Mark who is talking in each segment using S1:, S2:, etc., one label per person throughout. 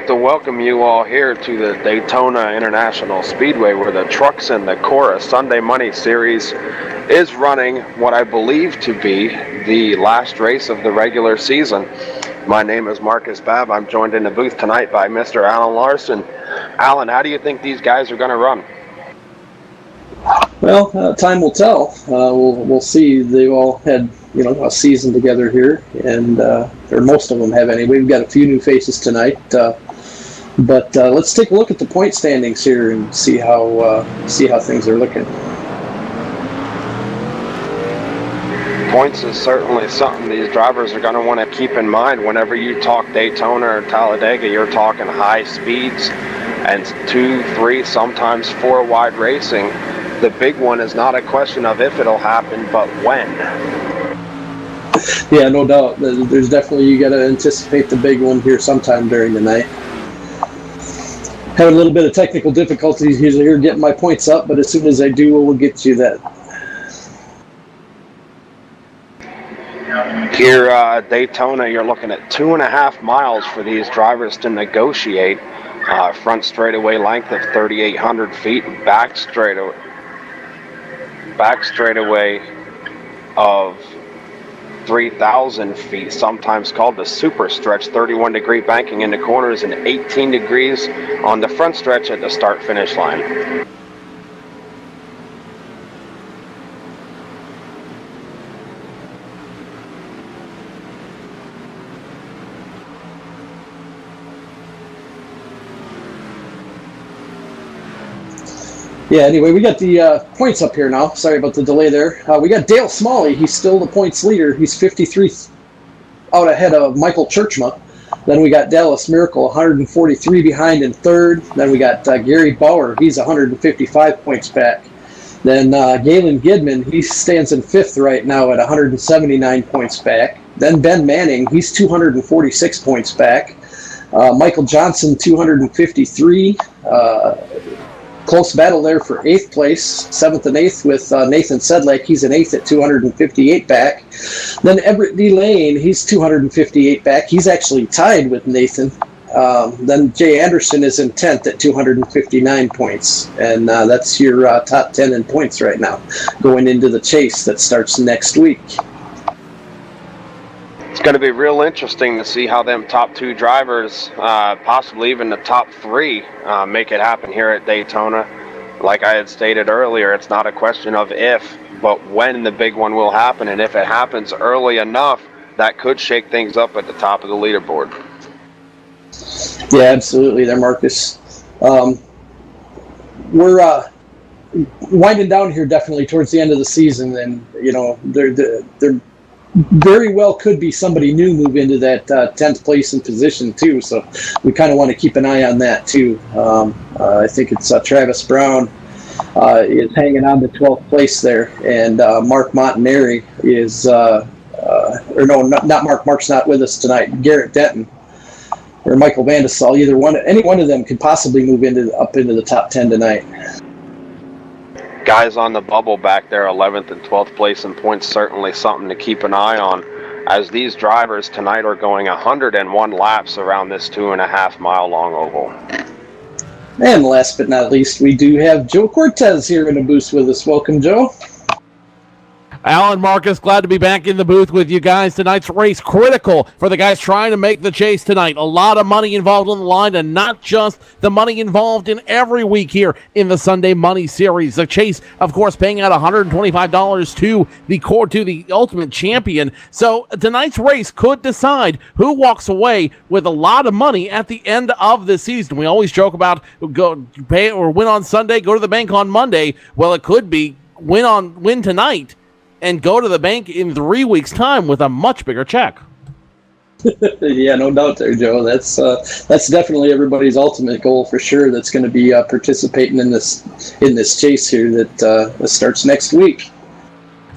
S1: like to welcome you all here to the Daytona International Speedway, where the Trucks and the Cora Sunday Money Series is running what I believe to be the last race of the regular season. My name is Marcus Babb. I'm joined in the booth tonight by Mr. Alan Larson. Alan, how do you think these guys are going to run?
S2: Well, time will tell. We'll see. They've all had a season together here, and or most of them have anyway. We've got a few new faces tonight, but let's take a look at the point standings here and see how things are looking.
S1: Points is certainly something these drivers are going to want to keep in mind. Whenever you talk Daytona or Talladega, you're talking high speeds and 2, 3, sometimes 4 wide racing. The big one is not a question of if it'll happen, but when.
S2: Yeah, no doubt. There's definitely, you got to anticipate the big one here sometime during the night. Having a little bit of technical difficulties here getting my points up, but as soon as I do, we'll get you that.
S1: Here at Daytona, you're looking at 2.5 miles for these drivers to negotiate. Front straightaway length of 3,800 feet, back straightaway of 3,000 feet, sometimes called the super stretch. 31-degree banking in the corners and 18 degrees on the front stretch at the start-finish line.
S2: Yeah, anyway, we got the points up here now. Sorry about the delay there. We got Dale Smalley. He's still the points leader. He's 53 out ahead of Michael Churchma. Then we got Dallas Miracle, 143 behind in third. Then we got Gary Bauer. He's 155 points back. Then Galen Gidman, he stands in fifth right now at 179 points back. Then Ben Manning, he's 246 points back. Michael Johnson, 253. Close battle there for 8th place, 7th and 8th with Nathan Sedlak. He's in 8th at 258 back. Then Everett D. Lane, he's 258 back. He's actually tied with Nathan. Then Jay Anderson is in 10th at 259 points. And that's your top 10 in points right now, going into the chase that starts next week.
S1: It's going to be real interesting to see how them top 2 drivers, possibly even the top 3, make it happen here at Daytona. Like I had stated earlier, it's not a question of if, but when the big one will happen. And if it happens early enough, that could shake things up at the top of the leaderboard.
S2: Yeah, absolutely there, Marcus. We're winding down here definitely towards the end of the season, and they're very well could be somebody new move into that 10th place in position too, so we kind of want to keep an eye on that too. I think it's Travis Brown is hanging on to 12th place there, and Mark Montanari is not Mark. Mark's not with us tonight. Garrett Denton or Michael Vandesal, any one of them could possibly move up into the top 10 tonight.
S1: Guys on the bubble back there, 11th and 12th place in points, certainly something to keep an eye on, as these drivers tonight are going 101 laps around this 2.5 mile long oval.
S2: And last but not least, we do have Joe Cortez here in the booth with us. Welcome, Joe.
S3: Alan, Marcus, glad to be back in the booth with you guys. Tonight's race critical for the guys trying to make the chase tonight. A lot of money involved on the line, and not just the money involved in every week here in the Sunday Money Series. The chase, of course, paying out $125 to the ultimate champion. So tonight's race could decide who walks away with a lot of money at the end of the season. We always joke about go pay or win on Sunday, go to the bank on Monday. Well, it could be win tonight and go to the bank in 3 weeks' time with a much bigger check.
S2: Yeah, no doubt there, Joe. That's definitely everybody's ultimate goal for sure. That's going to be participating in this chase here that starts next week.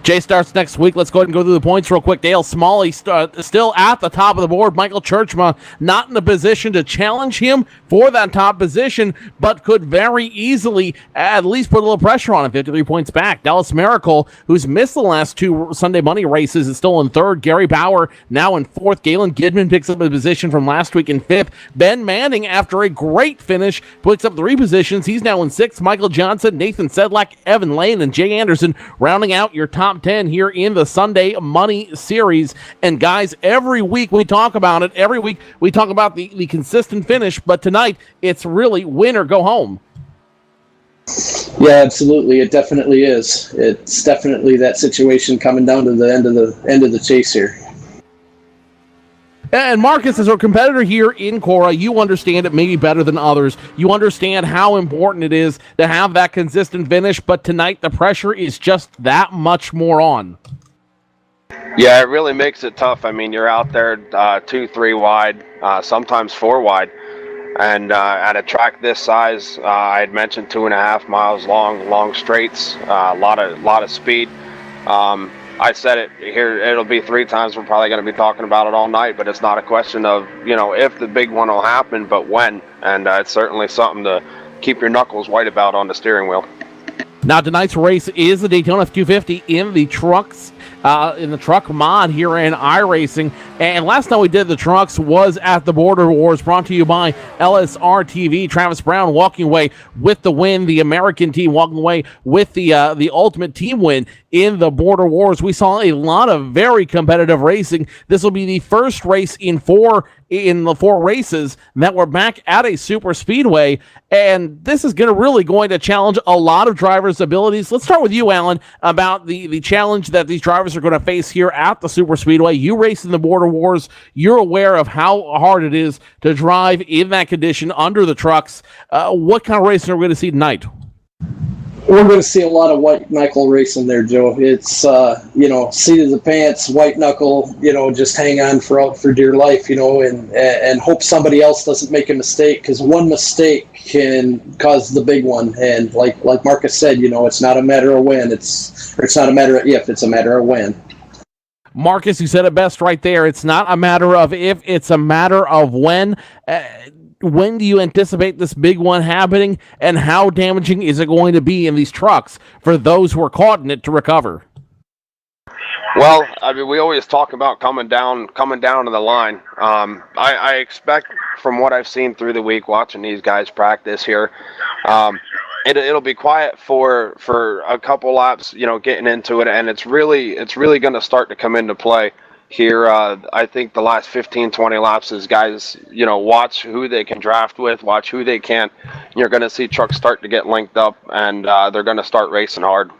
S3: Jay starts next week. Let's go ahead and go through the points real quick. Dale Smalley still at the top of the board. Michael Churchma not in a position to challenge him for that top position, but could very easily at least put a little pressure on him. 53 points back. Dallas Miracle, who's missed the last two Sunday Money races, is still in third. Gary Bauer now in fourth. Galen Gidman picks up a position from last week in fifth. Ben Manning, after a great finish, picks up 3 positions. He's now in sixth. Michael Johnson, Nathan Sedlak, Evan Lane, and Jay Anderson rounding out your top 10 here in the Sunday Money Series. And guys, every week we talk about it. Every week we talk about the consistent finish, but tonight it's really win or go home.
S2: Yeah, absolutely. It definitely is. It's definitely that situation coming down to the end of the chase here.
S3: And Marcus, as our competitor here in Cora, you understand it maybe better than others. You understand how important it is to have that consistent finish, but tonight the pressure is just that much more on.
S1: Yeah, it really makes it tough. I mean, you're out there 2, 3 wide, sometimes 4 wide. And at a track this size, I had mentioned 2.5 miles long straights, a lot of speed. I said it here, it'll be 3 times. We're probably going to be talking about it all night, but it's not a question of, if the big one will happen, but when. And it's certainly something to keep your knuckles white about on the steering wheel.
S3: Now, tonight's race is the Daytona 250 in the trucks, in the truck mod here in iRacing. And last time we did the trucks was at the Border Wars, brought to you by LSRTV. Travis Brown walking away with the win. The American team walking away with the ultimate team win in the Border Wars. We saw a lot of very competitive racing. This will be the first race in the 4 races that we're back at a super speedway, and this is really going to challenge a lot of drivers' abilities. Let's start with you, Alan, about the challenge that these drivers are going to face here at the super speedway. You race in the Border Wars. You're aware of how hard it is to drive in that condition under the trucks. What kind of racing are we going to see tonight?
S2: We're going to see a lot of white knuckle racing there, Joe. It's, seat of the pants, white knuckle, just hang on for dear life, and hope somebody else doesn't make a mistake, because one mistake can cause the big one. And like Marcus said, it's not a matter of when, it's not a matter of if, it's a matter of when.
S3: Marcus, you said it best right there. It's not a matter of if, it's a matter of when. When do you anticipate this big one happening, and how damaging is it going to be in these trucks for those who are caught in it to recover?
S1: Well, I mean, we always talk about coming down to the line. I expect, from what I've seen through the week, watching these guys practice here, it'll be quiet for a couple laps, getting into it, and it's really going to start to come into play here. I think the last 15-20 laps is guys, watch who they can draft with, watch who they can't. You're going to see trucks start to get linked up, and they're going to start racing hard.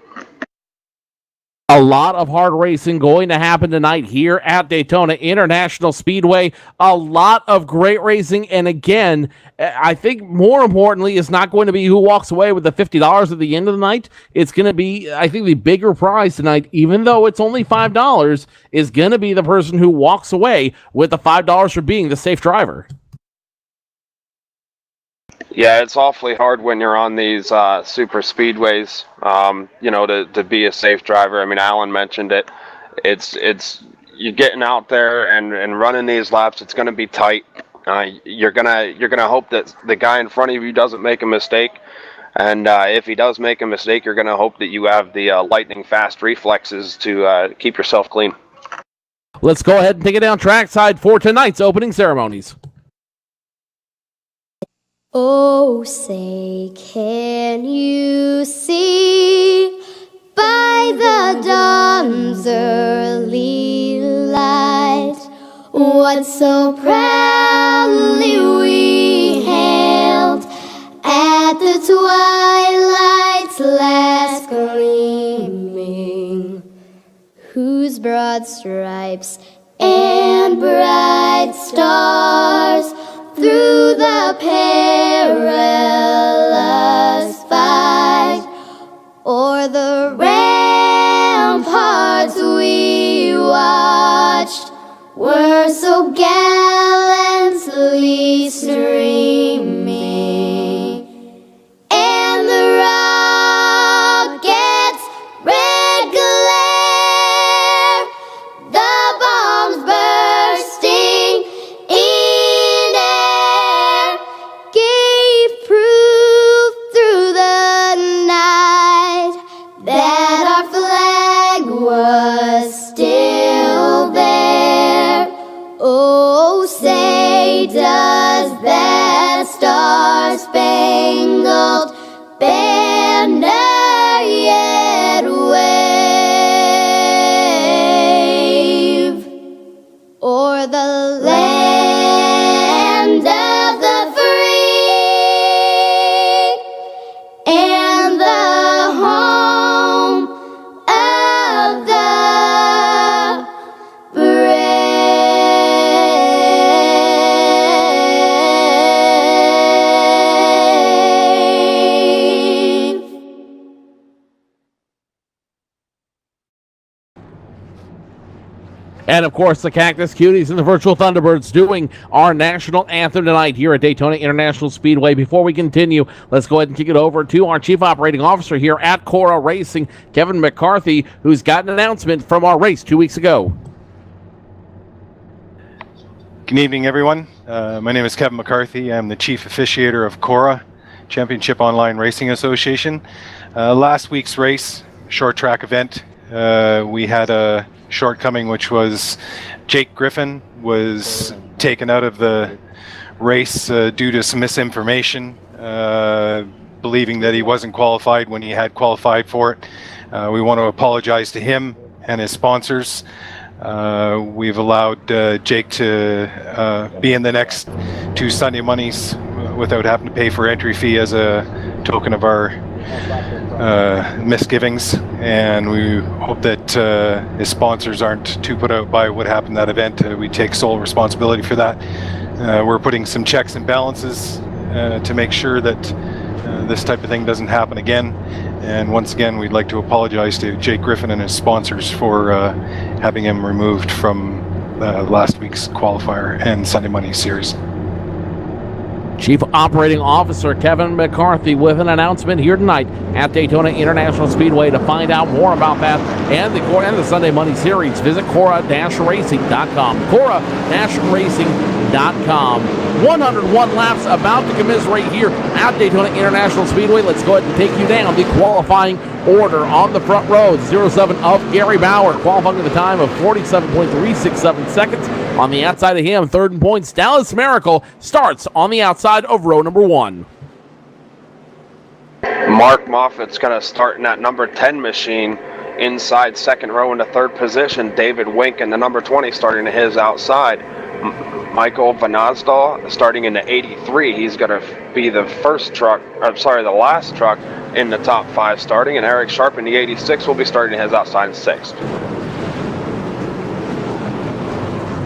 S3: A lot of hard racing going to happen tonight here at Daytona International Speedway. A lot of great racing. And again, I think more importantly, it's not going to be who walks away with the $50 at the end of the night. It's going to be, I think, the bigger prize tonight, even though it's only $5, is going to be the person who walks away with the $5 for being the safe driver.
S1: Yeah, it's awfully hard when you're on these super speedways, to be a safe driver. I mean, Alan mentioned it. It's you're getting out there and running these laps. It's going to be tight. You're gonna hope that the guy in front of you doesn't make a mistake, and if he does make a mistake, you're gonna hope that you have the lightning fast reflexes to keep yourself clean.
S3: Let's go ahead and take it down trackside for tonight's opening ceremonies.
S4: Oh, say, can you see by the dawn's early light what so proudly we hailed at the twilight's last gleaming, whose broad stripes and bright stars through the perilous fight o'er the ramparts we watched were so gallantly streaming, and the rocket's red glare or the land of the free and the home of the brave.
S3: And of course, the Cactus Cuties and the Virtual Thunderbirds doing our national anthem tonight here at Daytona International Speedway. Before we continue, let's go ahead and kick it over to our Chief Operating Officer here at Cora Racing, Kevin McCarthy, who's got an announcement from our race 2 weeks ago.
S5: Good evening, everyone. My name is Kevin McCarthy. I'm the Chief Officiator of Cora, Championship Online Racing Association. Last week's race, short track event, we had a shortcoming, which was Jake Griffin was taken out of the race due to some misinformation, believing that he wasn't qualified when he had qualified for it. We want to apologize to him and his sponsors. We've allowed Jake to be in the next 2 Sunday Moneys without having to pay for entry fee as a token of our misgivings, and we hope that his sponsors aren't too put out by what happened at that event. We take sole responsibility for that. We're putting some checks and balances to make sure that this type of thing doesn't happen again. And once again, we'd like to apologize to Jake Griffin and his sponsors for having him removed from last week's qualifier and Sunday Money series.
S3: Chief Operating Officer Kevin McCarthy with an announcement here tonight at Daytona International Speedway. To find out more about that and the Sunday Money Series, visit Cora-Racing.com. Cora-Racing.com. 101 laps about to commiserate here at Daytona International Speedway. Let's go ahead and take you down the qualifying order. On the front row, 07 of Gary Bauer, qualifying at the time of 47.367 seconds. On the outside of him, third in points, Dallas Miracle starts on the outside of row number 1.
S1: Mark Moffitt's going to start in that number 10 machine inside second row into third position. David Wink in the number 20 starting to his outside. Michael Vanazdal starting in the 83. He's going to be the the last truck in the top 5 starting. And Eric Sharp in the 86 will be starting his outside in 6th.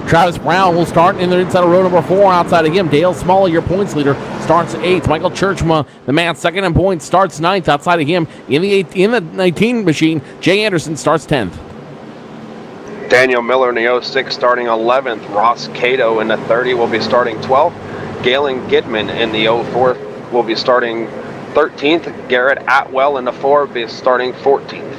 S3: Travis Brown will start in the inside of row number 4. Outside of him, Dale Smalley, your points leader, starts 8th. Michael Churchma, the man second in points, starts 9th. Outside of him, in the 19 machine, Jay Anderson starts 10th.
S1: Daniel Miller in the 06 starting 11th. Ross Cato in the 30 will be starting 12th. Galen Gidman in the 04 will be starting 13th. Garrett Atwell in the 4 will be starting 14th.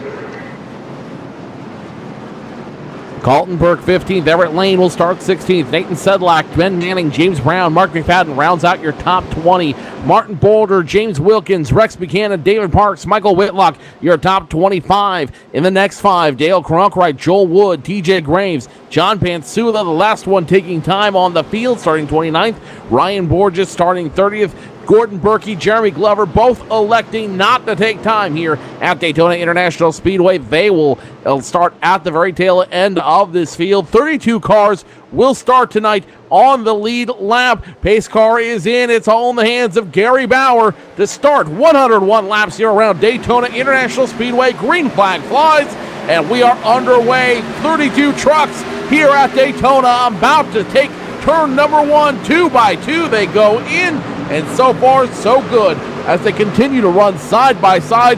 S3: Colton Burke 15th. Everett Lane will start 16th. Nathan Sedlak, Ben Manning, James Brown, Mark McFadden rounds out your top 20. Martin Boulder, James Wilkins, Rex Buchanan, David Parks, Michael Whitlock, your top 25. In the next 5, Dale Cronkright, Joel Wood, TJ Graves, John Pansula, the last one taking time on the field, starting 29th. Ryan Borges starting 30th. Gordon Berkey, Jeremy Glover, both electing not to take time here at Daytona International Speedway. They'll start at the very tail end of this field. 32 cars will start tonight on the lead lap. Pace car is in. It's all in the hands of Gary Bauer to start 101 laps here around Daytona International Speedway. Green flag flies, and we are underway. 32 trucks here at Daytona about to take turn number 1. 2 by 2 they go in. And so far, so good as they continue to run side by side,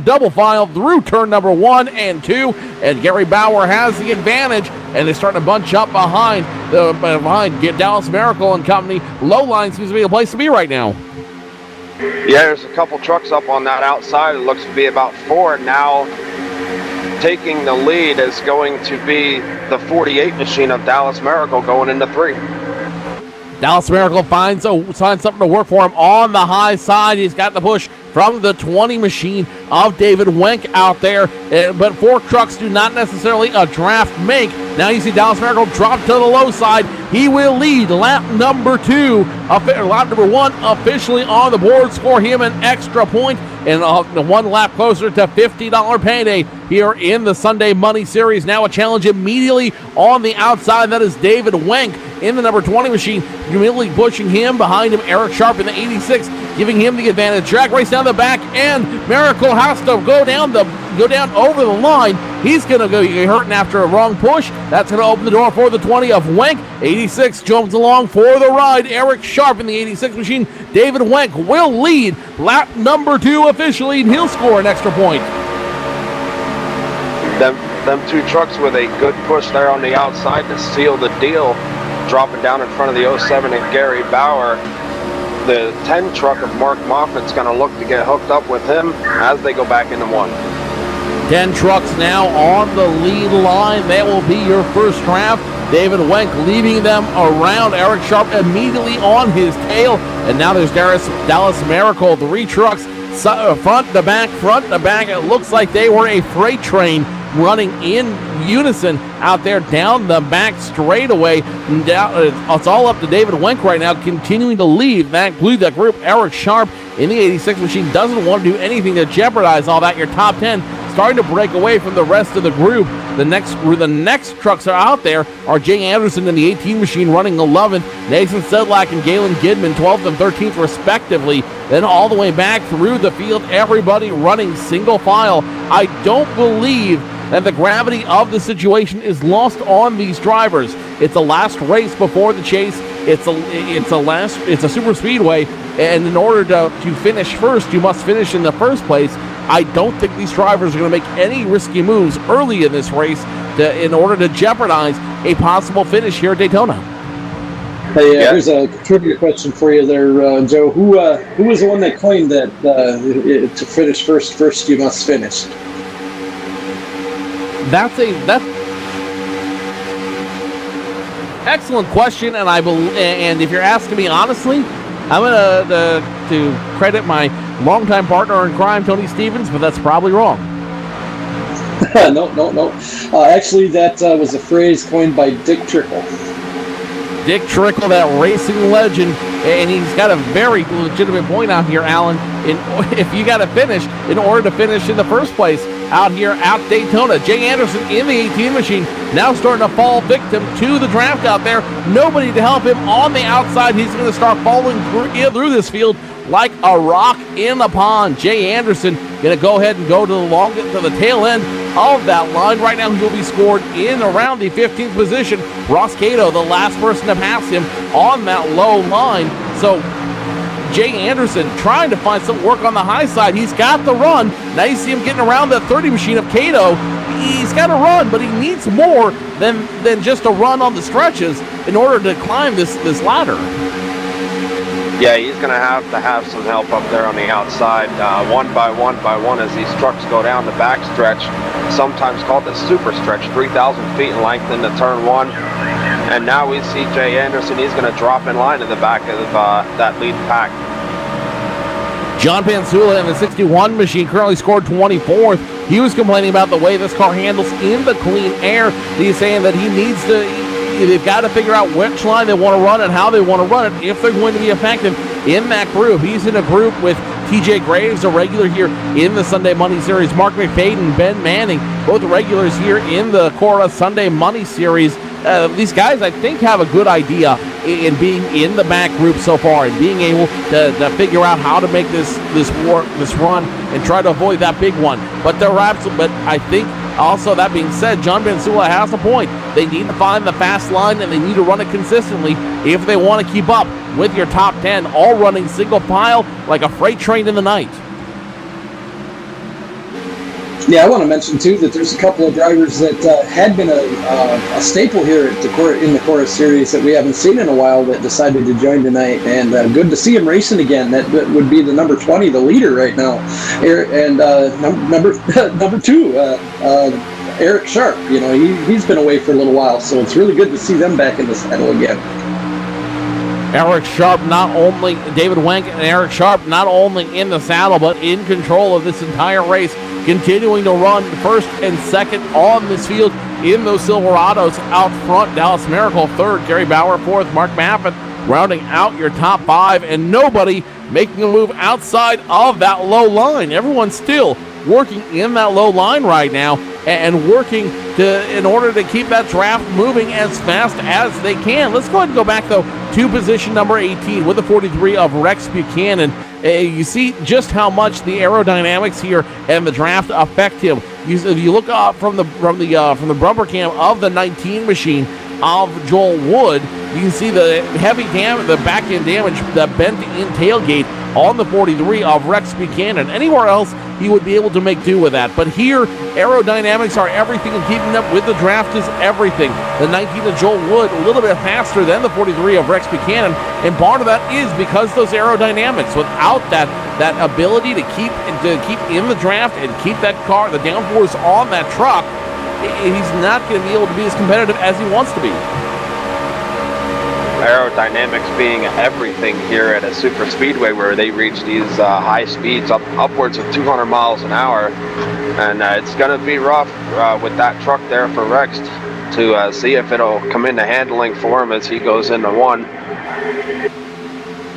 S3: double file through turn number 1 and 2. And Gary Bauer has the advantage, and they're starting to bunch up behind Dallas Miracle and company. Low line seems to be the place to be right now.
S1: Yeah, there's a couple trucks up on that outside. It looks to be about 4 now. Taking the lead is going to be the 48 machine of Dallas Miracle going into 3.
S3: Dallas Miracle finds something to work for him on the high side. He's got the push from the 20 machine of David Wenk out there. But 4 trucks do not necessarily a draft make. Now you see Dallas Miracle drop to the low side. He will lead lap number 1 officially on the boards for him, an extra point. and one lap closer to $50 payday here in the Sunday Money Series. Now a challenge immediately on the outside. That is David Wenk in the number 20 machine, immediately pushing him. Behind him, Eric Sharp in the 86, giving him the advantage. Drag race down the back, and Miracle has to go down over the line. He's going to go hurting after a wrong push. That's going to open the door for the 20 of Wenk. 86 jumps along for the ride. Eric Sharp in the 86 machine. David Wenk will lead lap number 2 officially, and he'll score an extra point.
S1: Them two trucks with a good push there on the outside to seal the deal, dropping down in front of the 07 and Gary Bauer. The 10 truck of Mark Moffat's going to look to get hooked up with him as they go back into 1.
S3: 10 trucks now on the lead line. That will be your first draft. David Wenk leaving them around. Eric Sharp immediately on his tail. And now there's Dallas Miracle. 3 trucks front to back, front to back. It looks like they were a freight train running in unison out there down the back straightaway. It's all up to David Wenk right now, continuing to lead that group. Eric Sharp in the 86 machine doesn't want to do anything to jeopardize all that. Your top 10 starting to break away from the rest of the group. The next trucks are out there are Jay Anderson in the 18 machine running 11th, Nathan Sedlak and Galen Gidman 12th and 13th respectively. Then all the way back through the field, everybody running single file. I don't believe that the gravity of the situation is lost on these drivers. It's a last race before the chase. It's a super speedway, and in order to finish first, you must finish in the first place. I don't think these drivers are going to make any risky moves early in this race in order to jeopardize a possible finish here at Daytona.
S2: Hey, here's a trivia question for you there, Joe. Who was the one that claimed that to finish first you must finish?
S3: That's excellent question, and if you're asking me honestly, I'm gonna to credit my longtime partner in crime, Tony Stevens, but that's probably wrong.
S2: No. Actually, that was a phrase coined by Dick Trickle.
S3: Dick Trickle, that racing legend, and he's got a very legitimate point out here, Alan. If you got to finish in order to finish in the first place out here at Daytona. Jay Anderson in the 18 machine now starting to fall victim to the draft out there. Nobody to help him on the outside. He's going to start falling through this field like a rock in a pond. Jay Anderson going to go ahead and go to the tail end of that line. Right now he'll be scored in around the 15th position. Ross Cato, the last person to pass him on that low line. So Jay Anderson trying to find some work on the high side. He's got the run. Now you see him getting around the 30 machine of Cato. He's got a run, but he needs more than just a run on the stretches in order to climb this ladder.
S1: Yeah, he's going to have some help up there on the outside, one by one as these trucks go down the back stretch, sometimes called the super stretch, 3,000 feet in length into turn 1. And now we see Jay Anderson. He's going to drop in line in the back of that lead pack.
S3: John Pansula in the 61 machine currently scored 24th. He was complaining about the way this car handles in the clean air. He's saying that they've got to figure out which line they want to run and how they want to run it if they're going to be effective in that group. He's in a group with TJ Graves, a regular here in the Sunday Money Series. Mark McFadden, Ben Manning, both regulars here in the Cora Sunday Money Series. These guys, I think, have a good idea in being in the back group so far and being able to figure out how to make this run and try to avoid that big one. But I think also, that being said, John Pansula has a point. They need to find the fast line and they need to run it consistently if they want to keep up with your top 10, all running single file like a freight train in the night.
S2: Yeah, I want to mention too that there's a couple of drivers that had been a staple here in the Cora series that we haven't seen in a while that decided to join tonight, and good to see him racing again. That would be the number 20, the leader right now, and number 2, Eric Sharp. You know, he's been away for a little while, so it's really good to see them back in the saddle again.
S3: Eric Sharp, David Wenk and Eric Sharp not only in the saddle but in control of this entire race, continuing to run first and second on this field in those Silverados. Out front, Dallas Miracle third, Gary Bauer fourth, Mark Maffin rounding out your top 5, and nobody making a move outside of that low line. Everyone's still working in that low line right now and working in order to keep that draft moving as fast as they can. Let's go ahead and go back, though, to position number 18 with the 43 of Rex Buchanan. You see just how much the aerodynamics here and the draft affect him. If you look up from the bumper cam of the 19 machine of Joel Wood, you can see the heavy damage, the back end damage, the bent-in tailgate on the 43 of Rex Buchanan. Anywhere else, he would be able to make do with that. But here, aerodynamics are everything, and keeping up with the draft is everything. The 19 of Joel Wood, a little bit faster than the 43 of Rex Buchanan, and part of that is because those aerodynamics. Without that ability to keep in the draft and keep that car, the downforce on that truck, he's not going to be able to be as competitive as he wants to be.
S1: Aerodynamics being everything here at a super speedway where they reach these high speeds upwards of 200 miles an hour, and it's going to be rough with that truck there for Rex to see if it'll come into handling for him as he goes into one.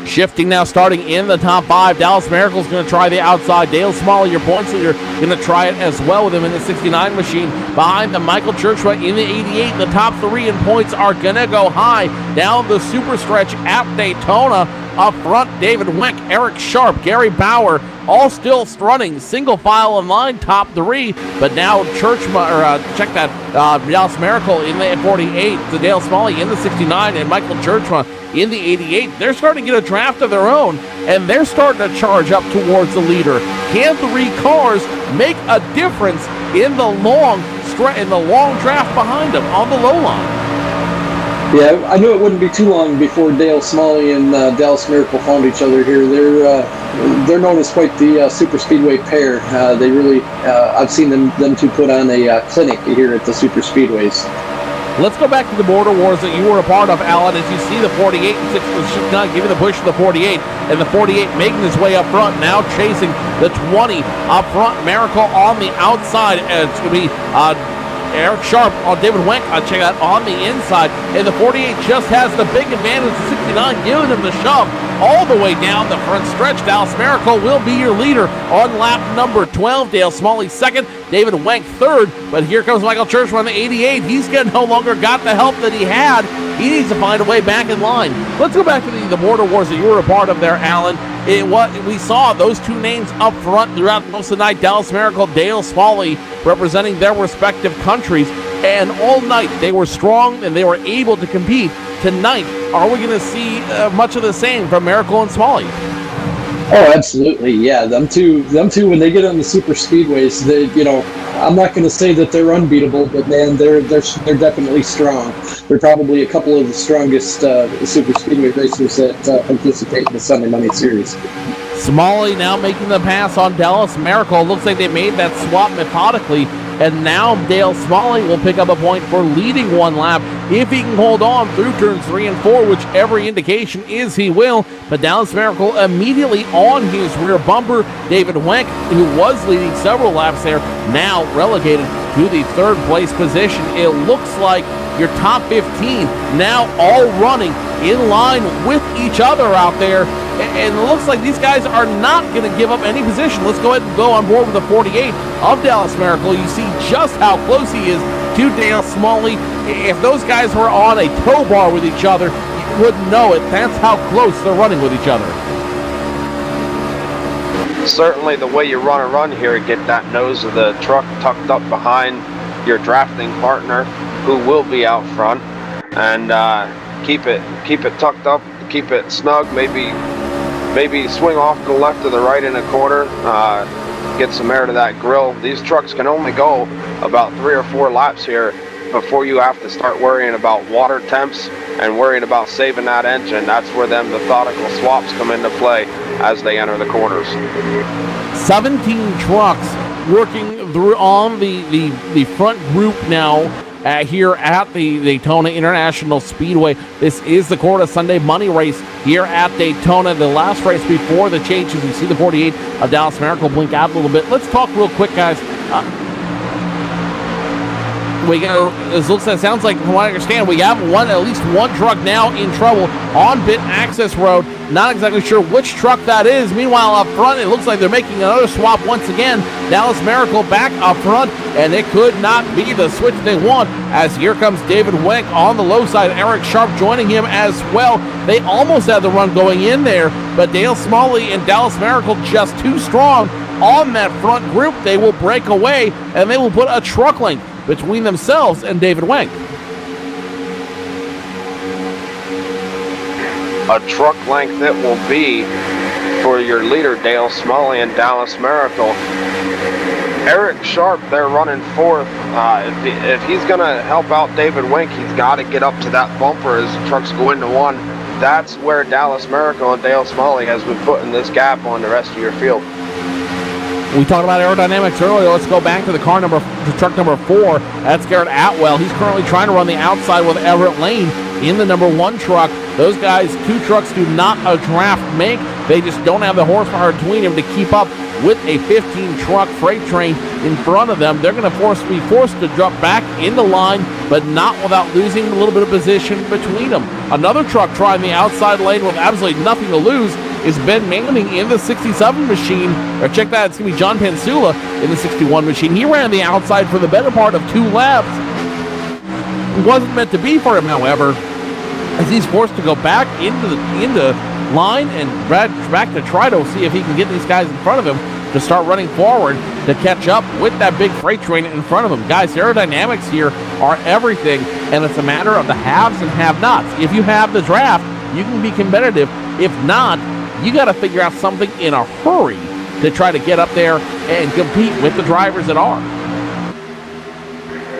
S3: Shifting now, starting in the top 5. Dallas Miracle's going to try the outside. Dale Smalley, your points leader, going to try it as well with him in the 69 machine. Behind the Michael Churchway in the 88. The top 3 in points are going to go high down the super stretch at Daytona. Up front, David Wenck, Eric Sharp, Gary Bauer, all still running single file in line, top 3. But now Dallas Miracle in the 48, the Dale Smalley in the 69, and Michael Churchma in the 88. They're starting to get a draft of their own, and they're starting to charge up towards the leader. Can 3 cars make a difference in the long draft behind them on the low line?
S2: Yeah, I knew it wouldn't be too long before Dale Smalley and Dallas Miracle found each other here. They're known as quite the super speedway pair. They really, I've seen them two put on a clinic here at the super speedways.
S3: Let's go back to the border wars that you were a part of, Alan, as you see the 48 and 6 not giving the push to the 48, and the 48 making his way up front, now chasing the 20 up front. Miracle on the outside, and it's going to be Eric Sharp on David Wenck, check out on the inside, and the 48 just has the big advantage. The 69 giving him the shove all the way down the front stretch. Dallas Miracle will be your leader on lap number 12. Dale Smalley second, David Wenck third, but here comes Michael Churchman on the 88. He's no longer got the help that he had. He needs to find a way back in line. Let's go back to the border wars that you were a part of there, Alan. We saw those 2 names up front throughout most of the night. Dallas Miracle, Dale Smalley, representing their respective countries, and all night they were strong and they were able to compete. Tonight, are we going to see much of the same from Miracle and Smalley?
S2: Oh, absolutely, yeah. Them two, when they get on the super speedways, I'm not going to say that they're unbeatable, but man, they're definitely strong. They're probably a couple of the strongest super speedway racers that participate in the Sunday Money Series.
S3: Smalley now making the pass on Dallas Miracle. Looks like they made that swap methodically, and now Dale Smalley will pick up a point for leading one lap if he can hold on through turns 3 and 4, which every indication is he will. But Dallas Miracle immediately on his rear bumper. David Wenck, who was leading several laps there, now relegated to the 3rd place position. It looks like your top 15 now all running in line with each other out there, and it looks like these guys are not going to give up any position. Let's go ahead and go on board with the 48 of Dallas Miracle. You see just how close he is to Dale Smalley. If those guys were on a tow bar with each other, you wouldn't know it. That's how close they're running with each other.
S1: Certainly the way you run here, get that nose of the truck tucked up behind your drafting partner, who will be out front, and keep it tucked up, keep it snug, maybe swing off to the left or the right in a corner, get some air to that grill. These trucks can only go about 3 or 4 laps here before you have to start worrying about water temps and worrying about saving that engine. That's where them methodical swaps come into play as they enter the corners.
S3: 17 trucks working through on the front group now here at the Daytona International Speedway. This is the Cora Sunday Money Race here at Daytona, the last race before the changes. You see the 48 of Dallas Miracle blink out a little bit. Let's talk real quick, guys. It sounds like, from what I understand, we have at least one truck now in trouble on pit access road. Not exactly sure which truck that is. Meanwhile, up front, it looks like they're making another swap once again. Dallas Miracle back up front, and it could not be the switch they want, as here comes David Wenk on the low side. Eric Sharp joining him as well. They almost had the run going in there, but Dale Smalley and Dallas Miracle just too strong on that front group. They will break away, and they will put a truck length between themselves and David Wenk.
S1: A truck length it will be for your leader, Dale Smalley and Dallas Miracle. Eric Sharp, they're running fourth. If he's going to help out David Wenk, he's got to get up to that bumper as the trucks go into one. That's where Dallas Miracle and Dale Smalley has been putting this gap on the rest of your field.
S3: We talked about aerodynamics earlier. Let's go back to truck number 4. That's Garrett Atwell. He's currently trying to run the outside with Everett Lane in the number 1 truck. Those guys, 2 trucks do not a draft make. They just don't have the horsepower between them to keep up with a 15-truck freight train in front of them. They're going to be forced to drop back into line, but not without losing a little bit of position between them. Another truck trying the outside lane with absolutely nothing to lose is Ben Manning in the 67 machine. Or check that, it's going to be John Pansula in the 61 machine. He ran the outside for the better part of 2 laps. It wasn't meant to be for him, however, as he's forced to go back into line and back to try to see if he can get these guys in front of him to start running forward to catch up with that big freight train in front of him. Guys, aerodynamics here are everything, and it's a matter of the haves and have-nots. If you have the draft, you can be competitive. If not, you got to figure out something in a hurry to try to get up there and compete with the drivers that are.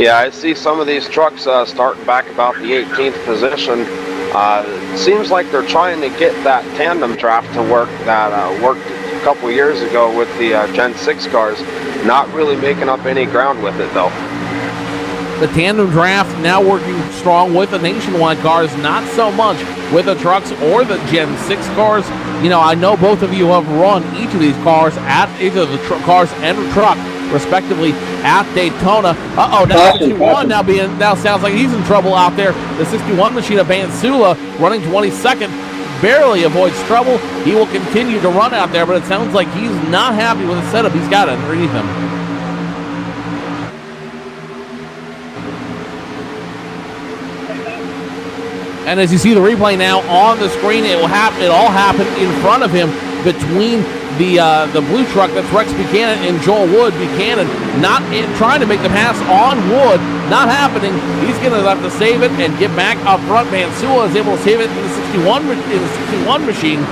S1: Yeah, I see some of these trucks starting back about the 18th position. It seems like they're trying to get that tandem draft to work that worked a couple years ago with the Gen 6 cars. Not really making up any ground with it, though.
S3: The tandem draft now working strong with the nationwide cars, not so much with the trucks or the Gen 6 cars. You know, I know both of you have run each of these cars at either the cars and the truck, respectively, at Daytona. Now 61 now sounds like he's in trouble out there. The 61 machine of Bansula running 22nd, barely avoids trouble. He will continue to run out there, but it sounds like he's not happy with the setup he's got underneath him. And as you see the replay now on the screen, it all happened in front of him between the blue truck. That's Rex Buchanan and Joel Wood. Buchanan trying to make the pass on Wood, not happening. He's going to have to save it and get back up front. Mansula is able to save it in the 61 machine.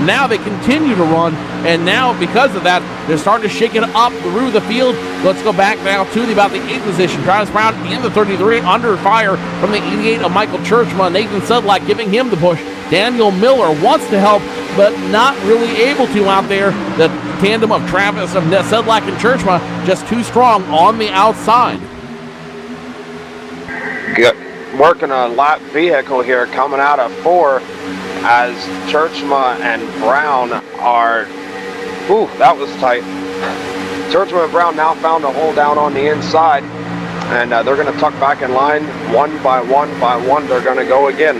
S3: Now they continue to run, and now because of that, they're starting to shake it up through the field. Let's go back now to about the 8th position. Travis Brown in the 33, under fire from the 88 of Michael Churchman. Nathan Sedlak giving him the push. Daniel Miller wants to help, but not really able to out there. The tandem of Travis, of Sedlak and Churchman, just too strong on the outside.
S1: Working a lap vehicle here coming out of 4. As Churchma and Brown are, that was tight. Churchma and Brown now found a hole down on the inside, and they're going to tuck back in line one by one. They're going to go again.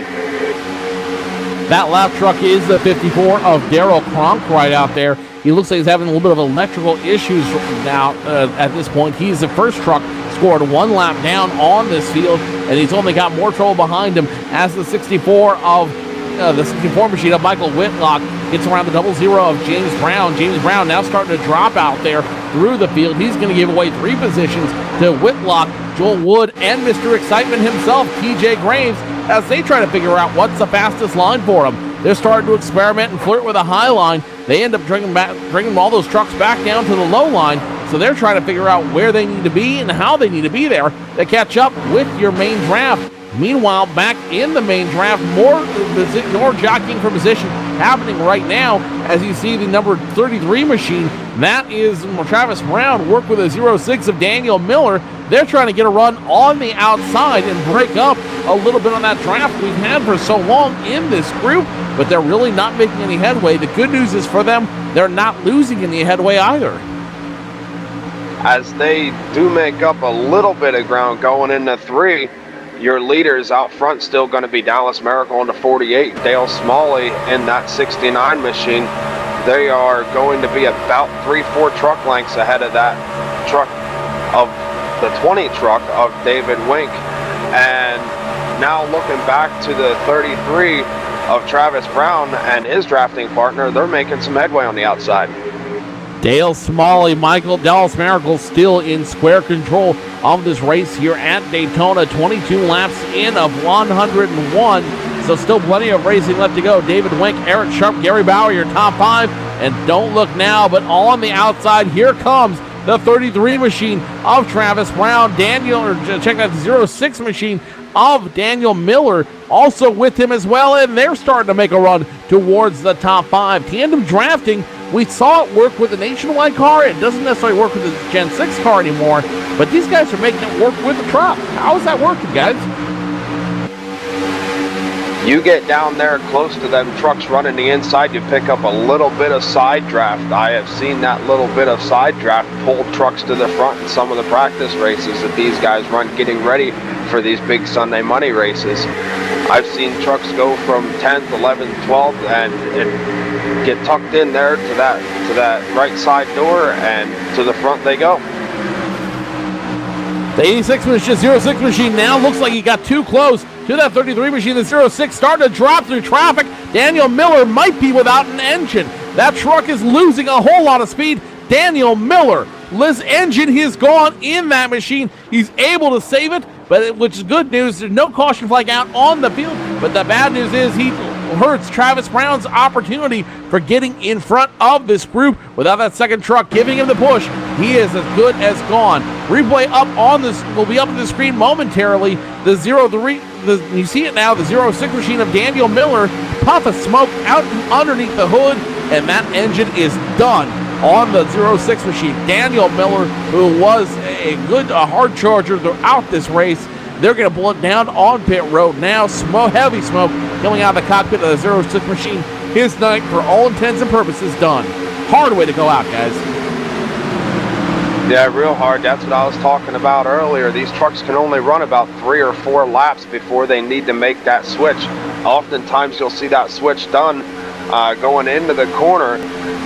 S3: That lap truck is the 54 of Daryl Cronk right out there. He looks like he's having a little bit of electrical issues now at this point. He's the first truck, scored 1 lap down on this field, and he's only got more trouble behind him as the 64 of the 64 machine of Michael Whitlock gets around the 00 of James Brown. James Brown now starting to drop out there through the field. He's going to give away 3 positions to Whitlock, Joel Wood, and Mr. Excitement himself, TJ Graves, as they try to figure out what's the fastest line for them. They're starting to experiment and flirt with a high line. They end up bringing all those trucks back down to the low line, so they're trying to figure out where they need to be and how they need to be there to catch up with your main draft. Meanwhile, back in the main draft, more jockeying for position happening right now as you see the number 33 machine. That is Travis Brown, work with a 06 of Daniel Miller. They're trying to get a run on the outside and break up a little bit on that draft we've had for so long in this group, but they're really not making any headway. The good news is for them, they're not losing any headway either.
S1: as they do make up a little bit of ground going into 3. Your leaders out front still going to be Dallas Miracle in the 48, Dale Smalley in that 69 machine. They are going to be about 3-4 truck lengths ahead of that truck of the 20 truck of David Wink. And now looking back to the 33 of Travis Brown and his drafting partner, they're making some headway on the outside.
S3: Dale Smalley, Michael Dallas Miracle still in square control of this race here at Daytona. 22 laps in of 101. So still plenty of racing left to go. David Wink, Eric Sharp, Gary Bauer, your top 5. And don't look now, but on the outside, here comes the 33 machine of Travis Brown. Check out the 06 machine of Daniel Miller, also with him as well, and they're starting to make a run towards the top 5. Tandem drafting, we saw it work with the Nationwide car. It doesn't necessarily work with the Gen 6 car anymore, but these guys are making it work with the truck. How is that working, guys?
S1: You get down there close to them trucks running the inside, you pick up a little bit of side draft. I have seen that little bit of side draft pull trucks to the front in some of the practice races that these guys run getting ready for these big Sunday money races. I've seen trucks go from 10th, 11th, 12th and get tucked in there to that right side door, and to the front they go.
S3: The 86 machine, 06 machine now looks like he got too close to that 33 machine. The 06 starting to drop through traffic. Daniel Miller might be without an engine. That truck is losing a whole lot of speed. Daniel Miller, his engine is gone in that machine. He's able to save it, which is good news. There's no caution flag out on the field. But the bad news is he hurts Travis Brown's opportunity for getting in front of this group. Without that second truck giving him the push, he is as good as gone. Replay up on this will be up on the screen momentarily. The 03, you see it now, the 06 machine of Daniel Miller, puff of smoke out underneath the hood, and that engine is done on the 06 machine. Daniel Miller, who was a good hard charger throughout this race, they're going to pull it down on pit road now. Heavy smoke coming out of the cockpit of the 06 machine. His night, for all intents and purposes, done. Hard way to go out, guys.
S1: Yeah, real hard. That's what I was talking about earlier. These trucks can only run about 3 or 4 laps before they need to make that switch. Oftentimes you'll see that switch done going into the corner,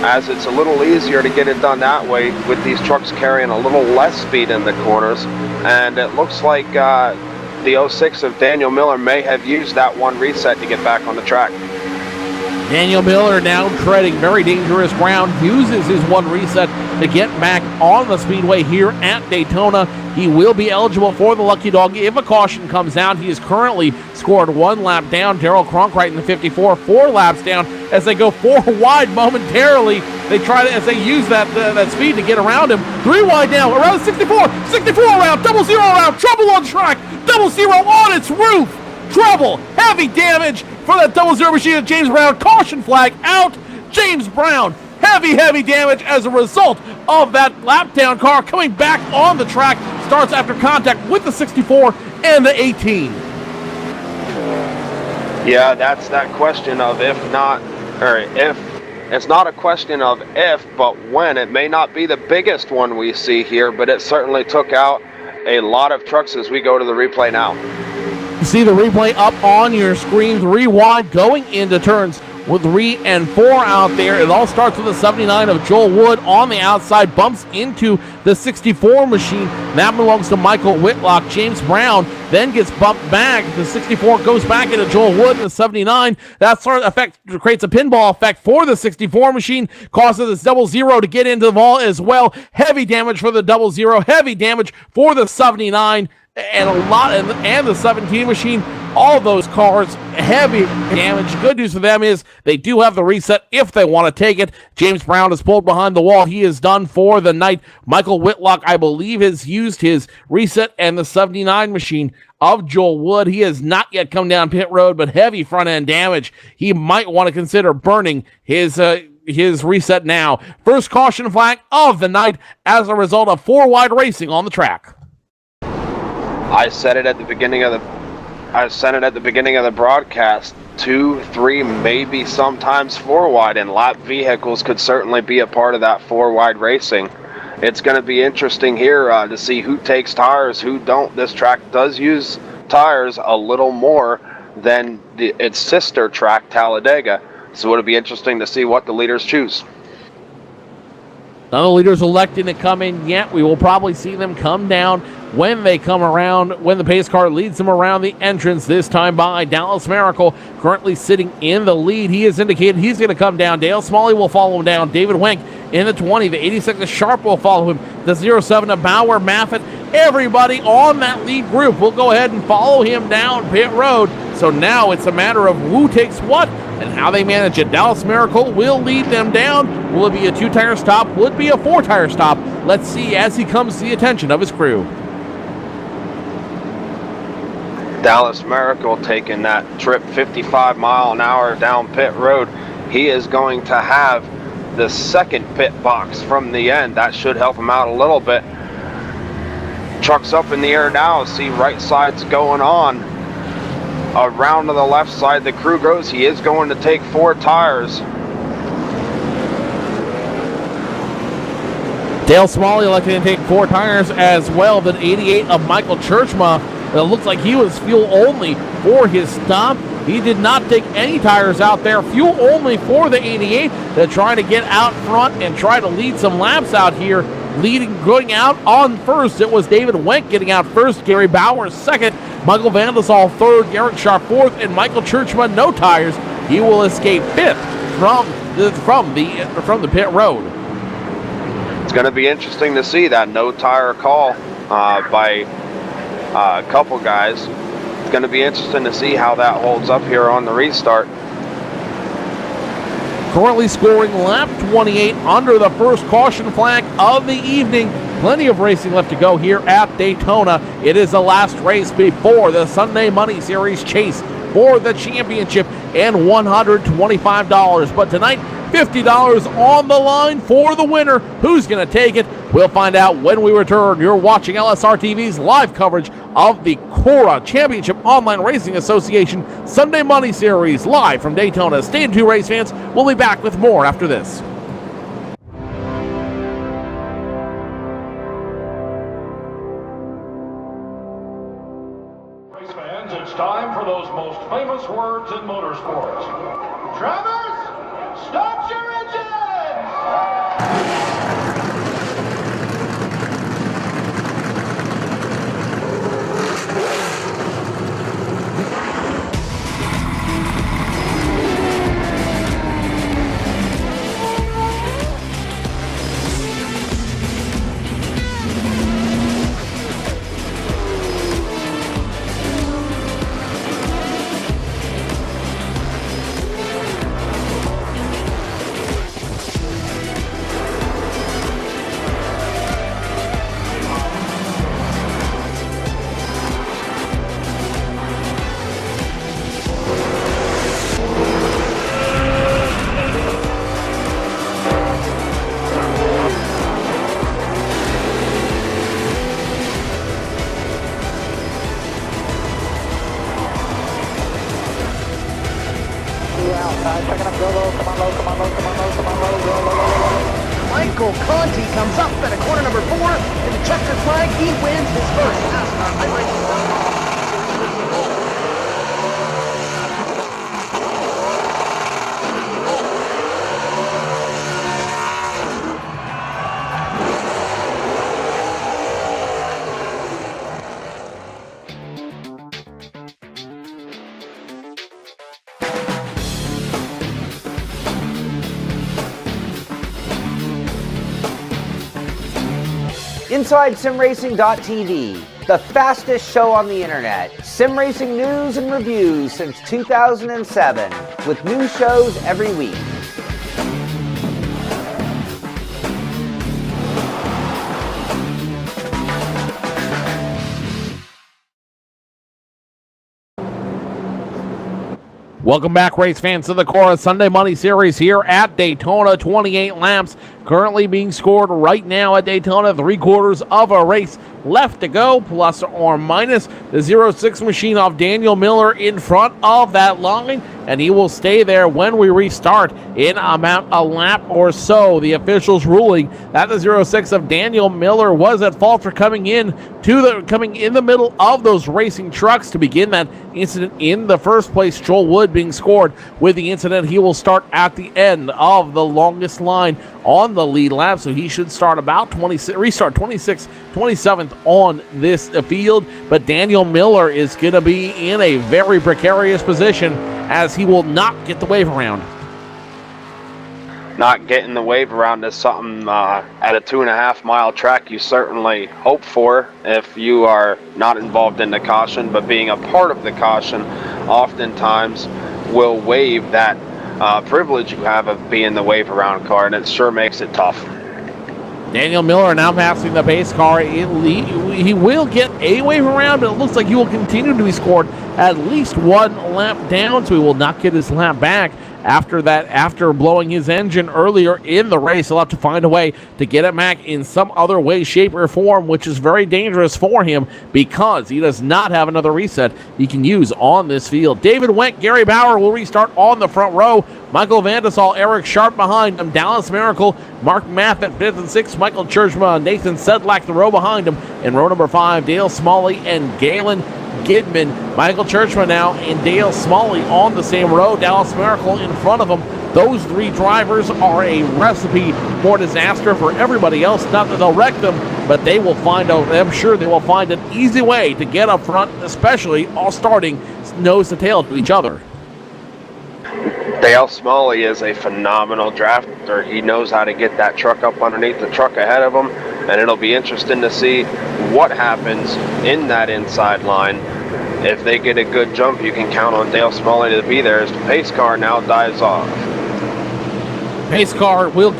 S1: as it's a little easier to get it done that way with these trucks carrying a little less speed in the corners. And it looks like the 06 of Daniel Miller may have used that one reset to get back on the track.
S3: Daniel Miller now treading very dangerous ground, uses his one reset to get back on the speedway here at Daytona. He will be eligible for the Lucky Dog if a caution comes out. He has currently scored 1 lap down. Darrell Cronkright in the 54, 4 laps down as they go 4 wide momentarily. They try to, as they use that speed to get around him. 3 wide now, around 64 around, 0-0 around, trouble on track, 0-0 on its roof. Trouble, heavy damage for that 0-0 machine of James Brown. Caution flag out. James Brown, heavy damage as a result of that lap down car coming back on the track. Starts after contact with the 64 and the 18.
S1: Yeah, that's that question of if. It's not a question of if, but when. It may not be the biggest one we see here, but it certainly took out a lot of trucks as we go to the replay now.
S3: You see the replay up on your screen. 3 wide going into turns with 3 and 4 out there. It all starts with the 79 of Joel Wood on the outside, bumps into the 64 machine. That belongs to Michael Whitlock. James Brown then gets bumped back. The 64 goes back into Joel Wood in the 79. That sort of effect creates a pinball effect for the 64 machine, causes the 0-0 to get into the ball as well. Heavy damage for the 0-0, heavy damage for the 79. And and the 17 machine, all those cars, heavy damage. Good news for them is they do have the reset if they want to take it. James Brown is pulled behind the wall. He is done for the night. Michael Whitlock, I believe, has used his reset, and the 79 machine of Joel Wood. He has not yet come down pit road, but heavy front end damage. He might want to consider burning his reset now. First caution flag of the night as a result of 4 wide racing on the track.
S1: I said it at the beginning of the broadcast. 2, 3, maybe sometimes 4 wide, and lap vehicles could certainly be a part of that 4 wide racing. it's going to be interesting here to see who takes tires, who don't. This track does use tires a little more than its sister track, Talladega. So it'll be interesting to see what the leaders choose.
S3: None of the leaders electing to come in yet. We will probably see them come down when they come around, when the pace car leads them around the entrance, this time by Dallas Miracle, currently sitting in the lead. He has indicated he's going to come down. Dale Smalley will follow him down. David Wenck in the 20. The 86 of Sharp will follow him. The 07 of Bauer, Maffett. Everybody on that lead group will go ahead and follow him down pit road. So now it's a matter of who takes what and how they manage it. Dallas Miracle will lead them down. Will it be a 2-tire stop? Will it be a 4-tire stop? Let's see as he comes to the attention of his crew.
S1: Dallas Miracle taking that trip 55 mile an hour down pit road. He is going to have the second pit box from the end. That should help him out a little bit. Truck's up in the air now. See right side's going on. Around to the left side the crew goes. He is going to take 4 tires.
S3: Dale Smalley elected to take 4 tires as well. The 88 of Michael Churchma. It looks like he was fuel only for his stop. He did not take any tires out there. Fuel only for the 88. They're trying to get out front and try to lead some laps out here. Going out on first, it was David Wenck getting out first. Gary Bauer second. Michael Vandesall third. Garrett Sharp fourth. And Michael Churchma no tires. He will escape fifth from the pit road.
S1: It's going to be interesting to see that no tire call by a couple guys. It's going to be interesting to see how that holds up here on the restart.
S3: Currently scoring lap 28 under the first caution flag of the evening. Plenty of racing left to go here at Daytona. It is the last race before the Sunday Money Series chase for the championship and $125. But tonight, $50 on the line for the winner. Who's going to take it? We'll find out when we return. You're watching LSRTV's live coverage of the Cora Championship Online Racing Association Sunday Money Series live from Daytona. Stay tuned, race fans. We'll be back with more after this.
S6: Race fans, it's time for those most famous words in motorsports. Drivers, start your engines!
S7: Michael Conti comes up at a corner number 4 in the checkered flag. He wins his first NASCAR iRacing. Inside SimRacing.tv, the fastest show on the internet. Sim racing news and reviews since 2007, with new shows every week.
S3: Welcome back, race fans, to the Cora Sunday Money Series here at Daytona. 28 laps currently being scored right now at Daytona. 3/4 of a race left to go, plus or minus. The 06 machine of Daniel Miller in front of that line, and he will stay there when we restart in about a lap or so. The officials ruling that the 06 of Daniel Miller was at fault for coming in the middle of those racing trucks to begin that incident in the first place. Joel Wood being scored with the incident. He will start at the end of the longest line on the lead lap, so he should start about 26th, 27th on this field. But Daniel Miller is going to be in a very precarious position as he will not get the wave around.
S1: Not getting the wave around is something at a 2.5 mile track you certainly hope for if you are not involved in the caution, but being a part of the caution oftentimes will waive that privilege you have of being the wave around car, and it sure makes it tough.
S3: Daniel Miller now passing the pace car. He will get a wave around, but it looks like he will continue to be scored at least one lap down, so he will not get his lap back. After blowing his engine earlier in the race, he'll have to find a way to get it back in some other way, shape, or form, which is very dangerous for him because he does not have another reset he can use on this field. David Wenck, Gary Bauer will restart on the front row. Michael Vandesal, Eric Sharp behind him. Dallas Miracle, Mark Math at 5th and 6th. Michael Churchma, Nathan Sedlak the row behind him. In row number 5, Dale Smalley and Galen Gidman. Michael Churchman now and Dale Smalley on the same row. Dallas Miracle in front of them. Those three drivers are a recipe for disaster for everybody else. Not that they'll wreck them, but they will I'm sure they will find an easy way to get up front, especially all starting nose to tail to each other.
S1: Dale Smalley is a phenomenal drafter. He knows how to get that truck up underneath the truck ahead of him, and it'll be interesting to see what happens in that inside line. If they get a good jump, you can count on Dale Smalley to be there as the pace car now dives off.
S3: Pace car will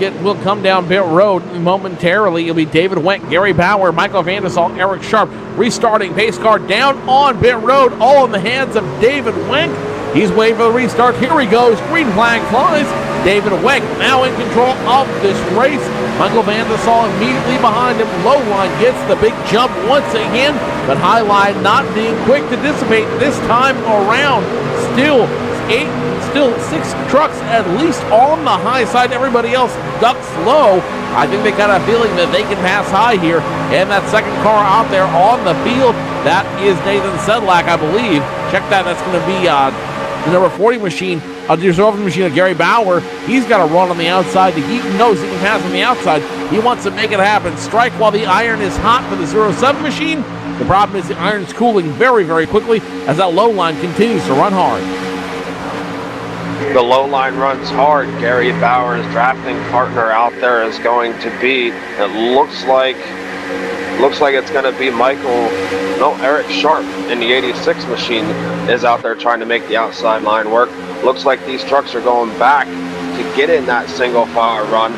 S3: come down pit road momentarily. It'll be David Wenck, Gary Bauer, Michael Vandesal, Eric Sharp restarting. Pace car down on pit road, all in the hands of David Wenck. He's waiting for the restart. Here he goes. Green flag flies. David Wenck now in control of this race. Michael Vandesal immediately behind him. Low line gets the big jump once again, but high line not being quick to dissipate this time around. Still 6 trucks at least on the high side. Everybody else ducks low. I think they got a feeling that they can pass high here. And that second car out there on the field, that is Nathan Sedlak, I believe. Check that. That's going to be the number 40 machine, the reserve machine of Gary Bauer. He's got to run on the outside. He knows he can pass on the outside. He wants to make it happen. Strike while the iron is hot for the 07 machine. The problem is the iron's cooling very, very quickly as that low line continues to run hard.
S1: The low line runs hard. Gary Bauer's drafting partner out there is going to be, it looks like it's going to be Eric Sharp in the 86 machine is out there trying to make the outside line work. Looks like these trucks are going back to get in that single file run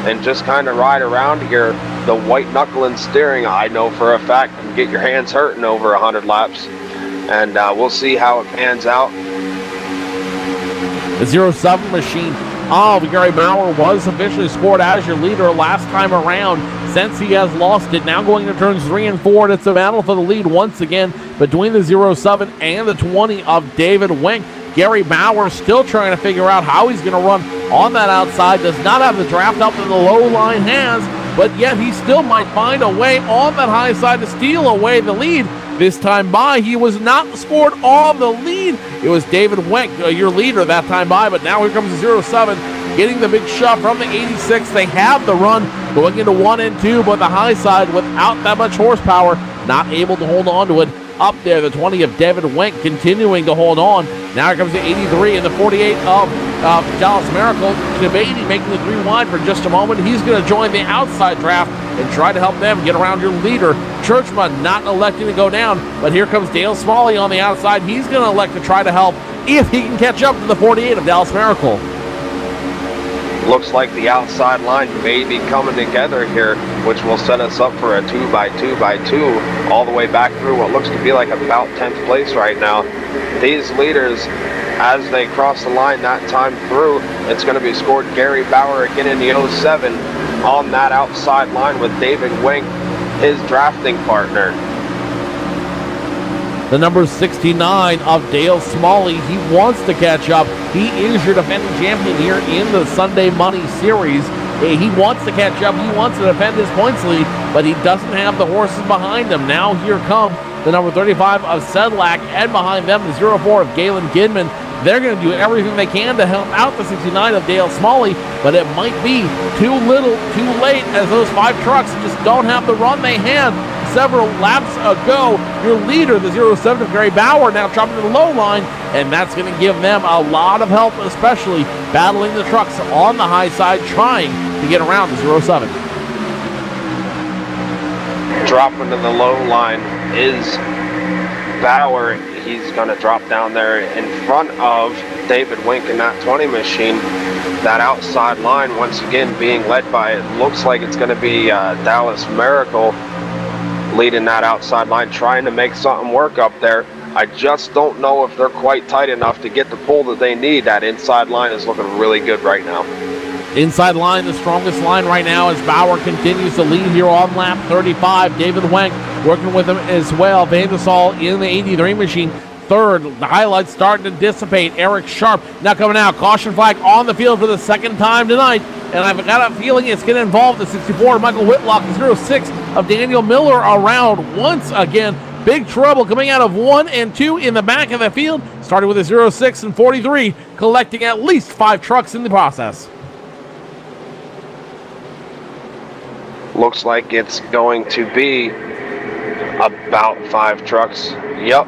S1: and just kind of ride around here. The white knuckling steering, I know for a fact, can get your hands hurting over 100 laps. And we'll see how it pans out.
S3: The 07 machine of Gary Bauer was officially scored as your leader last time around. Since he has lost it, now going to turns 3 and 4, and it's a battle for the lead once again between the 07 and the 20 of David Wenck. Gary Bauer still trying to figure out how he's going to run on that outside. Does not have the draft up that the low line has, but yet he still might find a way on that high side to steal away the lead. This time by, he was not scored on the lead. It was David Wenck, your leader that time by, but now here comes the 07, getting the big shove from the 86. They have the run going into 1 and 2, but the high side without that much horsepower, not able to hold on to it. Up there, the 20 of David Wenck continuing to hold on. Now here comes the 83 and the 48 of Dallas Miracle. Debating making the 3 wide for just a moment. He's going to join the outside draft and try to help them get around your leader. Churchman not electing to go down, but here comes Dale Smalley on the outside. He's going to elect to try to help if he can catch up to the 48 of Dallas Miracle.
S1: Looks like the outside line may be coming together here, which will set us up for a 2x2x2 all the way back through what looks to be like about 10th place right now. These leaders, as they cross the line that time through, it's going to be scored Gary Bauer again in the 07 on that outside line with David Wenck his drafting partner.
S3: The number 69 of Dale Smalley, he wants to catch up. He is your defending champion here in the Sunday Money Series. He wants to catch up. He wants to defend his points lead, but he doesn't have the horses behind him. Now here come the number 35 of Sedlak, and behind them the 04 of Galen Gidman. They're going to do everything they can to help out the 69 of Dale Smalley, but it might be too little, too late, as those 5 trucks just don't have the run they had several laps ago. Your leader, the 07 of Gary Bauer, now dropping to the low line, and that's going to give them a lot of help, especially battling the trucks on the high side, trying to get around the 07.
S1: Dropping to the low line is Bauer. He's going to drop down there in front of David Wink in that 20 machine. That outside line, once again, being led by, it looks like it's going to be Dallas Miracle leading that outside line, trying to make something work up there. I just don't know if they're quite tight enough to get the pull that they need. That inside line is looking really good right now.
S3: Inside line, the strongest line right now, as Bauer continues to lead here on lap 35. David Wank working with him as well. Vandesal in the 83 machine. Third, the highlights starting to dissipate. Eric Sharp now coming out. Caution flag on the field for the second time tonight. And I've got a feeling it's going to involve the 64 Michael Whitlock, the 06 of Daniel Miller around once again. Big trouble coming out of 1 and 2 in the back of the field. Starting with a 06 and 43, collecting at least 5 trucks in the process.
S1: Looks like it's going to be about 5 trucks. Yep.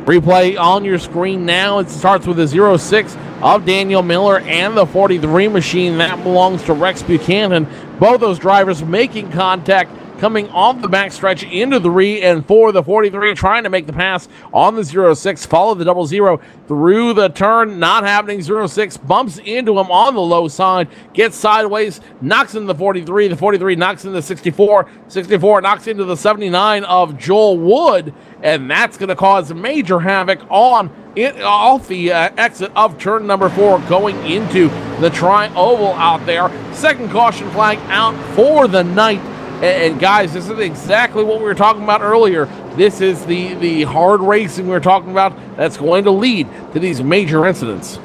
S3: Replay on your screen now. It starts with the 06 of Daniel Miller and the 43 machine. That belongs to Rex Buchanan. Both those drivers making contact coming off the backstretch into the 3 and 4. The 43 trying to make the pass on the 06. Follow the 00 through the turn. Not happening. 06 bumps into him on the low side. Gets sideways. Knocks into the 43. The 43 knocks into the 64. 64 knocks into the 79 of Joel Wood. And that's going to cause major havoc off the exit of turn number 4 going into the tri-oval out there. Second caution flag out for the night. And guys, this is exactly what we were talking about earlier. This is the hard racing we were talking about that's going to lead to these major incidents.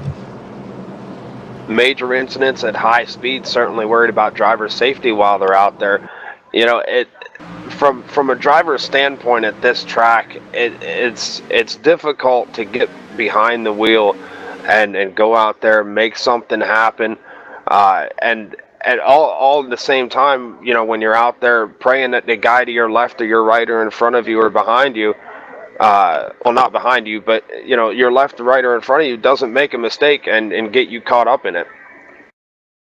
S1: Major incidents at high speed, certainly worried about driver safety while they're out there. You know, from a driver's standpoint at this track, it's difficult to get behind the wheel and go out there, make something happen, and all at the same time, you know, when you're out there praying that the guy to your left or your right or in front of you or behind you, well, not behind you, but, you know, your left or right or in front of you doesn't make a mistake and get you caught up in it.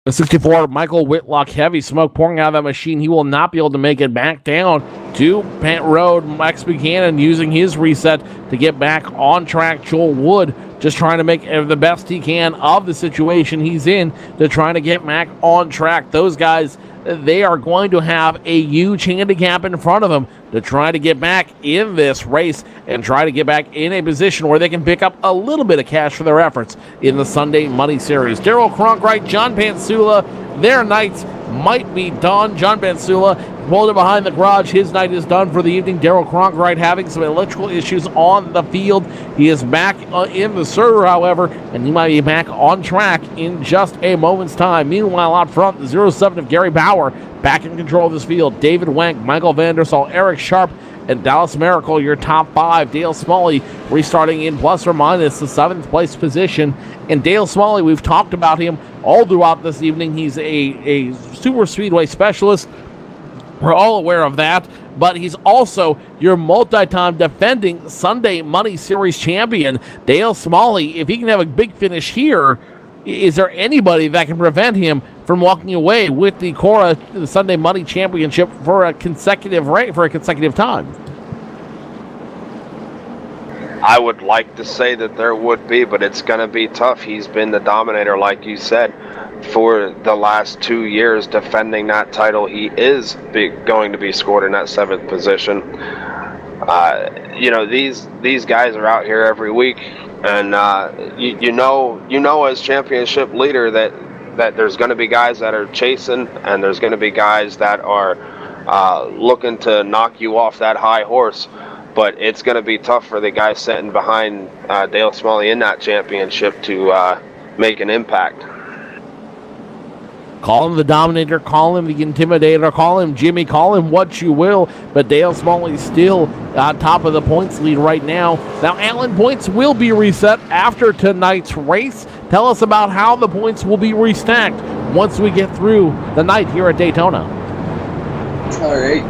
S3: The 64, Michael Whitlock, heavy smoke pouring out of that machine. He will not be able to make it back down to Pant Road. Max Buchanan using his reset to get back on track. Joel Wood just trying to make the best he can of the situation he's in to try to get back on track. Those guys, they are going to have a huge handicap in front of them to try to get back in this race and try to get back in a position where they can pick up a little bit of cash for their efforts in the Sunday Money Series. Daryl Cronkright, John Pansula, their nights might be done. John Pansula pulled it behind the garage. His night is done for the evening. Daryl Cronkright having some electrical issues on the field. He is back in the server, however, and he might be back on track in just a moment's time. Meanwhile, out front, the 07 of Gary Bauer back in control of this field. David Wank, Michael Vandersal, Eric Sharp, and Dallas Miracle, your top 5. Dale Smalley restarting in plus or minus the 7th place position. And Dale Smalley, we've talked about him all throughout this evening. He's a super speedway specialist. We're all aware of that, but he's also your multi-time defending Sunday Money Series champion. Dale Smalley, if he can have a big finish here, is there anybody that can prevent him from walking away with the Cora, the Sunday Money Championship for a consecutive time?
S1: I would like to say that there would be, but it's going to be tough. He's been the dominator, like you said, for the last 2 years defending that title. He is going to be scored in that 7th position. You know, these guys are out here every week, and you know as championship leader that that there's going to be guys that are chasing, and there's going to be guys that are looking to knock you off that high horse. But it's going to be tough for the guys sitting behind Dale Smalley in that championship to make an impact.
S3: Call him the Dominator, call him the Intimidator, call him Jimmy, call him what you will, but Dale Smalley's still on top of the points lead right now. Now, Alan, points will be reset after tonight's race. Tell us about how the points will be restacked once we get through the night here at Daytona.
S2: All right.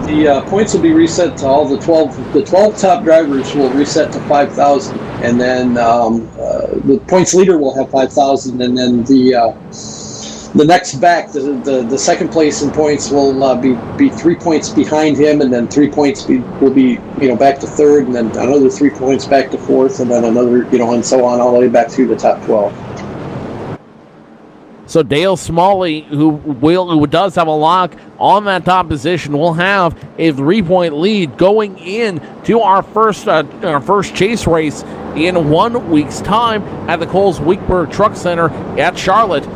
S2: The points will be reset to all the 12. The 12 top drivers will reset to 5,000, and then the points leader will have 5,000, and then the next back, the second place in points will be 3 points behind him, and then 3 points will be back to third, and then another 3 points back to fourth, and then another and so on all the way back through the top 12.
S3: So Dale Smalley, who does have a lock on that top position, will have a 3-point lead going into our first chase race in 1 week's time at the Coles Weekberg Truck Center at Charlotte.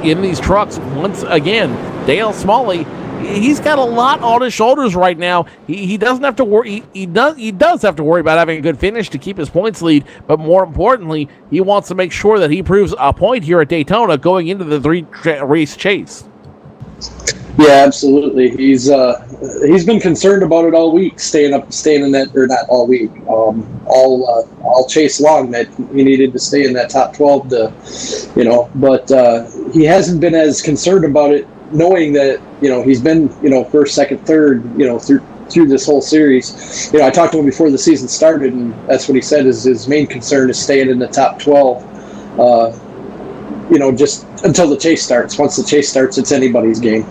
S3: In these trucks, once again, Dale Smalley, he's got a lot on his shoulders right now. He doesn't have to worry. He does have to worry about having a good finish to keep his points lead, but more importantly, he wants to make sure that he proves a point here at Daytona going into the 3-race chase.
S2: Yeah, absolutely. He's been concerned about it all week, staying in that, or not all week, all chase long, that he needed to stay in that top 12 to, but he hasn't been as concerned about it, knowing that he's been first, second, third, through this whole series. I talked to him before the season started, and that's what he said is his main concern is staying in the top 12. Just until the chase starts. Once the chase starts, it's anybody's game.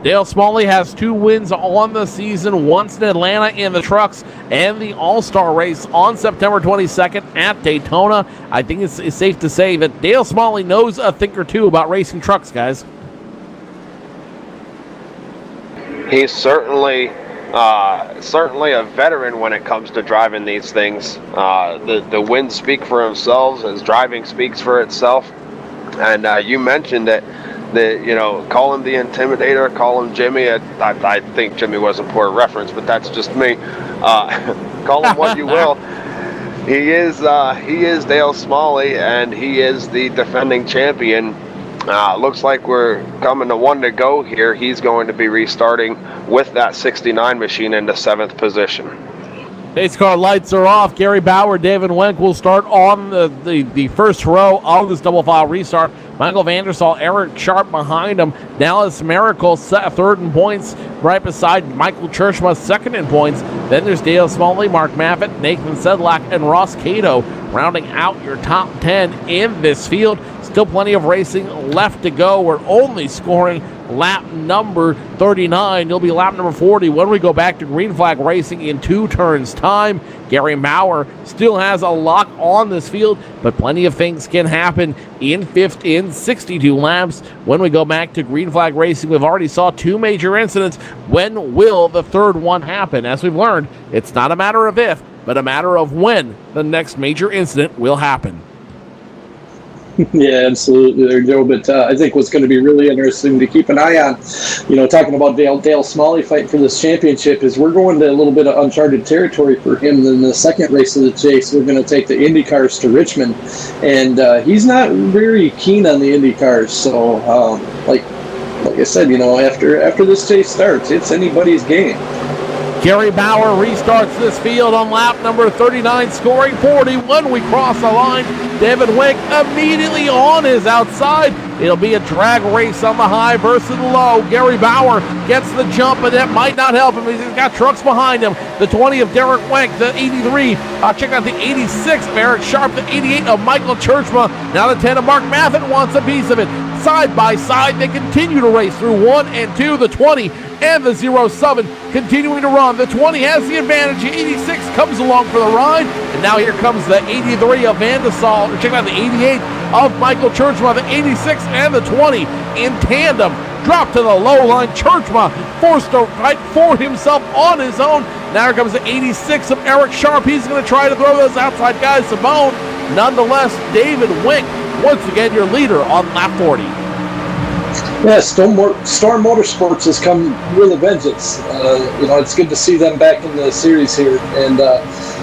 S3: Dale Smalley has 2 wins on the season, once in Atlanta in the trucks and the All-Star race on September 22nd at Daytona. I think it's safe to say that Dale Smalley knows a thing or two about racing trucks, guys.
S1: He's certainly a veteran when it comes to driving these things. The wins speak for themselves. His driving speaks for itself. And you mentioned it. Call him the Intimidator, call him Jimmy. I think Jimmy was a poor reference, but that's just me. Call him what you will. He is Dale Smalley, and he is the defending champion. Looks like we're coming to 1 to go here. He's going to be restarting with that 69 machine into 7th position.
S3: Pace car lights are off. Gary Bauer, David Wenck will start on the first row of this double file restart. Michael Vandersall, Eric Sharp behind him. Dallas Miracle third in points, right beside Michael Churchma, second in points. Then there's Dale Smalley, Mark Maffitt, Nathan Sedlak, and Ross Cato rounding out your top 10 in this field. Still plenty of racing left to go. We're only scoring lap number 39. It'll be lap number 40 when we go back to green flag racing in 2 turns time. Gary Bauer still has a lock on this field, but plenty of things can happen in 62 laps when we go back to green flag racing. We've already saw 2 major incidents. When will the third one happen? As we've learned, it's not a matter of if, but a matter of when the next major incident will happen.
S2: Yeah, absolutely there, Joe. But I think what's going to be really interesting to keep an eye on, talking about Dale Smalley fighting for this championship, is we're going to a little bit of uncharted territory for him. In the second race of the chase, we're going to take the Indy cars to Richmond, and he's not very keen on the Indy cars. So, like I said, after this chase starts, it's anybody's game.
S3: Gary Bauer restarts this field on lap number 39, scoring 40 when we cross the line. David Wenck immediately on his outside. It'll be a drag race on the high versus the low. Gary Bauer gets the jump, but that might not help him. He's got trucks behind him. The 20 of Derek Wenck, the 83. Check out the 86 of Eric Sharp, the 88 of Michael Churchma. Now the 10 of Mark Maffitt wants a piece of it. Side by side, they continue to race through 1 and 2. The 20 and the 07 continuing to run. The 20 has the advantage. The 86 comes along for the ride. And now here comes the 83 of Vandersall. Check out the 88 of Michael Churchma. The 86 and the 20 in tandem. Drop to the low line. Churchma forced to fight for himself on his own. Now here comes the 86 of Eric Sharp. He's going to try to throw those outside guys a bone. Nonetheless, David Wenck once again your leader on lap 40.
S2: Yeah, Storm Motorsports has come with a vengeance. It's good to see them back in the series here, and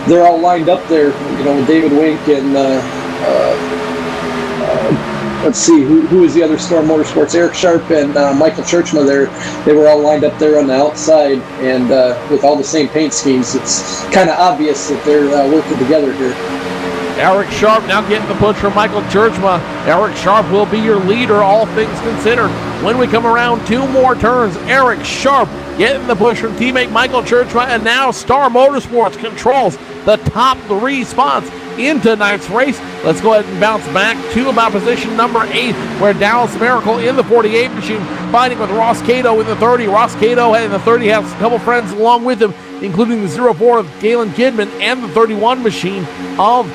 S2: they're all lined up there. With David Wink and let's see, who is the other Storm Motorsports? Eric Sharp and Michael Churchma there. They were all lined up there on the outside, and with all the same paint schemes, it's kind of obvious that they're working together here.
S3: Eric Sharp now getting the push from Michael Churchma. Eric Sharp will be your leader, all things considered. When we come around 2 more turns, Eric Sharp getting the push from teammate Michael Churchma, and now Star Motorsports controls the top 3 spots in tonight's race. Let's go ahead and bounce back to about position number 8, where Dallas Miracle in the 48 machine fighting with Ross Cato in the 30. Ross Cato in the 30 has a couple friends along with him, including the 04 of Galen Kidman and the 31 machine of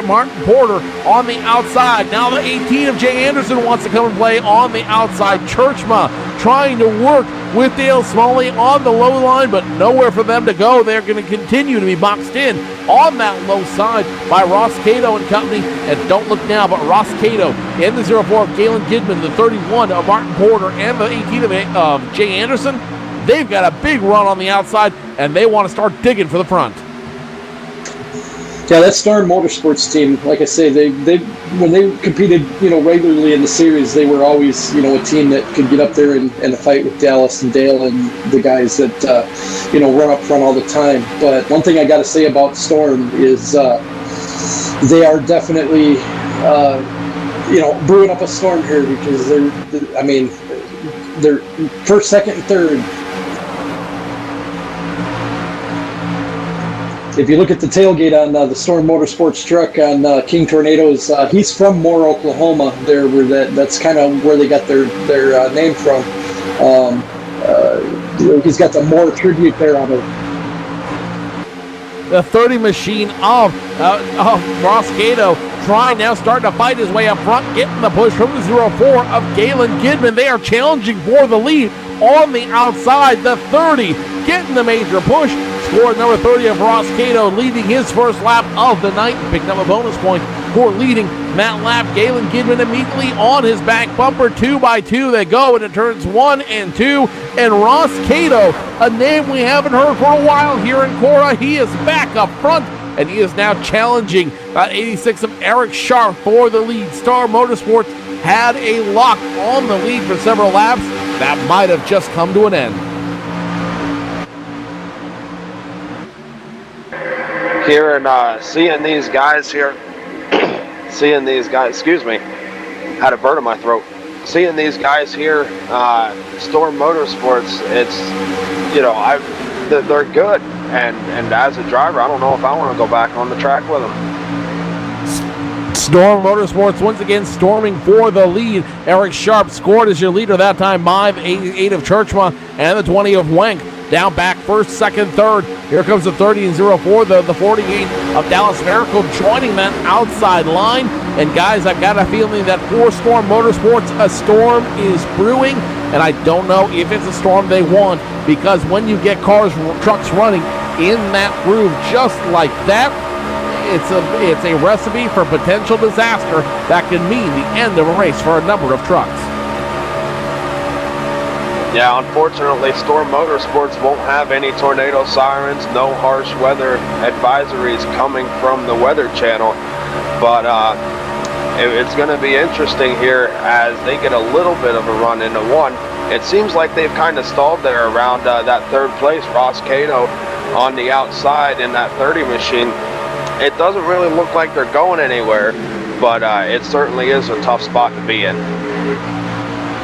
S3: Martin Porter on the outside. Now the 18 of Jay Anderson wants to come and play on the outside. Churchma trying to work with Dale Smalley on the low line, but nowhere for them to go. They're going to continue to be boxed in on that low side by Ross Cato and company. And don't look now, but Ross Cato in the 04 of Galen Kidman, the 31 of Martin Porter, and the 18 of Jay Anderson. They've got a big run on the outside, and they want to start digging for the front.
S2: Yeah, that Star Motorsports team, like I say, they when they competed, regularly in the series, they were always, a team that could get up there and fight with Dallas and Dale and the guys that, run up front all the time. But one thing I got to say about Storm is they are definitely, brewing up a storm here, because they're first, second, and third. If you look at the tailgate on the Storm Motorsports truck on King Tornadoes, he's from Moore, Oklahoma. There, that's kind of where they got their name from. He's got the Moore tribute there on it.
S3: The 30 machine of Ross Cato starting to fight his way up front, getting the push from the 04 of Galen Kidman. They are challenging for the lead on the outside. The 30 getting the major push. Scored number 30 of Ross Cato, leading his first lap of the night, picking up a bonus point for leading that lap. Galen Kidman immediately on his back bumper. 2 by 2 they go into turns 1 and 2. And Ross Cato, a name we haven't heard for a while here in Cora, he is back up front, and he is now challenging 86 of Eric Sharp for the lead. Star Motorsports had a lock on the lead for several laps. That might have just come to an end.
S1: Here and seeing these guys here, excuse me, had a bird in my throat. Seeing these guys here, Storm Motorsports, it's, they're good. And as a driver, I don't know if I want to go back on the track with them.
S3: Storm Motorsports once again storming for the lead. Eric Sharp scored as your leader that time by the 8 of Churchma and the 20 of Wenk. Down back first, second, third. Here comes the 30 and 04, the 48 of Dallas Miracle joining that outside line. And guys, I've got a feeling that for Storm Motorsports, a storm is brewing. And I don't know if it's a storm they want, because when you get trucks running in that groove just like that, it's a recipe for potential disaster that can mean the end of a race for a number of trucks.
S1: Yeah, unfortunately, Storm Motorsports won't have any tornado sirens, no harsh weather advisories coming from the Weather Channel. But it's going to be interesting here as they get a little bit of a run into one. It seems like they've kind of stalled there around that third place. Ross Cato on the outside in that 30 machine. It doesn't really look like they're going anywhere, but it certainly is a tough spot to be in.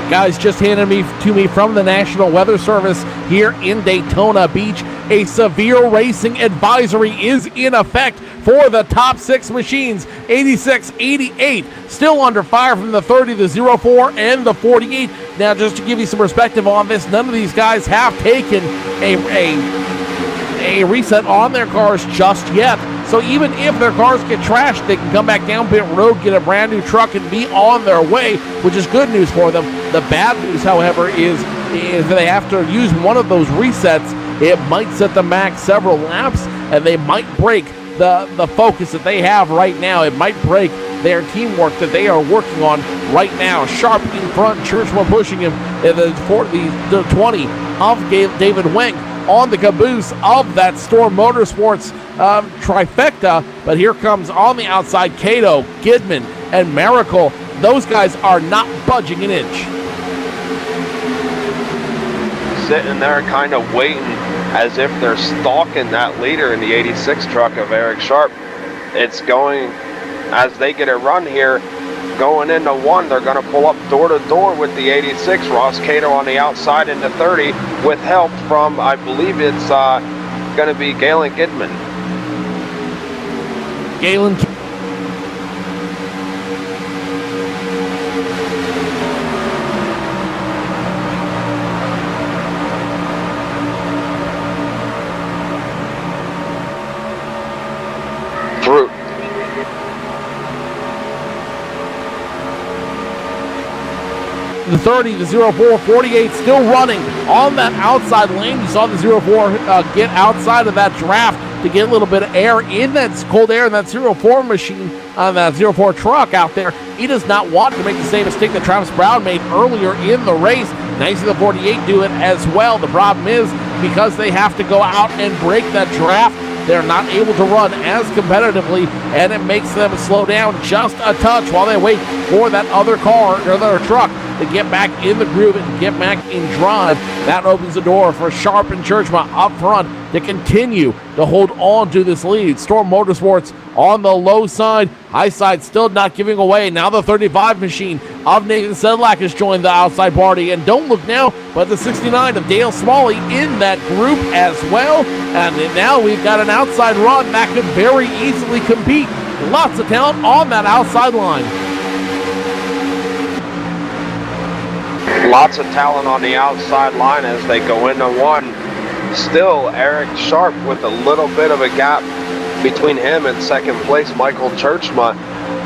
S3: Guys, just handed to me from the National Weather Service here in Daytona Beach. A severe racing advisory is in effect for the top 6 machines. 86, 88, still under fire from the 30, the 04, and the 48. Now, just to give you some perspective on this, none of these guys have taken a reset on their cars just yet. So even if their cars get trashed, they can come back down pit road, get a brand new truck, and be on their way, which is good news for them. The bad news, however, is that they have to use one of those resets. It might set them back several laps, and they might break the focus that they have right now. It might break their teamwork that they are working on right now. Sharp in front, Churchman pushing him in the 20 of David Wenk on the caboose of that Storm Motorsports trifecta. But here comes on the outside Cato, Gidman, and Miracle. Those guys are not budging an inch.
S1: Sitting there kind of waiting as if they're stalking that leader in the 86 truck of Eric Sharp. It's going, as they get a run here, going into one, they're going to pull up door to door with the 86. Ross Cato on the outside into 30 with help from, I believe it's going to be Galen Gidman.
S3: Galen
S1: through.
S3: The 30, the 04, 48 still running on that outside lane. You saw the 04 get outside of that draft to get a little bit of air in that cold air in that 04 machine on that 04 truck out there. He does not want to make the same mistake that Travis Brown made earlier in the race. Nice of the 48 do it as well. The problem is because they have to go out and break that draft, they're not able to run as competitively, and it makes them slow down just a touch while they wait for that other car or other truck to get back in the groove and get back in drive. That opens the door for Sharp and Churchma up front to continue to hold on to this lead. Storm Motorsports on the low side. High side still not giving away. Now the 35 machine of Nathan Sedlak has joined the outside party. And don't look now, but the 69 of Dale Smalley in that group as well. And now we've got an outside run that could very easily compete. Lots of talent on that outside line.
S1: Lots of talent on the outside line as they go into one. Still Eric Sharp with a little bit of a gap between him and second place Michael Churchma.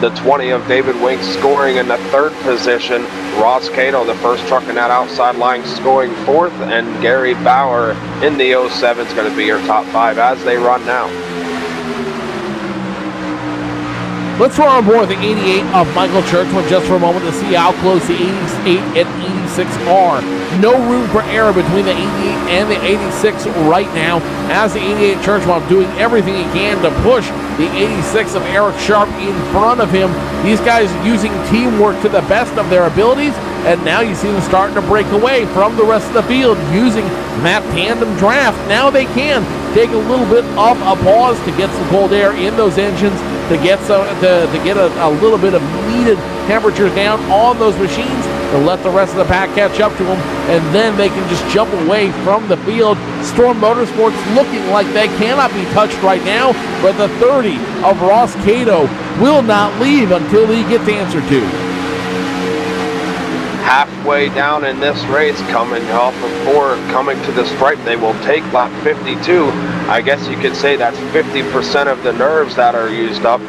S1: The 20 of David Wink scoring in the third position. Ross Cato, the first truck in that outside line, scoring fourth. And Gary Bauer in the 07 is going to be your top five as they run now.
S3: Let's throw on board the 88 of Michael Churchman just for a moment to see how close the 88 and 86 are. No room for error between the 88 and the 86 right now, as the 88 Churchman doing everything he can to push the 86 of Eric Sharp in front of him. These guys using teamwork to the best of their abilities, and now you see them starting to break away from the rest of the field using that tandem draft. Now they can take a little bit of a pause to get some cold air in those engines, to get a little bit of needed temperatures down on those machines, to let the rest of the pack catch up to them, and then they can just jump away from the field. Storm Motorsports looking like they cannot be touched right now, but the 30 of Ross Cato will not leave until he gets answered to.
S1: Halfway down in this race, coming off of four, coming to the stripe, they will take lap 52. I guess you could say that's 50% of the nerves that are used up.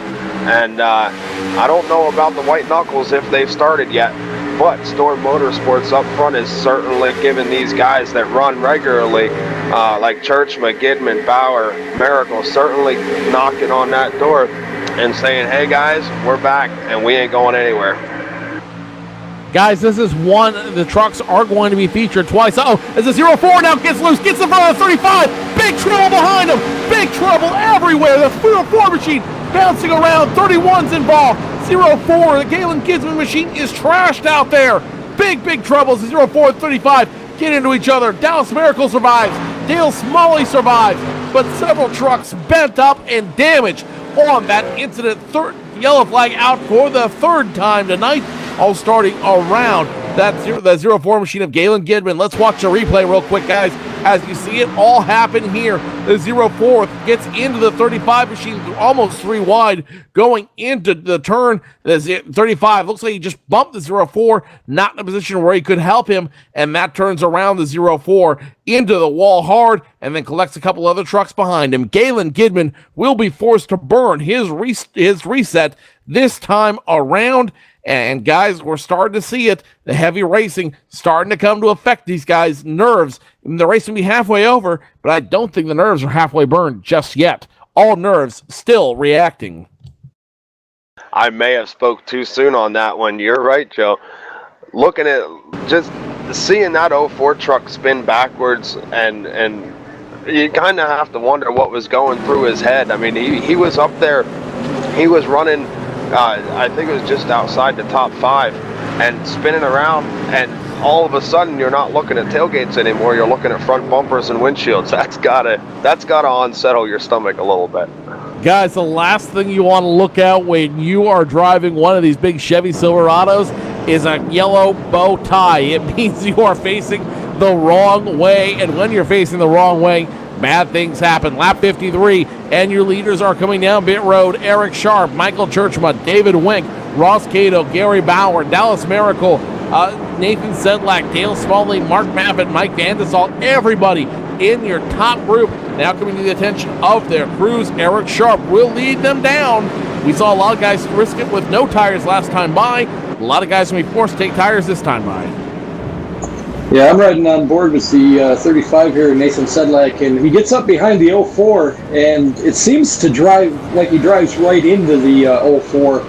S1: And I don't know about the white knuckles if they've started yet, but Storm Motorsports up front is certainly giving these guys that run regularly, like Churchman, Gidman, Bauer, Miracle, certainly knocking on that door and saying, hey guys, we're back and we ain't going anywhere.
S3: Guys, this is one. The trucks are going to be featured twice. Oh, as the 04 now gets loose, gets in front of the 35. Big trouble behind him. Big trouble everywhere. The 04 machine bouncing around. 31's involved. 04, the Galen Gidman machine is trashed out there. Big troubles. The 04 and 35 get into each other. Dallas Miracle survives. Dale Smalley survives. But several trucks bent up and damaged on that incident. Yellow flag out for the third time tonight. All starting around that 04 machine of Galen Gidman. Let's watch the replay real quick, guys, as you see it all happen here. The 04 gets into the 35 machine, almost three wide, going into the turn. The 35 looks like he just bumped the 04, not in a position where he could help him, and that turns around the 04 into the wall hard, and then collects a couple other trucks behind him. Galen Gidman will be forced to burn his reset this time around. And guys, we're starting to see it. The heavy racing starting to come to affect these guys' nerves. The race will be halfway over, but I don't think the nerves are halfway burned just yet. all nerves still reacting.
S1: I may have spoke too soon on that one. You're right, Joe. Looking at just seeing that 04 truck spin backwards, and you kind of have to wonder what was going through his head. I mean, he was up there. He was running, I think it was just outside the top 5, and spinning around, and all of a sudden you're not looking at tailgates anymore. You're looking at front bumpers and windshields. That's gotta unsettle your stomach a little bit.
S3: Guys, the last thing you want to look at when you are driving one of these big Chevy Silverados is a yellow bow tie. It means you are facing the wrong way, and when you're facing the wrong way, bad things happen. Lap 53, and your leaders are coming down pit road. Eric Sharp, Michael Churchma, David Wink, Ross Cato, Gary Bauer, Dallas Miracle, Nathan Sedlak, Dale Smalley, Mark Maffitt, Mike Vandesal, everybody in your top group now coming to the attention of their crews. Eric Sharp will lead them down. We saw a lot of guys risk it with no tires last time by. A lot of guys will be forced to take tires this time by.
S2: Yeah, I'm riding on board with the 35 here, Nathan Sedlak, and he gets up behind the 04, and it seems to drive like he drives right into the 04,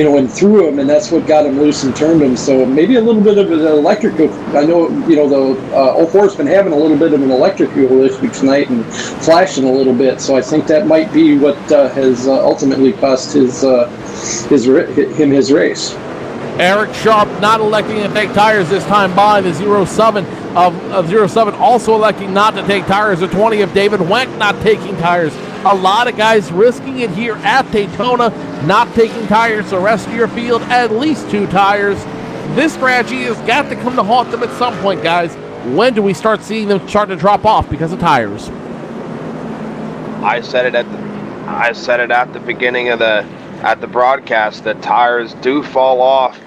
S2: and through him, and that's what got him loose and turned him. So maybe a little bit of an electrical. I know, the 04's been having a little bit of an electrical issue tonight and flashing a little bit. So I think that might be what has ultimately cost his race.
S3: Eric Sharp not electing to take tires this time by. The 07 of 07 also electing not to take tires. The 20 of David Wenck not taking tires. A lot of guys risking it here at Daytona, not taking tires. The rest of your field, at least 2 tires. This strategy has got to come to haunt them at some point, guys. When do we start seeing them start to drop off because of tires?
S1: I said it at the beginning of the broadcast that tires do fall off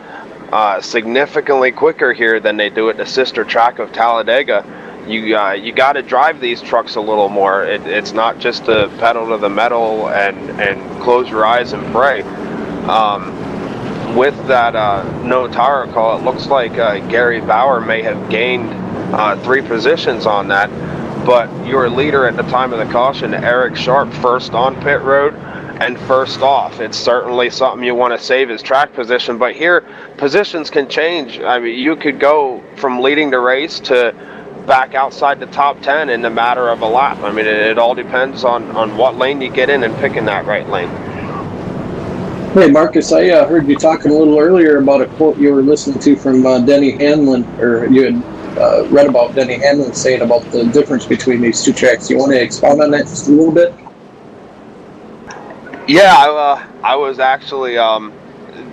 S1: significantly quicker here than they do at the sister track of Talladega. You got to drive these trucks a little more. It's not just to pedal to the metal and close your eyes and pray. With that no tire call, it looks like Gary Bauer may have gained 3 positions on that. But your leader at the time of the caution, Eric Sharp, first on pit road and first off. It's certainly something you want to save his track position, but here positions can change. I mean, you could go from leading the race to back outside the top 10 in the matter of a lap. I mean, it all depends on what lane you get in and picking that right lane.
S2: Hey Marcus, I heard you talking a little earlier about a quote you were listening to from Denny Hamlin, or you had read about Denny Hamlin saying about the difference between these 2 tracks. You want to expound on that just a little bit?
S1: Yeah, I was actually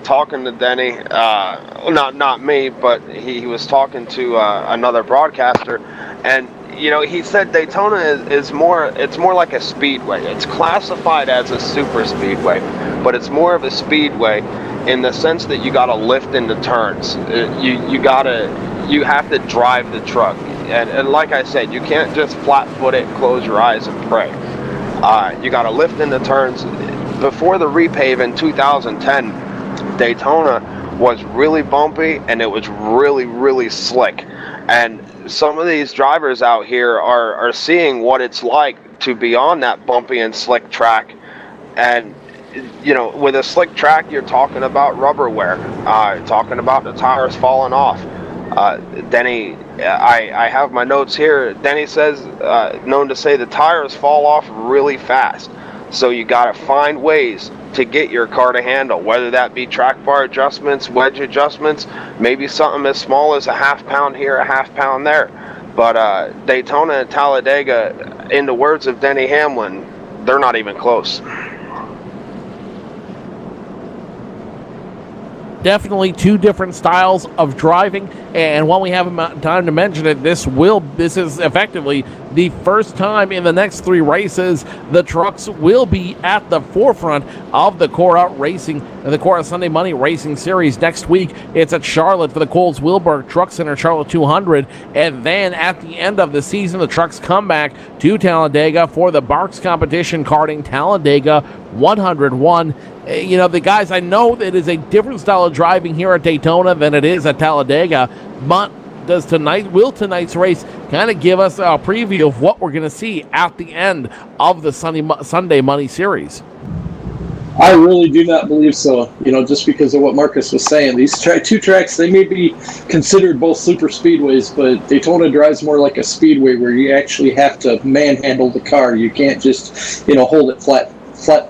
S1: talking to Denny. Not me, but he was talking to another broadcaster, and he said Daytona is more. It's more like a speedway. It's classified as a super speedway, but it's more of a speedway in the sense that you got to lift into turns. You have to drive the truck, and like I said, you can't just flat foot it, close your eyes, and pray. You got to lift into turns. Before the repave in 2010, Daytona was really bumpy and it was really, really slick. And some of these drivers out here are seeing what it's like to be on that bumpy and slick track. And, with a slick track, you're talking about rubber wear, talking about the tires falling off. Denny, I have my notes here. Denny says, known to say the tires fall off really fast. So you got to find ways to get your car to handle, whether that be track bar adjustments, wedge adjustments, maybe something as small as a half pound here, a half pound there. But Daytona and Talladega, in the words of Denny Hamlin, they're not even close.
S3: Definitely 2 different styles of driving, and while we have time to mention it, this is effectively the first time in the next 3 races the trucks will be at the forefront of the Cora Sunday Money Racing Series. Next week, it's at Charlotte for the Coles Wilburg Truck Center Charlotte 200, and then at the end of the season, the trucks come back to Talladega for the Barks Competition Karting Talladega 101. The guys, I know that it is a different style of driving here at Daytona than it is at Talladega, but will tonight's race kind of give us a preview of what we're going to see at the end of the Sunday Money Series?
S2: I really do not believe so, just because of what Marcus was saying. These two tracks, they may be considered both super speedways, but Daytona drives more like a speedway where you actually have to manhandle the car. You can't just, hold it flat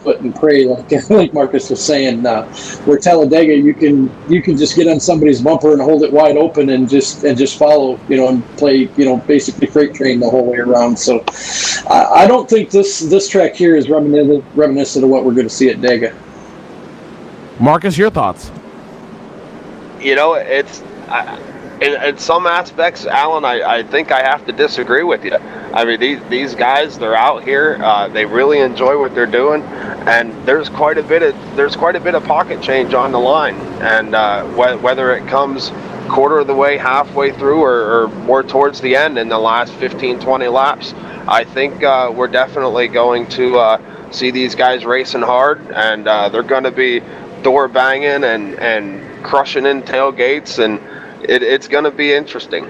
S2: foot and pray like Marcus was saying. Where Talladega, you can just get on somebody's bumper and hold it wide open and just follow, and play, basically freight train the whole way around. So I don't think this track here is reminiscent of what we're going to see at Dega.
S3: Marcus, your thoughts?
S1: It's in some aspects, Alan, I think I have to disagree with you. I mean, these guys, they're out here. They really enjoy what they're doing, and there's quite a bit of pocket change on the line. And whether it comes quarter of the way, halfway through, or more towards the end in the last 15, 20 laps, I think we're definitely going to see these guys racing hard, and they're going to be door banging and crushing in tailgates, and it's going to be interesting.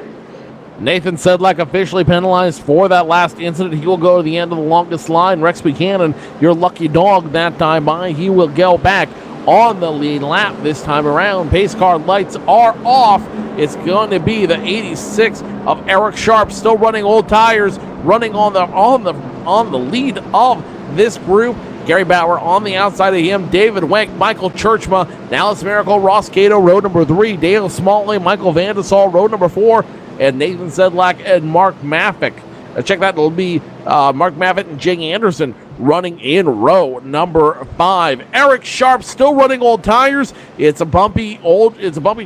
S3: Nathan Sedlak officially penalized for that last incident. He will go to the end of the longest line. Rex Buchanan, your lucky dog that time by. He will go back on the lead lap this time around. Pace car lights are off. It's going to be the 86 of Eric Sharp, still running old tires, running on the lead of this group. Gary Bauer on the outside of him. David Wenck, Michael Churchma, Dallas Miracle, Ross Cato, road number 3. Dale Smalley, Michael Van der Sal, road number 4. And Nathan Sedlak and Mark Maffick. Check that. It'll be Mark Maffick and Jay Anderson running in row number 5. Eric Sharp still running old tires. It's a bumpy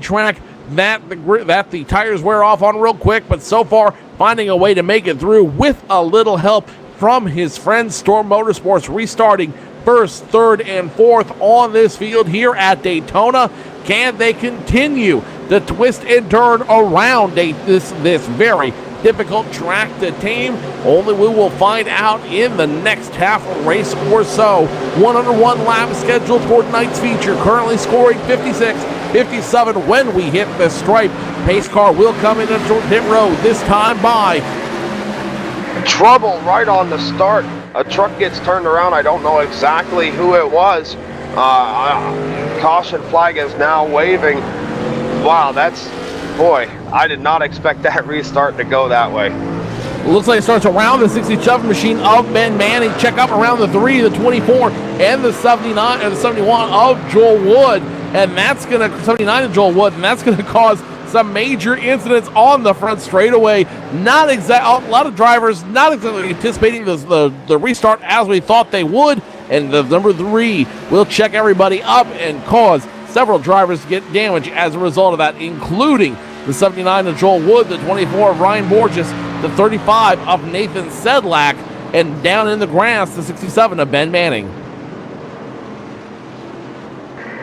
S3: track that the tires wear off on real quick, but so far finding a way to make it through with a little help from his friend Storm Motorsports, restarting first, third, and fourth on this field here at Daytona. Can they continue to twist and turn around this very difficult track to tame? Only we will find out in the next half race or so. 101 laps scheduled for tonight's feature, currently scoring 56, 57 when we hit the stripe. Pace car will come into pit road this time by.
S1: Trouble right on the start. A truck gets turned around. I don't know exactly who it was. Caution flag is now waving. Wow, I did not expect that restart to go that way.
S3: Looks like it starts around the 67 machine of Ben Manning. Check up around the 3, the 24, and the 79 and the 71 of Joel Wood. And that's going to 79 of Joel Wood, and that's going to cause some major incidents on the front straightaway. A lot of drivers not exactly anticipating the restart as we thought they would. And the number 3 will check everybody up and cause several drivers to get damage as a result of that, including the 79 of Joel Wood, the 24 of Ryan Borges, the 35 of Nathan Sedlak, and down in the grass, the 67 of Ben Manning.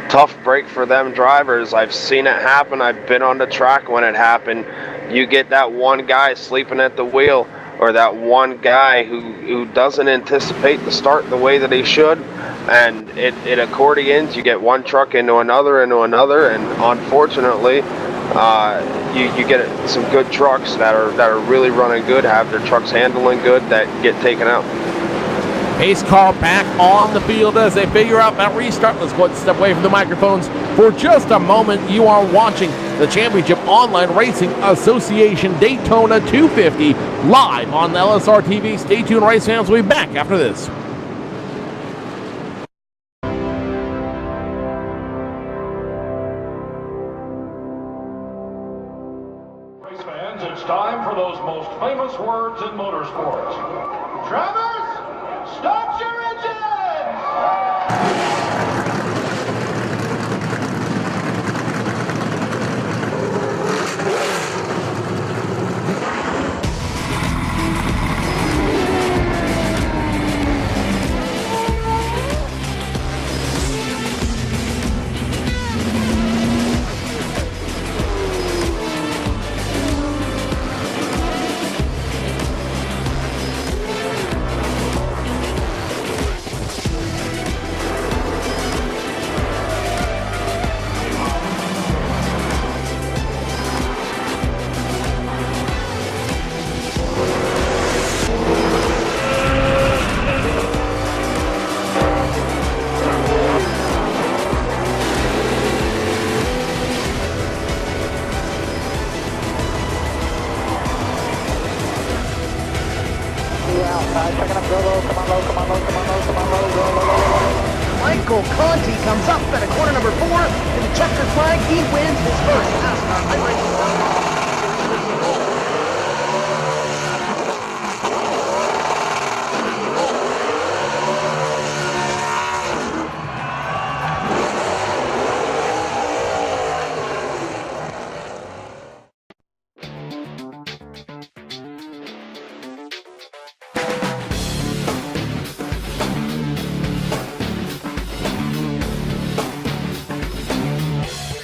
S1: Tough break for them drivers. I've seen it happen. I've been on the track when it happened. You get that one guy sleeping at the wheel, or that one guy who doesn't anticipate the start the way that he should, and it accordions. You get one truck into another, and unfortunately you get some good trucks that are really running good, have their trucks handling good, that get taken out.
S3: Pace car back on the field as they figure out that restart. Let's go ahead and step away from the microphones for just a moment. You are watching the Championship Online Racing Association Daytona 250 live on LSRTV. Stay tuned, race fans. We'll be back after this.
S6: Race fans, it's time for those most famous words in motorsports. Drivers, start your engines!
S8: Michael Conti comes up at a corner number 4 in the checkered flag. He wins his first NASCAR iRacing.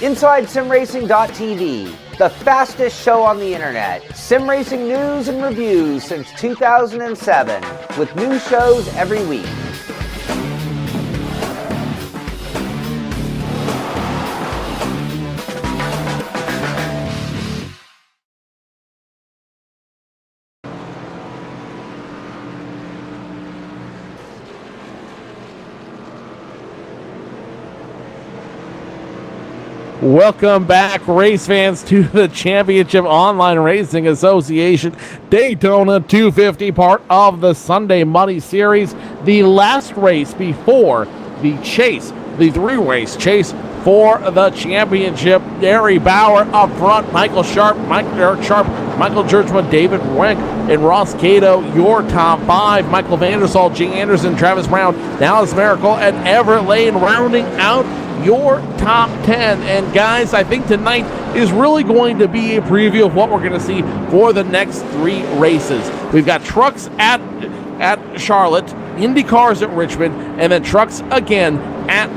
S7: Inside SimRacing.tv, the fastest show on the internet. Sim racing news and reviews since 2007, with new shows every week.
S3: Welcome back, race fans, to the Championship Online Racing Association Daytona 250, part of the Sunday Money Series. The last race before the chase, the three-race chase for the championship. Gary Bauer up front, Michael Sharp, Eric Sharp, Michael Churchman, David Wenk, and Ross Cato, your top 5. Michael Vandersall, Jay Anderson, Travis Brown, Dallas Miracle, and Everett Lane rounding out your top 10. And guys, I think tonight is really going to be a preview of what we're going to see for the next 3 races. We've got trucks at Charlotte, Indy cars at Richmond, and then trucks again at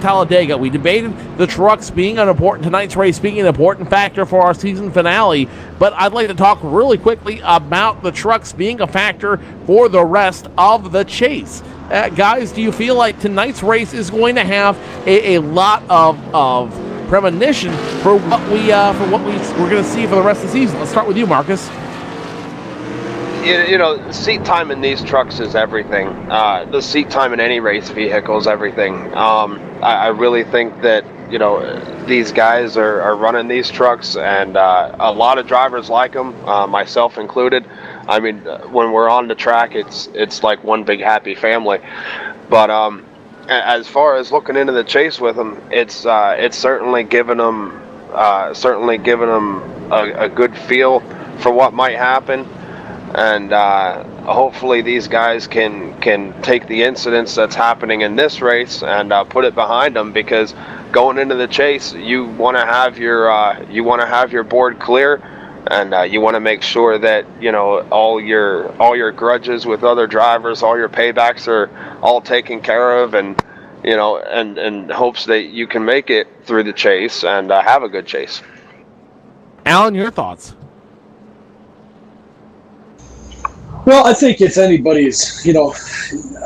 S3: Talladega. We debated the trucks being tonight's race being an important factor for our season finale, but I'd like to talk really quickly about the trucks being a factor for the rest of the chase. Guys, do you feel like tonight's race is going to have a lot of premonition for what we're going to see for the rest of the season? Let's start with you, Marcus.
S1: You know, seat time in these trucks is everything. The seat time in any race vehicle is everything. I really think that, you know, these guys are running these trucks, and a lot of drivers like them, myself included. I mean, when we're on the track, it's like one big happy family. But as far as looking into the chase with them, it's certainly given them a good feel for what might happen. And hopefully these guys can take the incidents that's happening in this race and put it behind them, because going into the chase, you want to have your board clear, and you want to make sure that, you know, all your grudges with other drivers, all your paybacks are all taken care of, and you know, and hopes that you can make it through the chase and have a good chase.
S3: Alan, your thoughts?
S2: Well, I think it's anybody's, you know,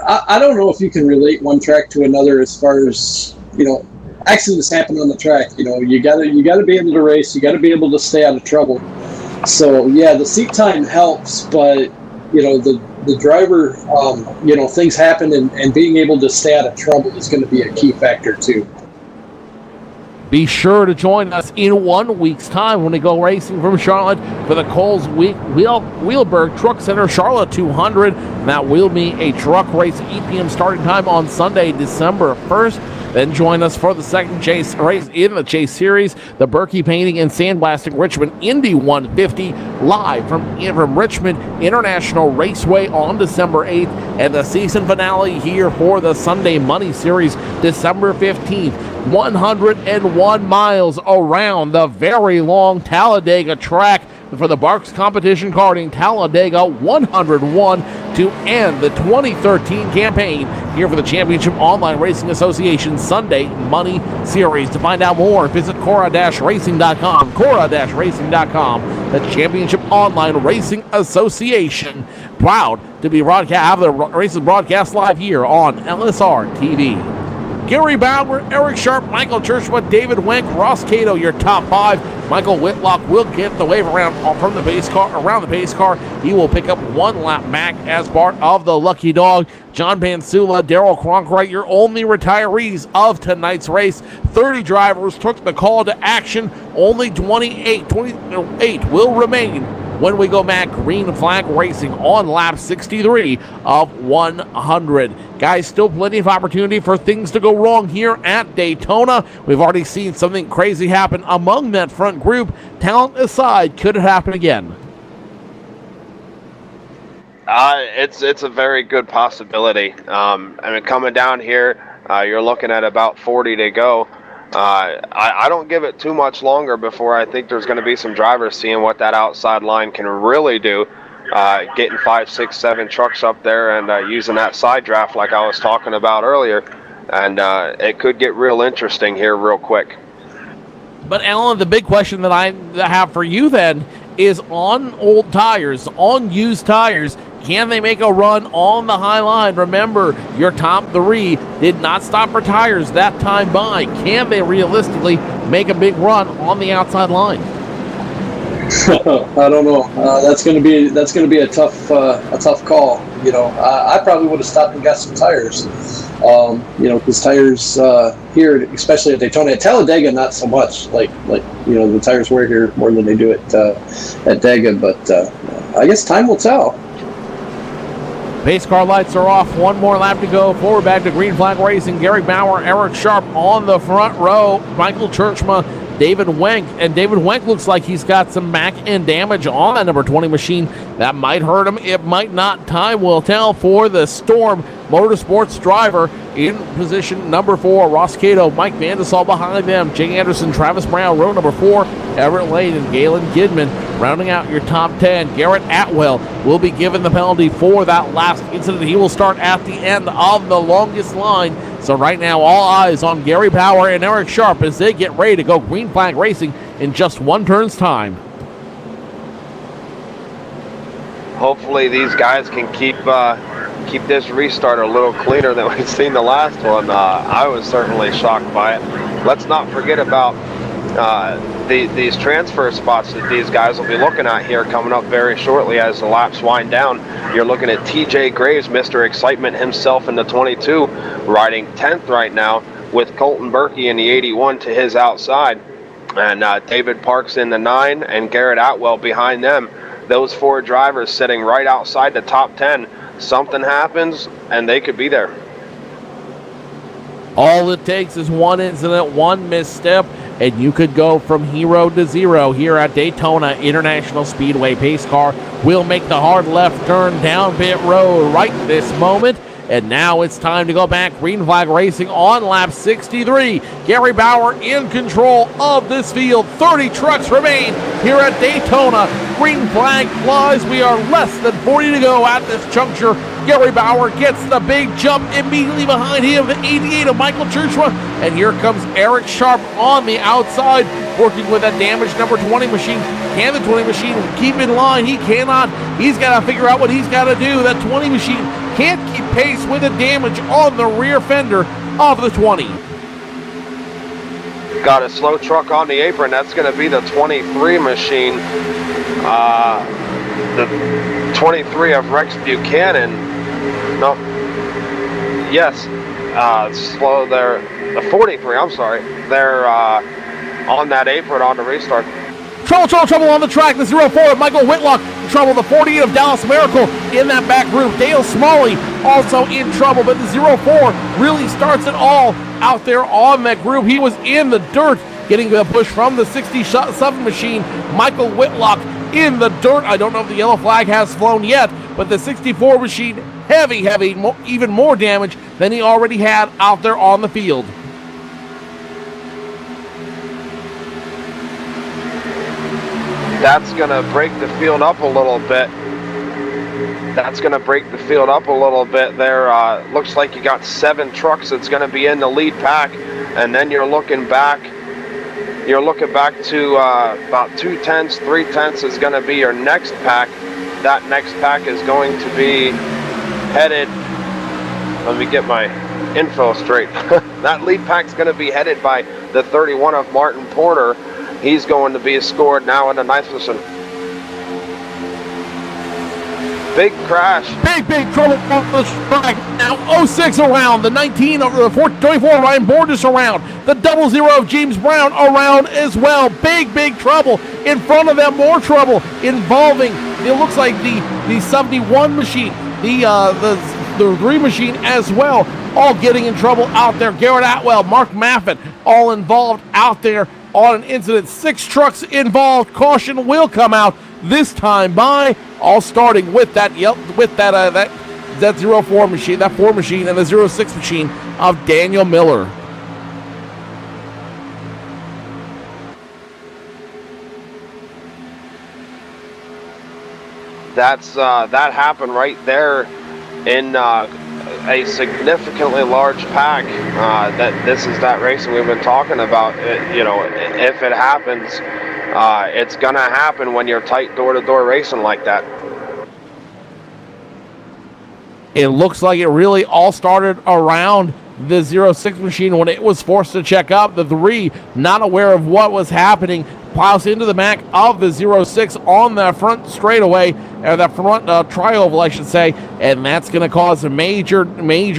S2: I don't know if you can relate one track to another as far as, you know, accidents happen on the track. You know, you gotta be able to race, you gotta be able to stay out of trouble. So yeah, the seat time helps, but you know, the driver, you know, things happen, and being able to stay out of trouble is going to be a key factor too.
S3: Be sure to join us in 1 week's time when we go racing from Charlotte for the Coles Wheelberg Truck Center Charlotte 200. And that will be a truck race at 8 p.m. starting time on Sunday, December 1st. Then join us for the second chase race in the Chase Series, the Berkey Painting and Sandblasting Richmond Indy 150, live from Richmond International Raceway on December 8th, and the season finale here for the Sunday Money Series, December 15th. 101 miles around the very long Talladega track for the Barks Competition Karting Talladega 101 to end the 2013 campaign here for the Championship Online Racing Association Sunday Money Series. To find out more, visit Cora-Racing.com, Cora-Racing.com. The Championship Online Racing Association, proud to be have the races broadcast live here on LSRTV. Gary Bauer, Eric Sharp, Michael Churchwood, David Wenk, Ross Cato, your top 5. Michael Whitlock will get the wave around from the base car, around the pace car. He will pick up 1 lap back as part of the Lucky Dog. John Pansula, Daryl Cronkright, your only retirees of tonight's race. 30 drivers took the call to action. Only 28 will remain when we go back. Green flag racing on lap 63 of 100. Guys, still plenty of opportunity for things to go wrong here at Daytona. We've already seen something crazy happen among that front group. Talent aside, could it happen again?
S1: It's a very good possibility. I mean, coming down here, you're looking at about 40 to go. I don't give it too much longer before I think there's going to be some drivers seeing what that outside line can really do. Getting 5, 6, 7 trucks up there and using that side draft like I was talking about earlier. And it could get real interesting here real quick.
S3: But Alan, the big question that I have for you then is on old tires, on used tires, can they make a run on the high line? Remember, your top 3 did not stop for tires that time by. Can they realistically make a big run on the outside line?
S2: I don't know. That's going to be a tough call. You know, I probably would have stopped and got some tires. You know, because tires here, especially at Daytona, at Talladega, not so much. Like you know, the tires wear here more than they do at Dega. But I guess time will tell.
S3: Pace car lights are off. One more lap to go. Forward back to green flag racing. Gary Bauer, Eric Sharp on the front row. Michael Churchma, David Wenk. And David Wenk looks like he's got some back end damage on that number 20 machine. That might hurt him. It might not. Time will tell for the Storm Motorsports driver in position number 4. Ross Cato, Mike Vandesall behind them. Jay Anderson, Travis Brown, row number 4. Everett Lane and Galen Gidman rounding out your top 10. Garrett Atwell will be given the penalty for that last incident. He will start at the end of the longest line. So right now, all eyes on Gary Bauer and Eric Sharp as they get ready to go green flag racing in just one turn's time.
S1: Hopefully these guys can keep this restart a little cleaner than we've seen the last one. I was certainly shocked by it. Let's not forget about these transfer spots that these guys will be looking at here coming up very shortly as the laps wind down. You're looking at TJ Graves, Mr. Excitement himself in the 22, riding 10th right now with Colton Berkey in the 81 to his outside. And David Parks in the 9 and Garrett Atwell behind them. Those 4 drivers sitting right outside the top 10. Something happens and they could be there.
S3: All it takes is one incident, one misstep, and you could go from hero to zero here at Daytona International Speedway. Pace car will make the hard left turn down pit road right this moment. And now it's time to go back. Green flag racing on lap 63. Gary Bauer in control of this field. 30 trucks remain here at Daytona. Green flag flies. We are less than 40 to go at this juncture. Gary Bauer gets the big jump immediately behind him. The 88 of Michael Churchma. And here comes Eric Sharp on the outside, working with that damaged number 20 machine. Can the 20 machine keep in line? He cannot. He's got to figure out what he's got to do. That 20 machine can't keep pace with the damage on the rear fender of the 20.
S1: Got a slow truck on the apron. That's going to be the 23 machine. The 23 of Rex Buchanan. No. Yes. Slow there. The 43, I'm sorry. They're on that apron on the restart.
S3: Trouble on the track. The 04 of Michael Whitlock in trouble. The 48 of Dallas Miracle in that back group. Dale Smalley also in trouble, but the 04 really starts it all out there on that group. He was in the dirt getting the push from the 67 machine. Michael Whitlock in the dirt. I don't know if the yellow flag has flown yet, but the 64 machine, heavy, even more damage than he already had out there on the field.
S1: That's going to break the field up a little bit. There looks like you got 7 trucks that's going to be in the lead pack, and then you're looking back to about 2 tenths, 3 tenths is going to be your next pack. That next pack is going to be headed, let me get my info straight. That lead pack's going to be headed by the 31 of Martin Porter. He's going to be scored now in the 9th position. Big crash.
S3: Big trouble on the track. Now 06 around, the 19 over the 24 Ryan Borges around, the 00 of James Brown around as well. Big trouble in front of them. More trouble involving, it looks like the 71 machine, the 3 machine as well, all getting in trouble out there. Garrett Atwell, Mark Maffett, all involved out there on an incident. 6 trucks involved. Caution will come out this time by, all starting with that 04 machine, that 4 machine, and the 06 machine of Daniel Miller.
S1: That happened right there in a significantly large pack. This is that racing we've been talking about. If it happens, it's gonna happen when you're tight door-to-door racing like that.
S3: It looks like it really all started around the 06 machine when it was forced to check up. The 3, not aware of what was happening, plows into the back of the 06 on the front straightaway, or that front tri-oval, I should say, and that's going to cause major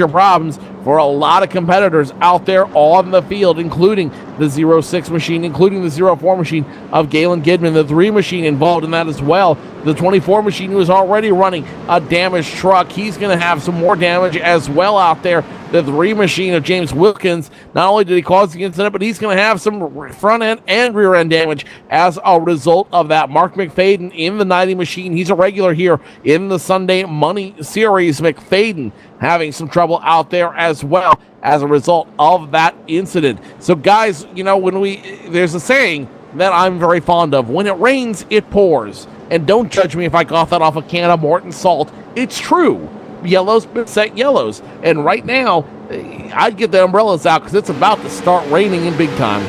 S3: problems for a lot of competitors out there on the field, including the 06 machine, including the 04 machine of Galen Gidman, the 3 machine involved in that as well. The 24 machine who is already running a damaged truck, he's going to have some more damage as well out there. The 3 machine of James Wilkins, not only did he cause the incident, but he's going to have some front end and rear end damage as a result of that. Mark McFadden in the 90 machine, he's a regular here in the Sunday Money Series. McFadden having some trouble out there as well as a result of that incident. So guys, there's a saying that I'm very fond of: when it rains, it pours. And don't judge me if I got that off a can of Morton Salt. It's true. Yellows set yellows, and right now I'd get the umbrellas out because it's about to start raining in big time.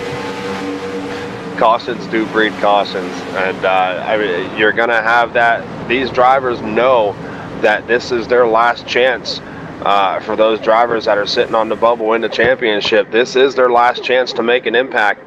S1: Cautions do breed cautions, and you're gonna have that. These drivers know that this is their last chance. For those drivers that are sitting on the bubble in the championship, this is their last chance to make an impact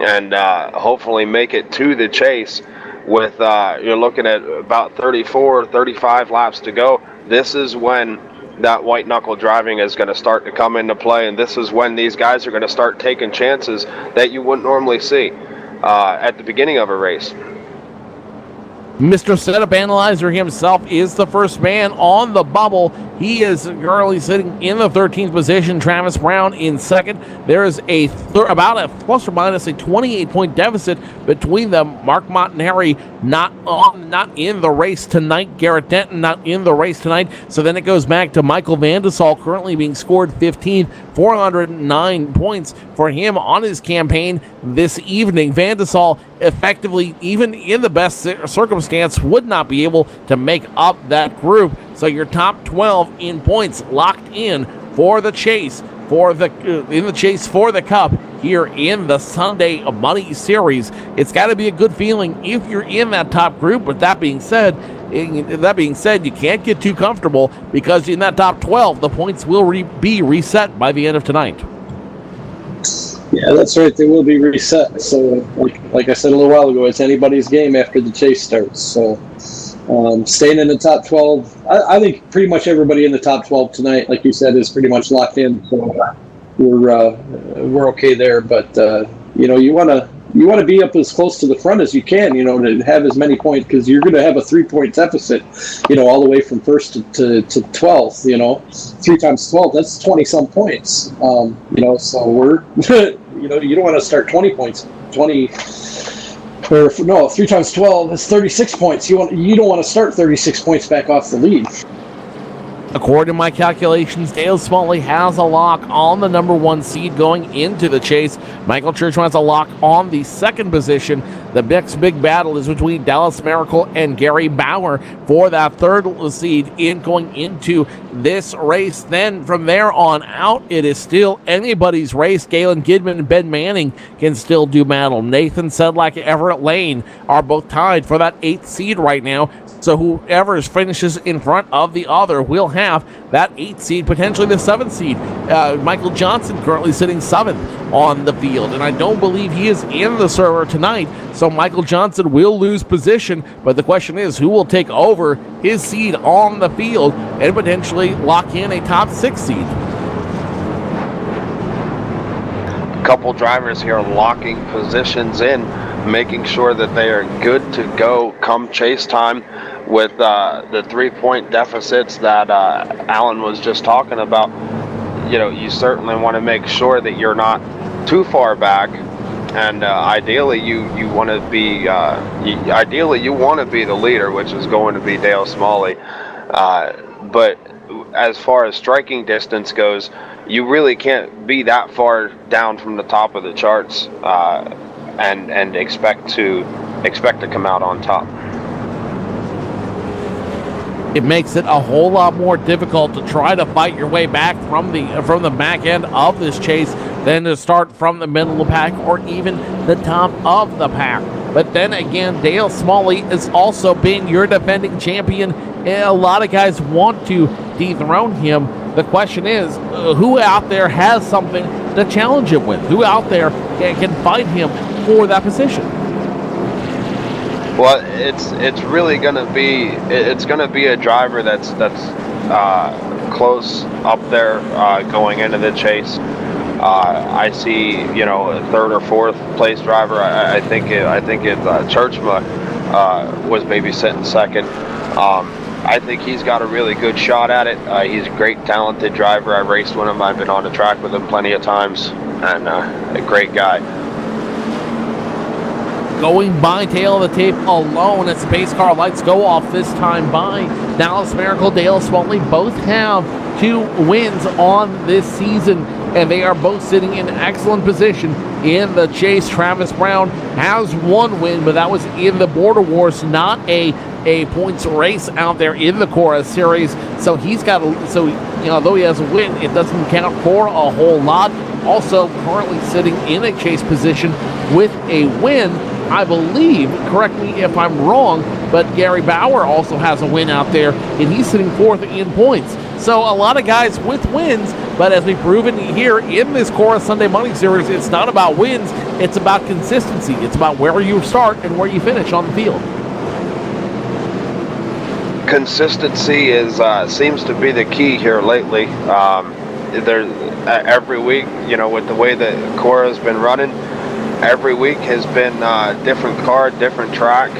S1: and hopefully make it to the chase. With you're looking at about 35 laps to go. This is when that white knuckle driving is going to start to come into play, and this is when these guys are going to start taking chances that you wouldn't normally see at the beginning of a race.
S3: Mr. Setup Analyzer himself is the first man on the bubble. He is currently sitting in the 13th position. Travis Brown in second. There is about a plus or minus a 28-point deficit between them. Mark Montanari not in the race tonight. Garrett Denton not in the race tonight. So then it goes back to Michael Vandesal, currently being scored 15th, 409 points for him on his campaign this evening. Vandesal effectively, even in the best circumstance, would not be able to make up that group. So your top 12 in points locked in for the chase for the cup here in the Sunday Money Series. It's got to be a good feeling if you're in that top group. But that being said, you can't get too comfortable, because in that top 12, the points will be reset by the end of tonight.
S2: Yeah, that's right. They will be reset. So, like I said a little while ago, it's anybody's game after the chase starts. So, staying in the top 12, I think pretty much everybody in the top 12 tonight, like you said, is pretty much locked in. So we're okay there. But you want to be up as close to the front as you can, to have as many points, because you're going to have a 3-point deficit, all the way from first to 12th. 3 times 12, that's 20 some points. So we're you don't want to start 20 points. 3 times 12 is 36 points. You don't want to start 36 points back off the lead.
S3: According to my calculations, Dale Smalley has a lock on the number 1 seed going into the chase. Michael Churchman has a lock on the 2nd position. The next big battle is between Dallas Miracle and Gary Bauer for that 3rd seed going into this race. Then from there on out, it is still anybody's race. Galen Gidman and Ben Manning can still do battle. Nathan Sedlak and Everett Lane are both tied for that 8th seed right now. So whoever finishes in front of the other will have have that 8th seed, potentially the 7th seed. Michael Johnson currently sitting 7th on the field, and I don't believe he is in the server tonight, so Michael Johnson will lose position, but the question is who will take over his seed on the field and potentially lock in a top 6 seed.
S1: Couple drivers here locking positions in, making sure that they are good to go come chase time with the 3-point deficits that Alan was just talking about. You know, you certainly want to make sure that you're not too far back, and ideally you want to be the leader, which is going to be Dale Smalley. But as far as striking distance goes, you really can't be that far down from the top of the charts and expect to come out on top.
S3: It makes it a whole lot more difficult to try to fight your way back from the back end of this chase than to start from the middle of the pack or even the top of the pack. But then again, Dale Smalley is also being your defending champion, and a lot of guys want to dethrone him. The question is, who out there has something to challenge him with? Who out there can fight him for that position?
S1: Well, it's really going to be a driver that's close up there going into the chase. I see, you know, a 3rd or 4th place driver. I think Churchma was maybe sitting 2nd. I think he's got a really good shot at it. He's a great, talented driver. I raced with him. I've been on the track with him plenty of times, and a great guy.
S3: Going by tail of the tape alone as the pace car lights go off, this time by Dallas Miracle, Dale Smalley both have 2 wins on this season, and they are both sitting in excellent position in the chase. Travis Brown has 1 win, but that was in the Border Wars, not a points race out there in the Cora series. So though he has a win, it doesn't count for a whole lot. Also currently sitting in a chase position with a win, I believe, correct me if I'm wrong, but Gary Bauer also has a win out there, and he's sitting 4th in points. So a lot of guys with wins, but as we've proven here in this Cora Sunday Money Series, it's not about wins, it's about consistency. It's about where you start and where you finish on the field.
S1: Consistency seems to be the key here lately. Every week, you know, with the way that Cora's been running, every week has been different car, different track,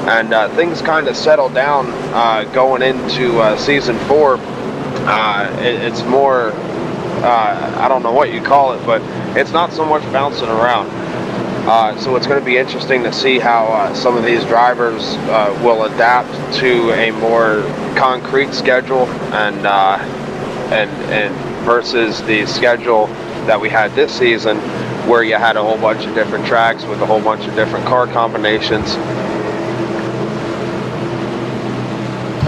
S1: and things kind of settle down going into season 4. It's more, I don't know what you call it, but it's not so much bouncing around. So it's going to be interesting to see how some of these drivers will adapt to a more concrete schedule and versus the schedule that we had this season, where you had a whole bunch of different tracks with a whole bunch of different car combinations.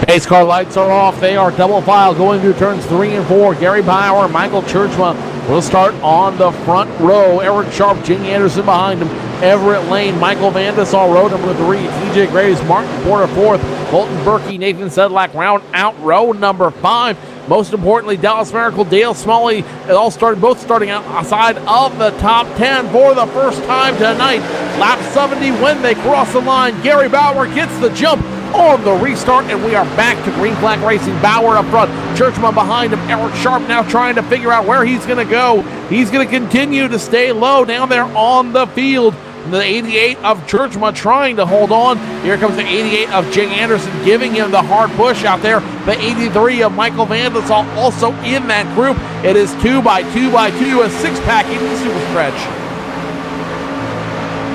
S3: Pace car lights are off. They are double file going through turns 3 and 4. Gary Bauer, Michael Churchma will start on the front row. Eric Sharp, Jimmy Anderson behind him. Everett Lane, Michael Vandesall, row number 3. TJ Graves, Martin Porter 4th. Colton Berkey, Nathan Sedlak round out row number 5. Most importantly, Dallas Miracle, Dale Smalley, both starting outside of the top 10 for the first time tonight. Lap 70 when they cross the line. Gary Bauer gets the jump on the restart, and we are back to Green Flag Racing. Bauer up front, Churchman behind him. Eric Sharp now trying to figure out where he's going to go. He's going to continue to stay low down there on the field. The 88 of Churchma trying to hold on. Here comes the 88 of Jay Anderson giving him the hard push out there. The 83 of Michael Vandesall also in that group. It is 2 by 2 by 2, a 6-pack in the super stretch.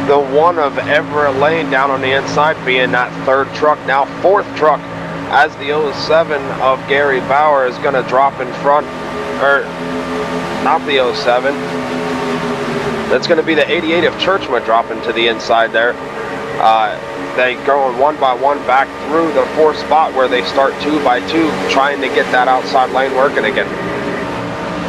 S1: The 1 of Everett Lane down on the inside being that 3rd truck, now 4th truck, as the 07 of Gary Bauer is going to drop in front, or not the 07. That's going to be the 88 of Churchma dropping to the inside there. They going 1 by 1 back through the 4th spot where they start 2 by 2, trying to get that outside lane working again.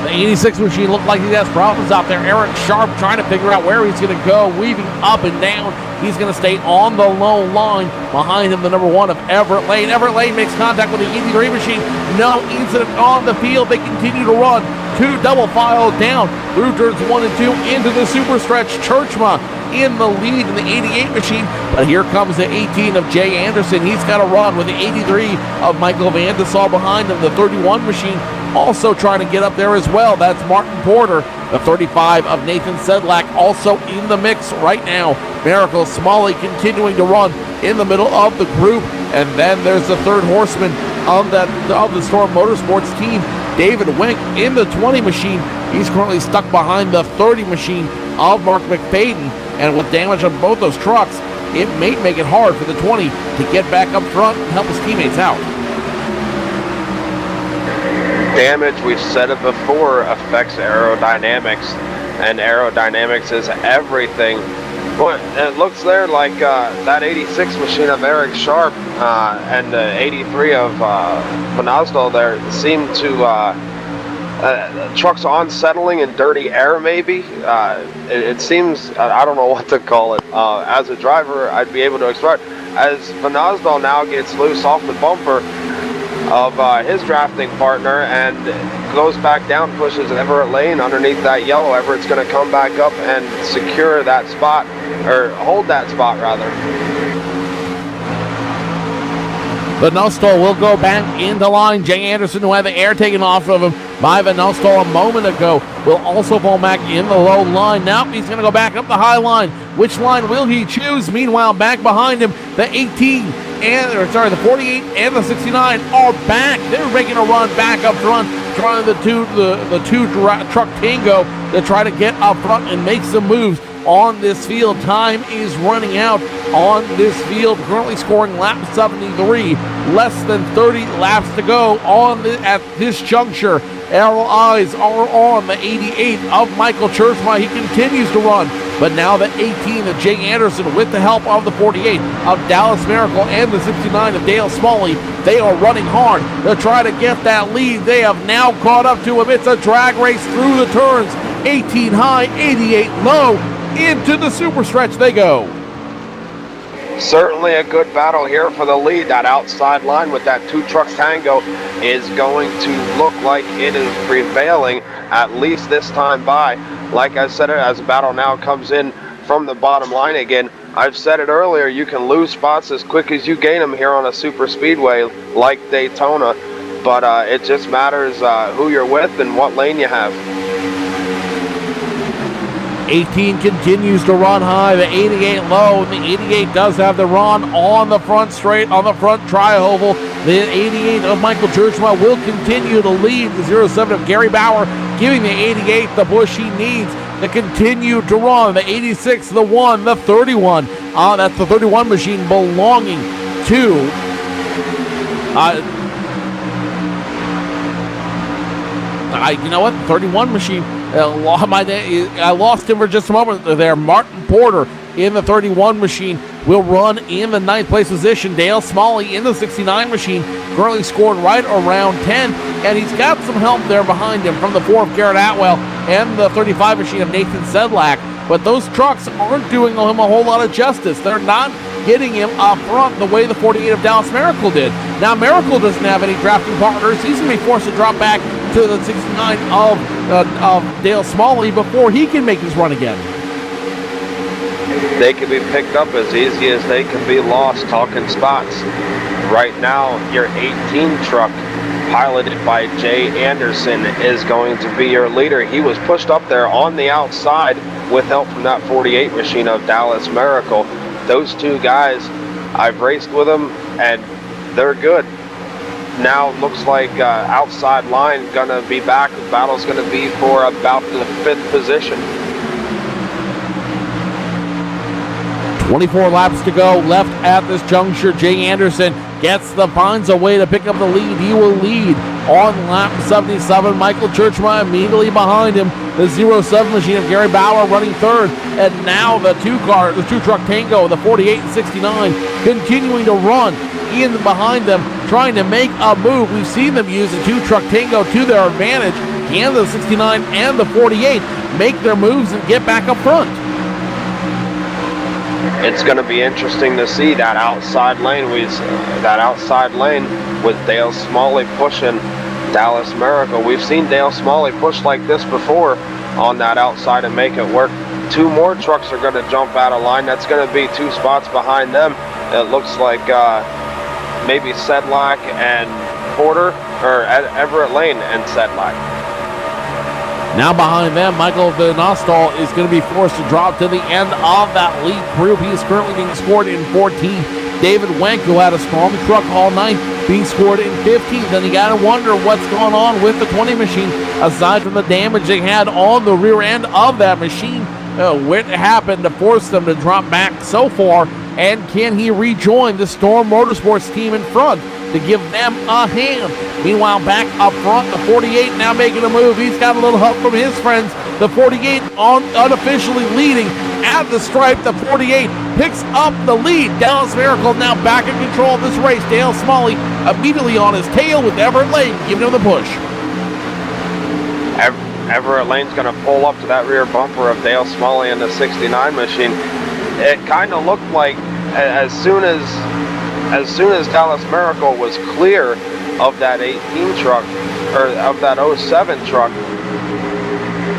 S3: The 86 machine looked like he has problems out there. Eric Sharp trying to figure out where he's going to go, weaving up and down. He's going to stay on the low line. Behind him, the number 1 of Everett Lane. Everett Lane makes contact with the 83 machine. No incident on the field. They continue to run. 2 double files down through turns 1 and 2 into the super stretch. Churchma in the lead in the 88 machine, but here comes the 18 of Jay Anderson. He's got to run with the 83 of Michael Van de Sar behind him. The 31 machine also trying to get up there as well. That's Martin Porter. The 35 of Nathan Sedlak also in the mix right now. Miracle Smalley continuing to run in the middle of the group, and then there's the third horseman of the Storm Motorsports team, David Wink in the 20 machine. He's currently stuck behind the 30 machine of Mark McFadden, and with damage on both those trucks, it may make it hard for the 20 to get back up front and help his teammates out.
S1: Damage, we've said it before, affects aerodynamics, and aerodynamics is everything. But it looks there like that 86 machine of Eric Sharp and the 83 of Van Osdol there seem to trucks unsettling in dirty air maybe. It seems, I don't know what to call it. As a driver, I'd be able to express. As Van Osdol now gets loose off the bumper of his drafting partner and goes back down, pushes Everett Lane underneath that yellow. Everett's going to come back up and secure that spot, or hold that spot rather.
S3: Van Nostal will go back into line. Jay Anderson, who had the air taken off of him by Van Nostal a moment ago, will also fall back in the low line. Now he's going to go back up the high line. Which line will he choose? Meanwhile, back behind him, the the 48 and the 69 are back. They're making a run back up front, trying the two truck tango to try to get up front and make some moves on this field. Time is running out on this field. Currently scoring lap 73. Less than 30 laps to go at this juncture. Our eyes are on the 88 of Michael Churchma. He continues to run, but now the 18 of Jay Anderson with the help of the 48 of Dallas Miracle and the 69 of Dale Smalley. They are running hard to try to get that lead. They have now caught up to him. It's a drag race through the turns. 18 high, 88 low. Into the super stretch they go.
S1: Certainly a good battle here for the lead. That outside line with that two truck tango is going to look like it is prevailing, at least this time by. Like I said, as the battle now comes in from the bottom line again, I've said it earlier, you can lose spots as quick as you gain them here on a super speedway like Daytona, but it just matters who you're with and what lane you have.
S3: 18 continues to run high, the 88 low, and the 88 does have the run on the front straight, on the front tri-oval. The 88 of Michael Churchma will continue to lead. The 07 of Gary Bauer giving the 88 the push he needs to continue to run. The 86, the 1, the 31. That's the 31 machine belonging to you know what? 31 machine. I lost him for just a moment there. Martin Porter in the 31 machine will run in the 9th place position. Dale Smalley in the 69 machine currently scored right around 10, and he's got some help there behind him from the 4 of Garrett Atwell and the 35 machine of Nathan Sedlak. But those trucks aren't doing him a whole lot of justice. They're not getting him up front the way the 48 of Dallas Miracle did. Now Miracle doesn't have any drafting partners. He's going to be forced to drop back to the 69 of Dale Smalley before he can make his run again.
S1: They can be picked up as easy as they can be lost, talking spots. Right now, your 18 truck, piloted by Jay Anderson, is going to be your leader. He was pushed up there on the outside with help from that 48 machine of Dallas Miracle. Those two guys, I've raced with them, and they're good. Now looks like outside line gonna be back. The battle's gonna be for about the 5th position.
S3: 24 laps to go left at this juncture. Jay Anderson finds a way to pick up the lead. He will lead on lap 77. Michael Churchma immediately behind him. The 07 machine of Gary Bauer running 3rd. And now the two truck tango, the 48 and 69, continuing to run in behind them, trying to make a move. We've seen them use the 2 truck tango to their advantage, and the 69 and the 48 make their moves and get back up front.
S1: It's going to be interesting to see that outside lane. That outside lane with Dale Smalley pushing Dallas Miracle. We've seen Dale Smalley push like this before on that outside and make it work. Two more trucks are going to jump out of line. That's going to be 2 spots behind them. It looks like maybe Sedlak and Porter, or Everett Lane and Sedlak.
S3: Now behind them, Michael Van Nostal is going to be forced to drop to the end of that lead group. He is currently being scored in 14th. David Wenko had a strong truck all night, being scored in 15th. And you got to wonder what's going on with the 20 machine, aside from the damage they had on the rear end of that machine. What happened to force them to drop back so far? And can he rejoin the Storm Motorsports team in front to give them a hand? Meanwhile, back up front, the 48 now making a move. He's got a little help from his friends. The 48 unofficially leading at the stripe. The 48 picks up the lead. Dallas Miracle now back in control of this race. Dale Smalley immediately on his tail with Everett Lane giving him the push.
S1: Everett Lane's going to pull up to that rear bumper of Dale Smalley in the 69 machine. It kind of looked like as soon as Dallas Miracle was clear of that 18 truck, or of that 07 truck,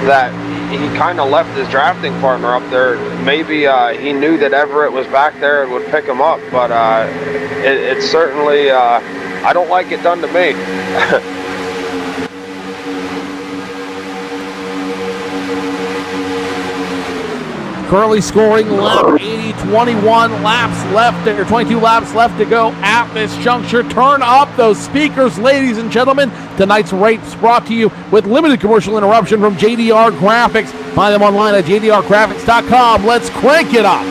S1: that he kind of left his drafting partner up there. Maybe he knew that Everett was back there and would pick him up, but it certainly, I don't like it done to me.
S3: Currently scoring lap 80, 21 laps left, or 22 laps left to go at this juncture. Turn up those speakers, ladies and gentlemen. Tonight's race brought to you with limited commercial interruption from JDR Graphics. Find them online at jdrgraphics.com. Let's crank it up.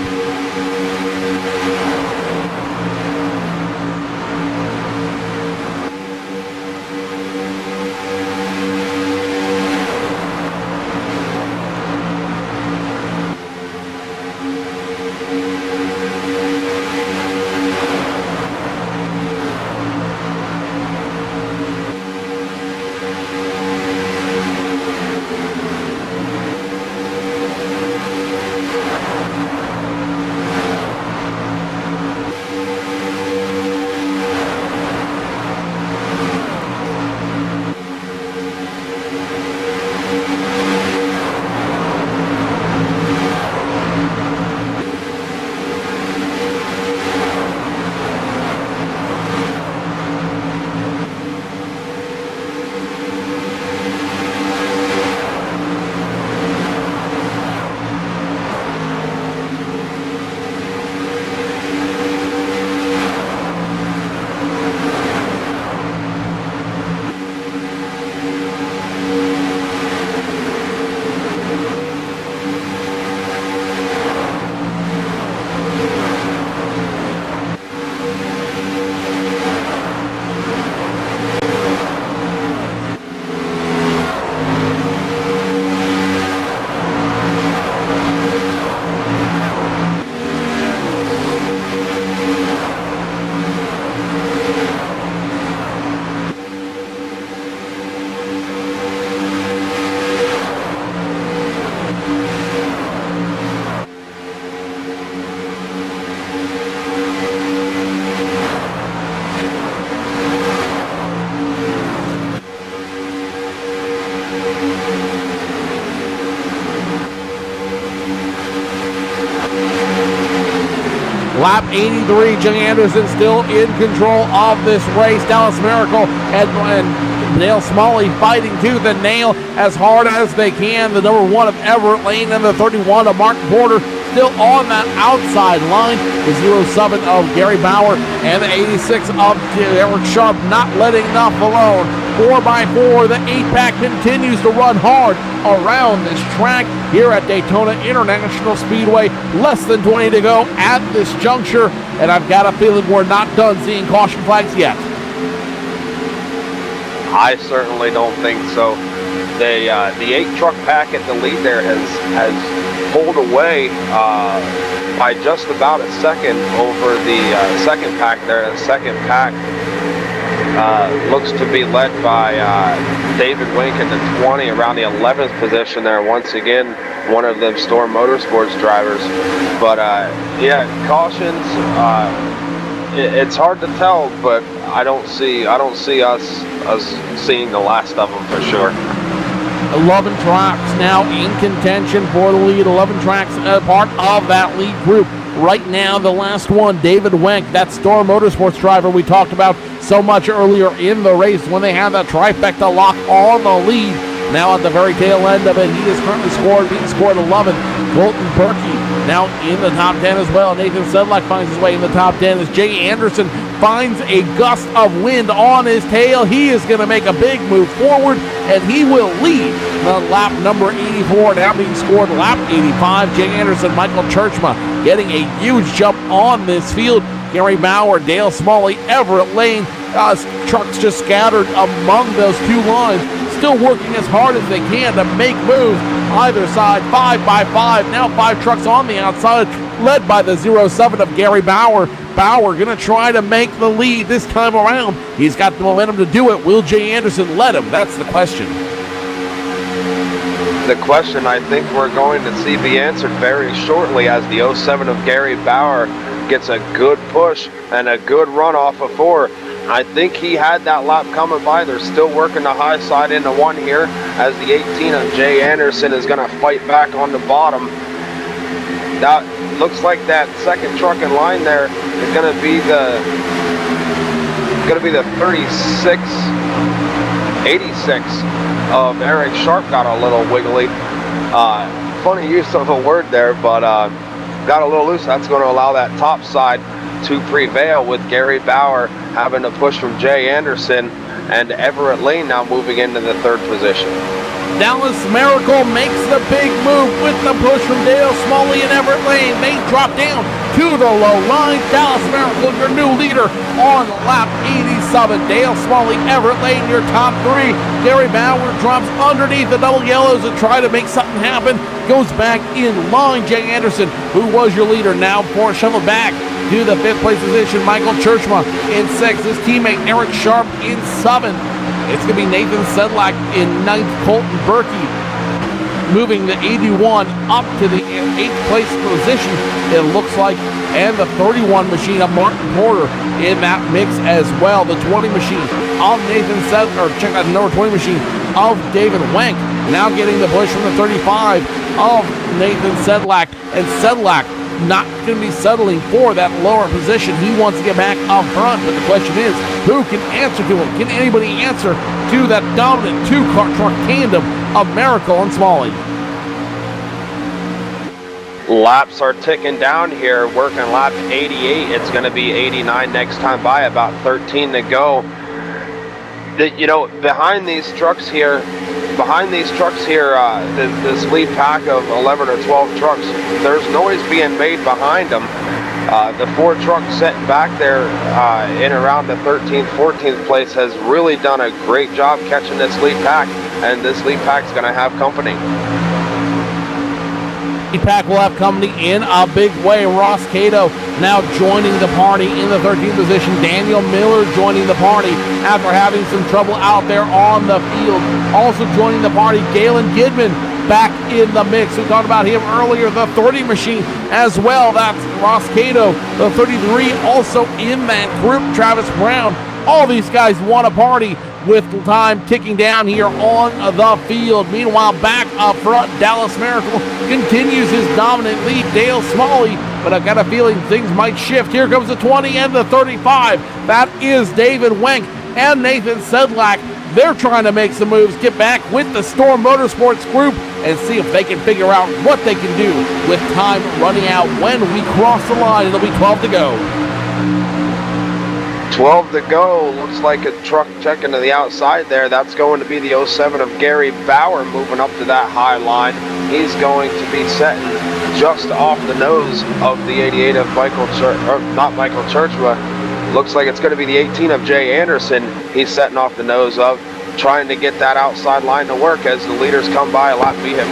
S3: Lap 83, Jimmy Anderson still in control of this race. Dallas Miracle and Dale Smalley fighting tooth and nail as hard as they can. The number 1 of Everett Lane and the 31 of Mark Porter still on that outside line. The 07 of Gary Bauer and the 86 of Eric Sharp not letting enough alone. 4x4, the 8-pack continues to run hard around this track here at Daytona International Speedway. Less than 20 to go at this juncture, and I've got a feeling we're not done seeing caution flags yet.
S1: I certainly don't think so. The 8-truck pack at the lead there has pulled away by just about a second over the second pack there. The second pack looks to be led by David Wink in the 20, around the 11th position there. Once again, one of them Storm Motorsports drivers. But yeah, cautions. It's hard to tell, but I don't see us seeing the last of them for sure.
S3: 11 tracks now in contention for the lead. 11 tracks part of that lead group. Right now, the last one, David Wenk, that Storm Motorsports driver we talked about so much earlier in the race when they had that trifecta lock on the lead. Now at the very tail end of it, he is currently scored 11th. Colton Berkey now in the top 10 as well. Nathan Sedlak finds his way in the top 10 as Jay Anderson finds a gust of wind on his tail. He is going to make a big move forward, and he will lead the lap number 84. Now being scored lap 85. Jay Anderson, Michael Churchma getting a huge jump on this field. Gary Bauer, Dale Smalley, Everett Lane, trucks just scattered among those two lines, still working as hard as they can to make moves either side. 5 by 5, now 5 trucks on the outside, led by the 07 of Gary Bauer. Bauer going to try to make the lead this time around. He's got the momentum to do it. Will Jay Anderson let him? That's the question.
S1: The question I think we're going to see be answered very shortly as the 07 of Gary Bauer gets a good push and a good run off of 4. I think he had that lap coming by. They're still working the high side into 1 here as the 18 of Jay Anderson is going to fight back on the bottom. That looks like that second truck in line there is going to be the 86 of Eric Sharp. Got a little wiggly. Funny use of a word there, but got a little loose. That's going to allow that top side to prevail with Gary Bauer having to push from Jay Anderson and Everett Lane now moving into the 3rd position.
S3: Dallas Miracle makes the big move with the push from Dale Smalley and Everett Lane. They drop down to the low line. Dallas Miracle, your new leader on lap 87. Dale Smalley, Everett Lane, your top 3. Gary Bauer drops underneath the double yellows to try to make something happen. Goes back in line. Jay Anderson, who was your leader, now shoveled back to the 5th place position. Michael Churchma in 6th. His teammate Eric Sharp in 7th. It's going to be Nathan Sedlak in 9th. Colton Berkey moving the 81 up to the 8th place position, it looks like. And the 31 machine of Martin Porter in that mix as well. The 20 machine of Nathan Sedlak, or check out the number 20 machine of David Wenk. Now getting the push from the 35 of Nathan Sedlak. And Sedlak not going to be settling for that lower position. He wants to get back up front, but the question is, who can answer to him? Can anybody answer to that dominant 2-car truck tandem of Miracle and Smalley?
S1: Laps are ticking down here, working lap 88. It's going to be 89 next time by, about 13 to go. Behind these trucks here, this lead pack of 11 or 12 trucks, there's noise being made behind them. The 4 trucks sitting back there in around the 13th, 14th place has really done a great job catching this lead pack, and this lead pack's going to have company.
S3: Lead pack will have company in a big way. Ross Cato now joining the party in the 13th position. Daniel Miller joining the party after having some trouble out there on the field. Also joining the party, Galen Gidman back in the mix. We talked about him earlier, the 30 machine as well. That's Ross Cato, the 33 also in that group. Travis Brown. All these guys want to party with time ticking down here on the field. Meanwhile, back up front, Dallas Miracle continues his dominant lead. Dale Smalley, but I've got a feeling things might shift. Here comes the 20 and the 35. That is David Wenk and Nathan Sedlak. They're trying to make some moves, get back with the Storm Motorsports group, and see if they can figure out what they can do with time running out when we cross the line. It'll be 12 to go.
S1: 12 to go. Looks like a truck checking to the outside there. That's going to be the 07 of Gary Bauer moving up to that high line. He's going to be setting just off the nose of the 88 of Michael Churchma. Looks like it's going to be the 18 of Jay Anderson. He's setting off the nose of, trying to get that outside line to work as the leaders come by a lot behind him.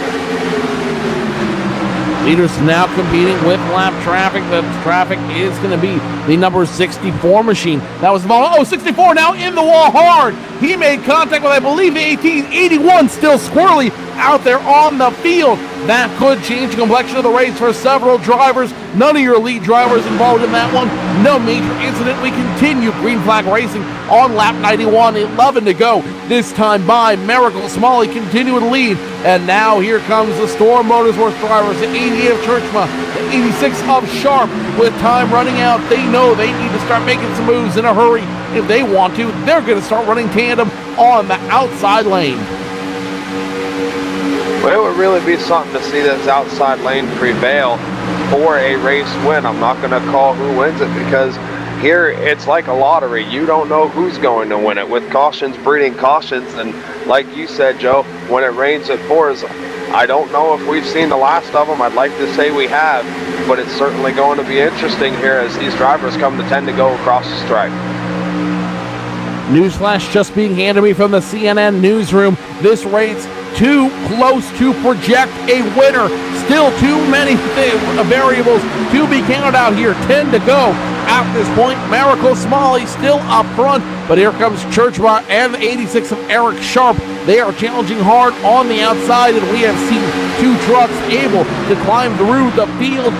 S3: Leaders now competing with lap traffic. The traffic is going to be the number 64 machine. That was the ball. Oh, 64 now in the wall hard. He made contact with, I believe, the 1881, still squirrely out there on the field. That could change the complexion of the race for several drivers. None of your lead drivers involved in that one. No major incident. We continue green flag racing on lap 91. 11 to go. This time by Miracle Smalley continuing to lead. And now here comes the Storm Motorsports drivers. The 88 of Churchma, the 86 of Sharp. With time running out, they know they need to start making some moves in a hurry. If they want to, they're going to start running tandem on the outside lane.
S1: Well, it would really be something to see this outside lane prevail for a race win. I'm not going to call who wins it because here it's like a lottery. You don't know who's going to win it with cautions breeding cautions. And like you said, Joe, when it rains, it pours. I don't know if we've seen the last of them. I'd like to say we have, but it's certainly going to be interesting here as these drivers tend to go across the stripe.
S3: Newsflash just being handed me from the CNN newsroom. This race too close to project a winner. Still too many variables to be counted out here. 10 to go at this point. Miracle Smalley still up front, but here comes Churchma and the 86 of Eric Sharp. They are challenging hard on the outside, and we have seen two trucks able to climb through the field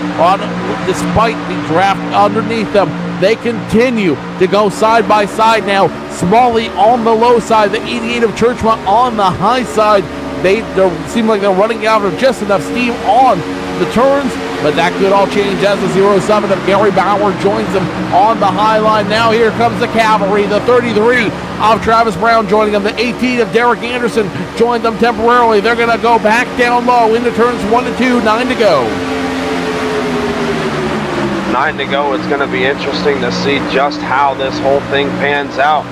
S3: despite the draft underneath them. They continue to go side by side now. Smalley on the low side, the 88 of Churchma on the high side. They seem like they're running out of just enough steam on the turns, but that could all change as the 07 of Gary Bauer joins them on the high line. Now here comes the cavalry, the 33 of Travis Brown joining them. The 18 of Derek Anderson joined them temporarily. They're going to go back down low into turns 1 and 2, 9 to go.
S1: 9 to go. It's going to be interesting to see just how this whole thing pans out.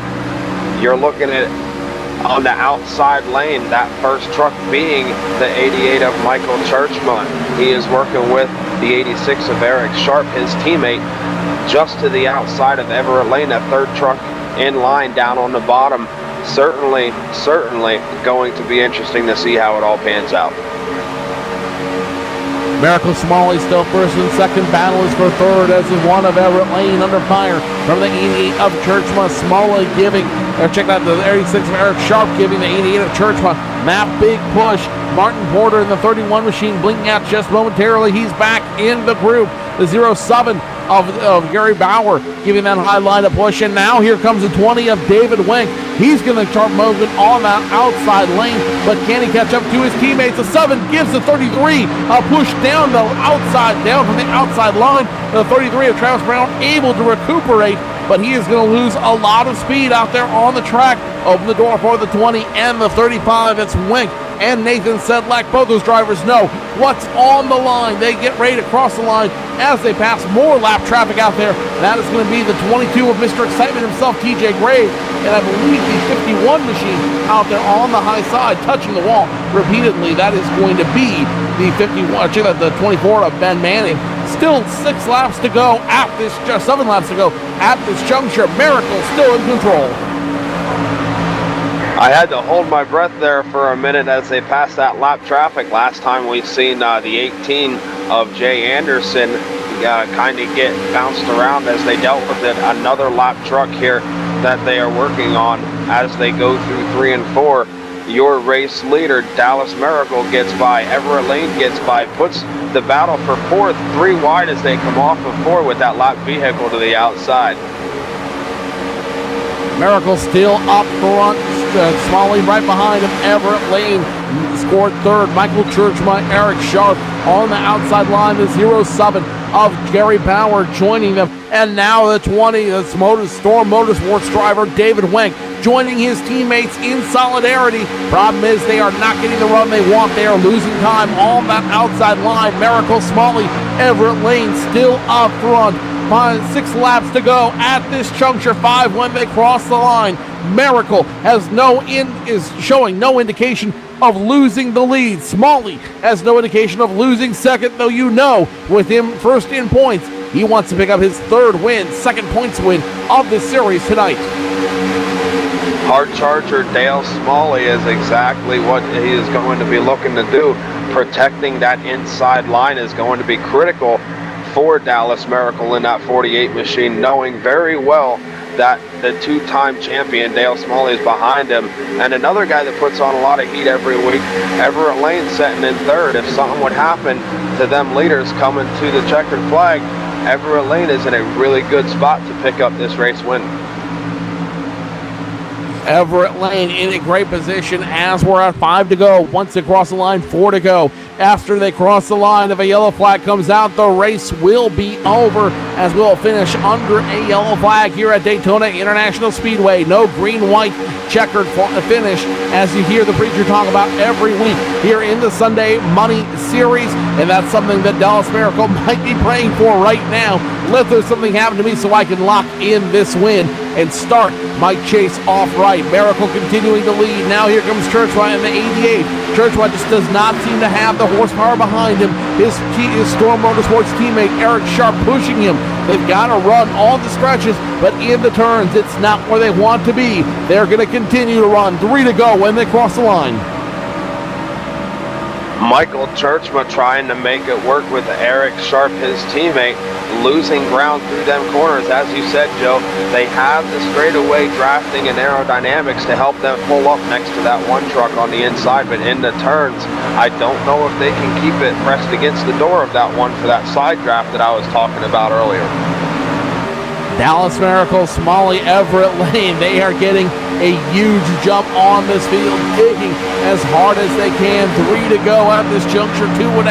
S1: You're looking at on the outside lane, that first truck being the 88 of Michael Churchman. He is working with the 86 of Eric Sharp, his teammate, just to the outside of Everett Lane. That third truck in line down on the bottom. Certainly going to be interesting to see how it all pans out.
S3: Miracle Smalley still first and second. Battle is for third as is one of Everett Lane under fire from the 88 of Churchma. Smalley giving, check out the 86 of Eric Sharp giving the 88 of Churchma. Map big push. Martin Porter in the 31 machine blinking out just momentarily. He's back in the group. The 07 of Gary Bauer giving that high line a push. And now here comes the 20 of David Wenk. He's going to start moving on that outside lane, but can he catch up to his teammates? The 7 gives the 33 a push down the outside, down from the outside line. The 33 of Travis Brown able to recuperate, but he is going to lose a lot of speed out there on the track. Open the door for the 20 and the 35. It's Wenk and Nathan Sedlak. Both those drivers know what's on the line. They get ready to cross the line as they pass more lap traffic out there. That is going to be the 22 of Mr. Excitement himself, TJ Graves, and I believe the 51 machine out there on the high side, touching the wall repeatedly. That is going to be the 51, the 24 of Ben Manning. Still 6 laps to go at this, 7 laps to go at this juncture. Miracle still in control.
S1: I had to hold my breath there for a minute as they passed that lap traffic. Last time we've seen the 18 of Jay Anderson kind of get bounced around as they dealt with it. Another lap truck here that they are working on as they go through 3 and 4. Your race leader, Dallas Miracle, gets by. Everett Lane gets by, puts the battle for 4th 3 wide as they come off of 4 with that lap vehicle to the outside.
S3: Miracle still up front. Smalley right behind him. Everett Lane scored 3rd. Michael Churchma, Eric Sharp on the outside line. The 07 of Gary Bauer joining them. And now the 20, the Storm Motorsports driver, David Wenk, joining his teammates in solidarity. Problem is they are not getting the run they want. They are losing time on that outside line. Miracle, Smalley, Everett Lane still up front. 6 laps to go at this juncture. 5 when they cross the line. Miracle is showing no indication of losing the lead. Smalley has no indication of losing second, though you know with him first in points, he wants to pick up his 3rd win, 2nd points win of this series tonight.
S1: Hard charger Dale Smalley is exactly what he is going to be looking to do. protecting that inside line is going to be critical for Dallas Miracle in that 48 machine, knowing very well that the two-time champion Dale Smalley is behind him. And another guy that puts on a lot of heat every week, Everett Lane, setting in third. If something would happen to them leaders coming to the checkered flag, Everett Lane is in a really good spot to pick up this race win.
S3: Everett Lane in a great position as we're at 5 to go. Once they cross the line, 4 to go. After they cross the line, if a yellow flag comes out, the race will be over, as we'll finish under a yellow flag here at Daytona International Speedway. No green-white checkered finish, as you hear the preacher talk about every week here in the Sunday Money Series, and that's something that Dallas Miracle might be praying for right now. Let there something happen to me so I can lock in this win and start my chase off right. Miracle continuing to lead. Now here comes Churchwright in the 88. Churchwright just does not seem to have the horsepower behind him. His Storm Motorsports teammate Eric Sharp pushing him. They've got to run all the stretches, but in the turns, it's not where they want to be. They're going to continue to run. 3 to go when they cross the line.
S1: Michael Churchma trying to make it work with Eric Sharp, his teammate, losing ground through them corners. As you said, Joe, they have the straightaway drafting and aerodynamics to help them pull up next to that one truck on the inside, but in the turns, I don't know if they can keep it pressed against the door of that one for that side draft that I was talking about earlier.
S3: Dallas Miracle, Smalley, Everett Lane, they are getting a huge jump on this field, digging as hard as they can. 3 to go at this juncture, 2.5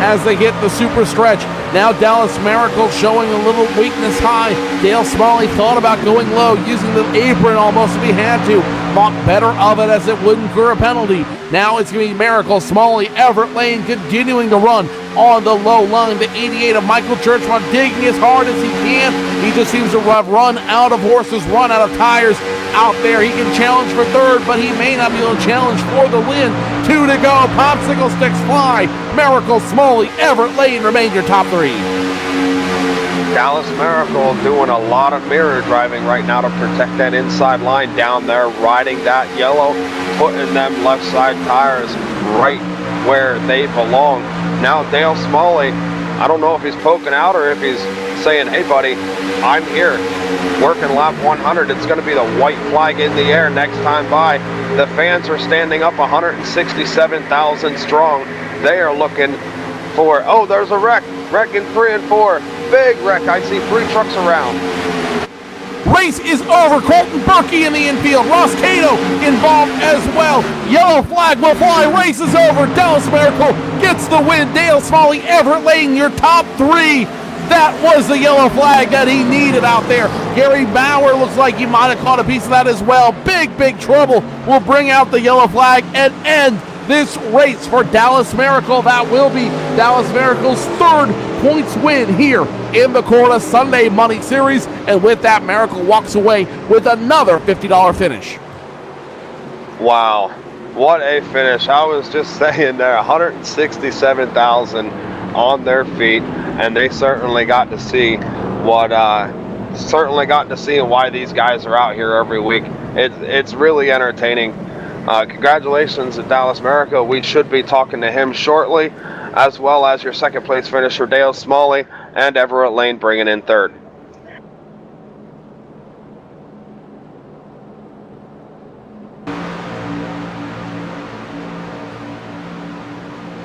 S3: as they hit the super stretch. Now Dallas Miracle showing a little weakness high. Dale Smalley thought about going low, using the apron almost if he had to. Thought better of it as it would incur a penalty. Now it's going to be Miracle, Smalley, Everett Lane continuing to run on the low line. The 88 of Michael Churchman digging as hard as he can. He just seems to have run out of horses, run out of tires out there. He can challenge for third, but he may not be able to challenge for the win. 2 to go. Popsicle sticks fly. Miracle, Smalley, Everett Lane remain your top 3.
S1: Dallas Miracle doing a lot of mirror driving right now to protect that inside line down there, riding that yellow, putting them left side tires right where they belong. Now Dale Smalley, I don't know if he's poking out or if he's saying, hey buddy, I'm here, working lap 100. It's going to be the white flag in the air next time by. The fans are standing up 167,000 strong. They are looking for, oh, there's a wreck in 3 and 4. Big wreck. I see 3 trucks around.
S3: Race is over. Colton Berkey in the infield. Ross Cato involved as well. Yellow flag will fly. Race is over. Dallas Miracle gets the win. Dale Smalley, Everett Lane, your top 3. That was the yellow flag that he needed out there. Gary Bauer looks like he might have caught a piece of that as well. Big trouble will bring out the yellow flag and end this race for Dallas Miracle. That will be Dallas Miracle's 3rd points win here in the Cora Sunday Money Series. And with that, Miracle walks away with another $50 finish.
S1: Wow, what a finish. I was just saying there, 167,000 on their feet, and they certainly got to see what why these guys are out here every week. It's really entertaining. Congratulations to Dallas Miracle. We should be talking to him shortly, as well as your 2nd place finisher Dale Smalley and Everett Lane bringing in 3rd.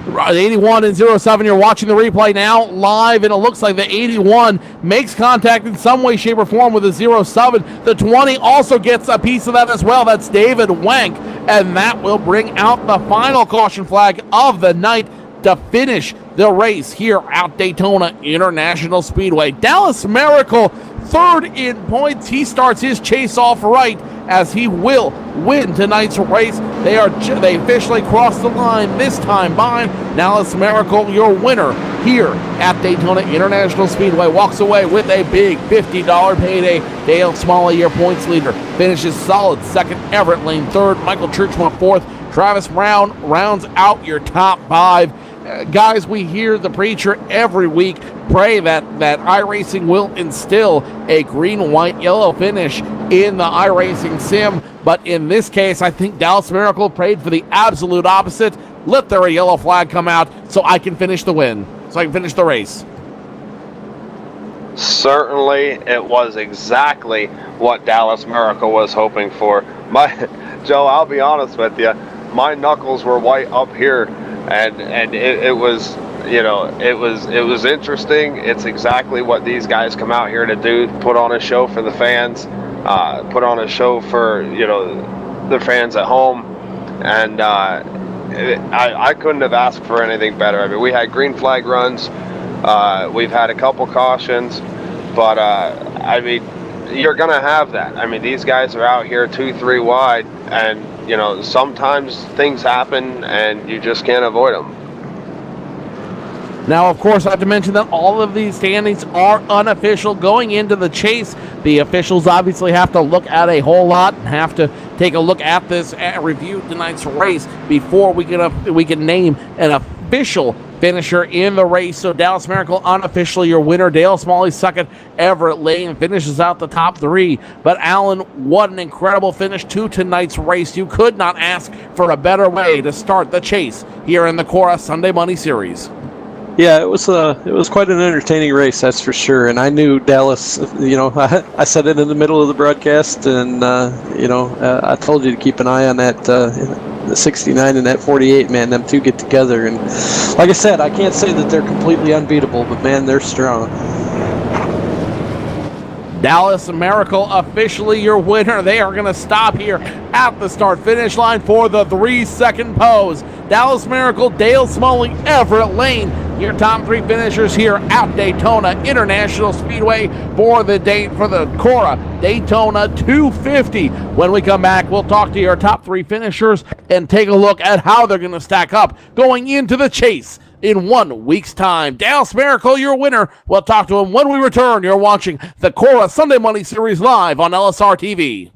S3: The 81 and 07, you're watching the replay now live, and it looks like the 81 makes contact in some way, shape, or form with the 07. The 20 also gets a piece of that as well. That's David Wank, and that will bring out the final caution flag of the night to finish the race here at Daytona International Speedway. Dallas Miracle, 3rd in points. He starts his chase off right, as he will win tonight's race. They officially crossed the line this time by. Dallas Miracle, your winner here at Daytona International Speedway, walks away with a big $50 payday. Dale Smalley, your points leader, finishes solid 2nd. Everett Lane 3rd. Michael Churchman 4th. Travis Brown rounds out your top 5. Guys, we hear the preacher every week pray that iRacing will instill a green, white, yellow finish in the iRacing sim. But in this case, I think Dallas Miracle prayed for the absolute opposite. let their yellow flag come out so I can finish the race.
S1: Certainly, it was exactly what Dallas Miracle was hoping for. Joe, I'll be honest with you, my knuckles were white up here, and it was, it was interesting. It's exactly what these guys come out here to do: put on a show for the fans, put on a show for the fans at home, and I couldn't have asked for anything better. I mean, we had green flag runs. We've had a couple cautions, but I mean, you're going to have that. I mean, these guys are out here 2-3 wide, and sometimes things happen and you just can't avoid them.
S3: Now, of course, I have to mention that all of these standings are unofficial going into the chase. The officials obviously have to look at a whole lot and have to take a look at this, review tonight's race before we can name an official finisher in the race. So Dallas Miracle unofficially your winner. Dale Smalley second. Everett Lane finishes out the top 3. But Alan, what an incredible finish to tonight's race. You could not ask for a better way to start the chase here in the Cora Sunday Money Series.
S9: Yeah, it was quite an entertaining race, that's for sure. And I knew Dallas. I said it in the middle of the broadcast, and I told you to keep an eye on that the 69 and that 48. Man, them two get together, and like I said, I can't say that they're completely unbeatable, but man, they're strong.
S3: Dallas Miracle officially your winner. They are going to stop here at the start-finish line for the 3-second pose. Dallas Miracle, Dale Smalley, Everett Lane, your top 3 finishers here at Daytona International Speedway for the Cora Daytona 250. When we come back, we'll talk to your top 3 finishers and take a look at how they're going to stack up going into the chase in 1 week's time. Dallas Miracle, your winner. We'll talk to him when we return. You're watching the Cora Sunday Money Series live on LSRTV.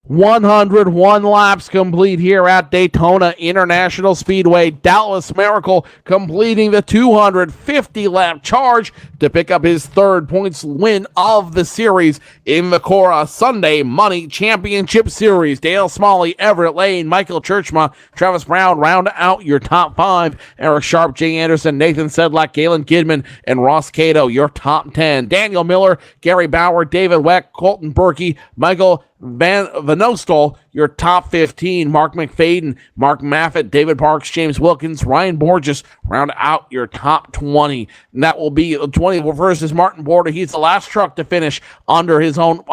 S3: "101 laps complete here at Daytona International Speedway. Dallas Miracle completing the 250-lap charge to pick up his 3rd points win of the series in the Cora Sunday Money Championship Series. Dale Smalley, Everett Lane, Michael Churchma, Travis Brown round out your top 5. Eric Sharp, Jay Anderson, Nathan Sedlak, Galen Kidman, and Ross Cato, your top 10. Daniel Miller, Gary Bauer, David Weck, Colton Berkey, Michael Van Nostal, your top 15. Mark McFadden, Mark Maffett, David Parks, James Wilkins, Ryan Borges round out your top 20. And that will be 20 versus Martin Border. He's the last truck to finish under his own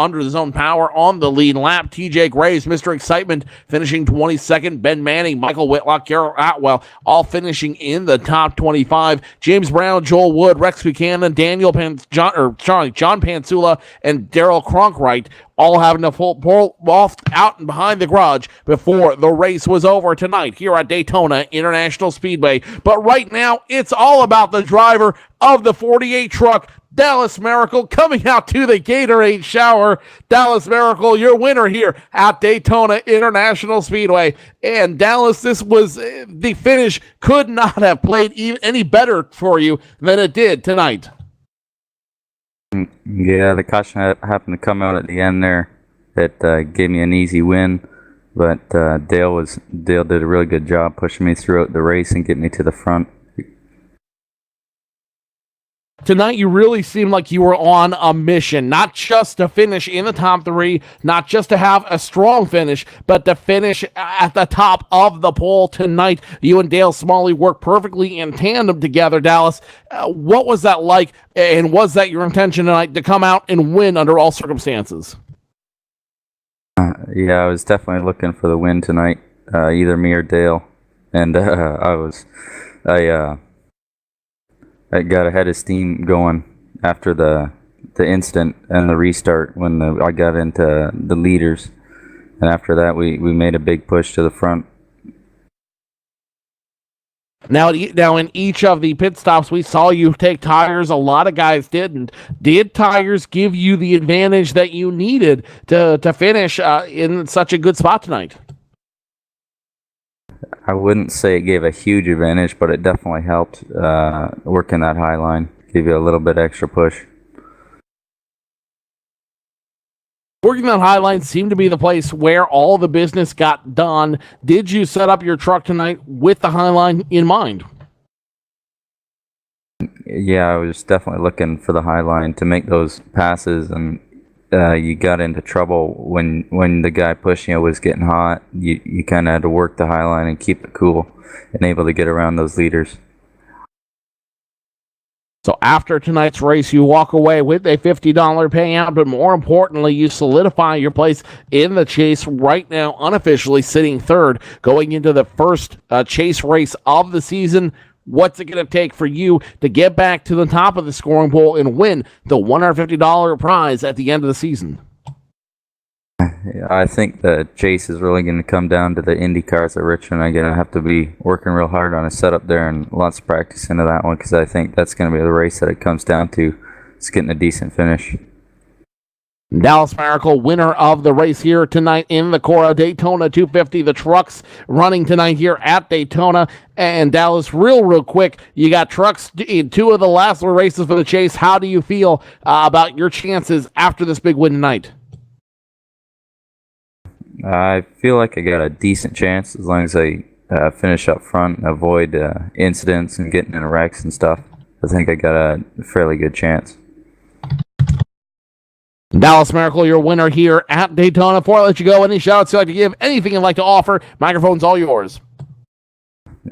S3: power on the lead lap. TJ Graves, Mr. Excitement, finishing 22nd. Ben Manning, Michael Whitlock, Carol Atwell, all finishing in the top 25. James Brown, Joel Wood, Rex Buchanan, John Pansula, and Daryl Cronkright all having to pull off out and behind the garage before the race was over tonight here at Daytona International Speedway. But right now, it's all about the driver of the 48 truck, Dallas Miracle, coming out to the Gatorade shower. Dallas Miracle, your winner here at Daytona International Speedway. And Dallas, this was the finish could not have played any better for you than it did tonight.
S10: Yeah, the caution happened to come out at the end there. That gave me an easy win, but Dale did a really good job pushing me throughout the race and getting me to the front.
S3: tonight you really seemed like you were on a mission, not just to finish in the top 3, not just to have a strong finish, but to finish at the top of the poll tonight. You and Dale Smalley worked perfectly in tandem together, Dallas. What was that like, and was that your intention tonight to come out and win under all circumstances?
S10: Yeah, I was definitely looking for the win tonight, either me or Dale, and I got a head of steam going after the instant and the restart when I got into the leaders, and after that we made a big push to the front.
S3: Now in each of the pit stops, we saw you take tires. A lot of guys didn't. Did tires give you the advantage that you needed to finish in such a good spot tonight?
S10: I wouldn't say it gave a huge advantage, but it definitely helped working that high line. Give you a little bit extra push.
S3: Working that high line seemed to be the place where all the business got done. Did you set up your truck tonight with the high line in mind?
S10: Yeah, I was definitely looking for the high line to make those passes, and you got into trouble when the guy pushing you was getting hot. You kind of had to work the high line and keep it cool and able to get around those leaders.
S3: So after tonight's race, you walk away with a $50 payout, but more importantly, you solidify your place in the chase right now, unofficially sitting third, going into the first chase race of the season. What's it going to take for you to get back to the top of the scoring pool and win the $150 prize at the end of the season?
S10: I think the chase is really going to come down to the Indy cars at Richmond. I'm going to have to be working real hard on a setup there and lots of practice into that one, because I think that's going to be the race that it comes down to. It's getting a decent finish.
S3: Dallas Miracle, winner of the race here tonight in the Cora Daytona 250. The trucks running tonight here at Daytona. And Dallas, real quick, you got trucks in 2 of the last races for the chase. How do you feel about your chances after this big win tonight?
S10: I feel like I got a decent chance as long as I finish up front and avoid incidents and getting in wrecks and stuff. I think I got a fairly good chance.
S3: Dallas Miracle, your winner here at Daytona. Before I let you go, any shout-outs you'd like to give, anything you'd like to offer, microphone's all yours.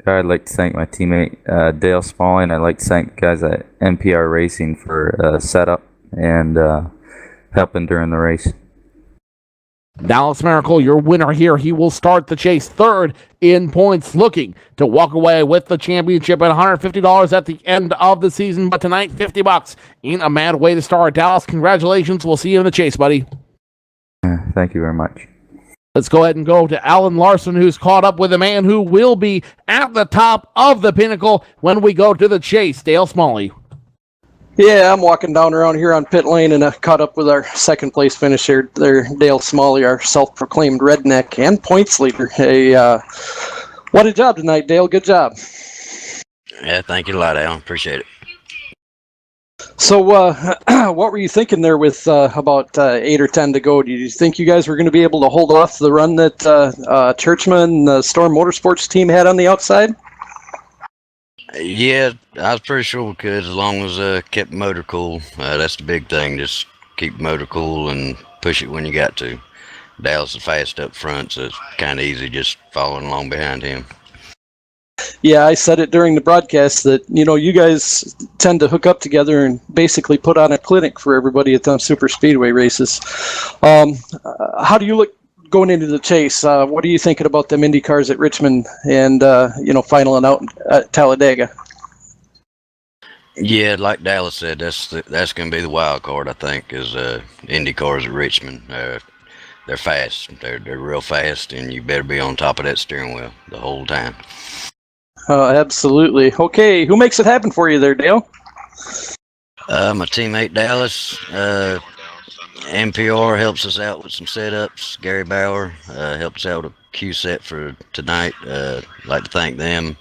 S10: I'd like to thank my teammate Dale Smalley, and I'd like to thank the guys at NPR Racing for setup and helping during the race.
S3: Dallas Miracle, your winner here. He will start the chase third in points, looking to walk away with the championship at $150 at the end of the season. But tonight, $50 ain't a mad way to start. Dallas, congratulations. We'll see you in the chase, buddy.
S10: Thank you very much.
S3: Let's go ahead and go to Alan Larson, who's caught up with a man who will be at the top of the pinnacle when we go to the chase. Dale Smalley.
S2: Yeah, I'm walking down around here on pit lane, and I caught up with our second place finisher there, Dale Smalley, our self-proclaimed redneck and points leader. Hey, what a job tonight, Dale. Good job.
S11: Yeah, thank you a lot, Alan. Appreciate it.
S2: So, what were you thinking there with about 8 or 10 to go? Did you think you guys were going to be able to hold off the run that Churchman, the Storm Motorsports team, had on the outside?
S11: Yeah, I was pretty sure we could, as long as kept the motor cool. That's the big thing. Just keep the motor cool and push it when you got to. Dallas is fast up front, so it's kind of easy just following along behind him.
S2: Yeah, I said it during the broadcast that, you guys tend to hook up together and basically put on a clinic for everybody at the super speedway races. How do you look going into the chase? What are you thinking about them Indy cars at Richmond and, finaling out at Talladega?
S11: Yeah, like Dallas said, that's going to be the wild card, I think, is Indy cars at Richmond. They're fast. They're real fast, and you better be on top of that steering wheel the whole time.
S2: Absolutely. Okay, who makes it happen for you there, Dale?
S11: My teammate Dallas. NPR helps us out with some setups. Gary Bauer helped us out with a Q set for tonight. I'd like to thank them,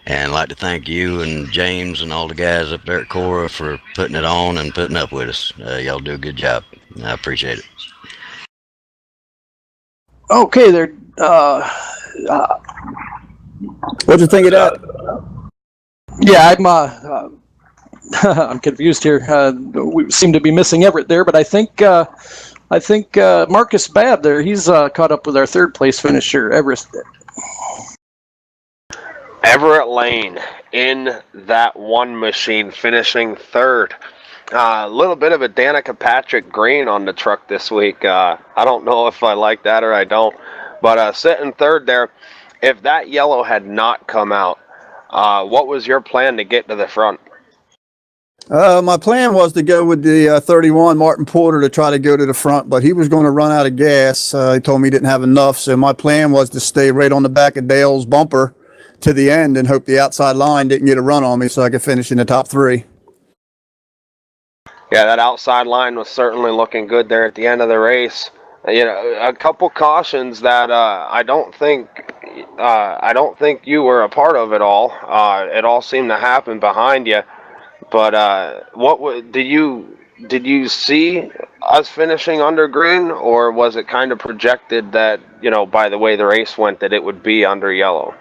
S11: and I'd like to thank you and James and all the guys up there at Cora for putting it on and putting up with us. Y'all do a good job. I appreciate it.
S2: Okay, there. What'd you think of that? Yeah, I'm
S9: I'm confused here. We seem to be missing Everett there, but I think Marcus Babb there, he's caught up with our third place finisher, Everett.
S1: Everett Lane in that one machine, finishing third. A little bit of a Danica Patrick green on the truck this week. I don't know if I like that or I don't, but sitting third there. If that yellow had not come out, what was your plan to get to the front?
S12: My plan was to go with the 31 Martin Porter to try to go to the front, but he was going to run out of gas. He told me he didn't have enough, so my plan was to stay right on the back of Dale's bumper to the end and hope the outside line didn't get a run on me so I could finish in the top three.
S1: Yeah, that outside line was certainly looking good there at the end of the race. A couple cautions that I don't think you were a part of at all. It all seemed to happen behind you. But did you see us finishing under green, or was it kind of projected that, by the way the race went, that it would be under yellow?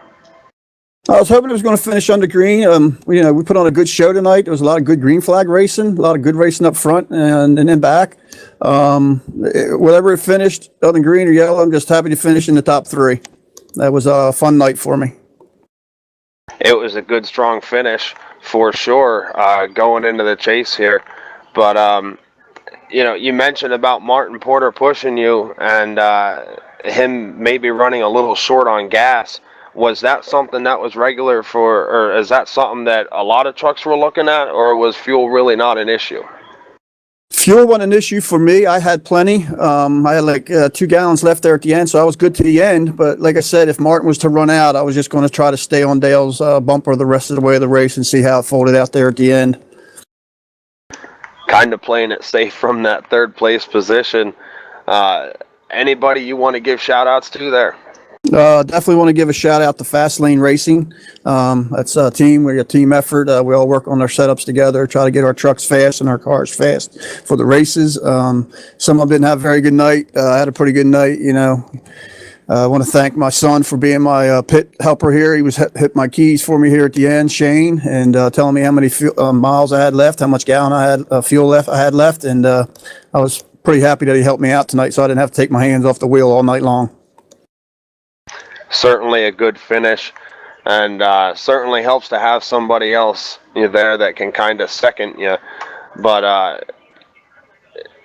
S12: I was hoping it was going to finish under green. We put on a good show tonight. There was a lot of good green flag racing, a lot of good racing up front and then back. Whatever it finished, other than green or yellow, I'm just happy to finish in the top three. That was a fun night for me.
S1: It was a good, strong finish for sure, going into the chase here. But, you mentioned about Martin Porter pushing you and him maybe running a little short on gas. Was that something that was regular or is that something that a lot of trucks were looking at, or was fuel really not an issue?
S12: Fuel wasn't an issue for me. I had plenty. I had like 2 gallons left there at the end, so I was good to the end. But like I said, if Martin was to run out, I was just going to try to stay on Dale's bumper the rest of the way of the race and see how it folded out there at the end.
S1: Kind of playing it safe from that third place position. Anybody you want to give shout outs to there?
S12: Definitely want to give a shout out to Fast Lane Racing. That's a team. We're a team effort. We all work on our setups together, try to get our trucks fast and our cars fast for the races. Some of them didn't have a very good night. I had a pretty good night, I want to thank my son for being my pit helper here. He was hit my keys for me here at the end, Shane, and telling me how many miles I had left, how much gallon I had fuel left I had left, and I was pretty happy that he helped me out tonight, so I didn't have to take my hands off the wheel all night long.
S1: Certainly a good finish, and certainly helps to have somebody else there that can kind of second you. But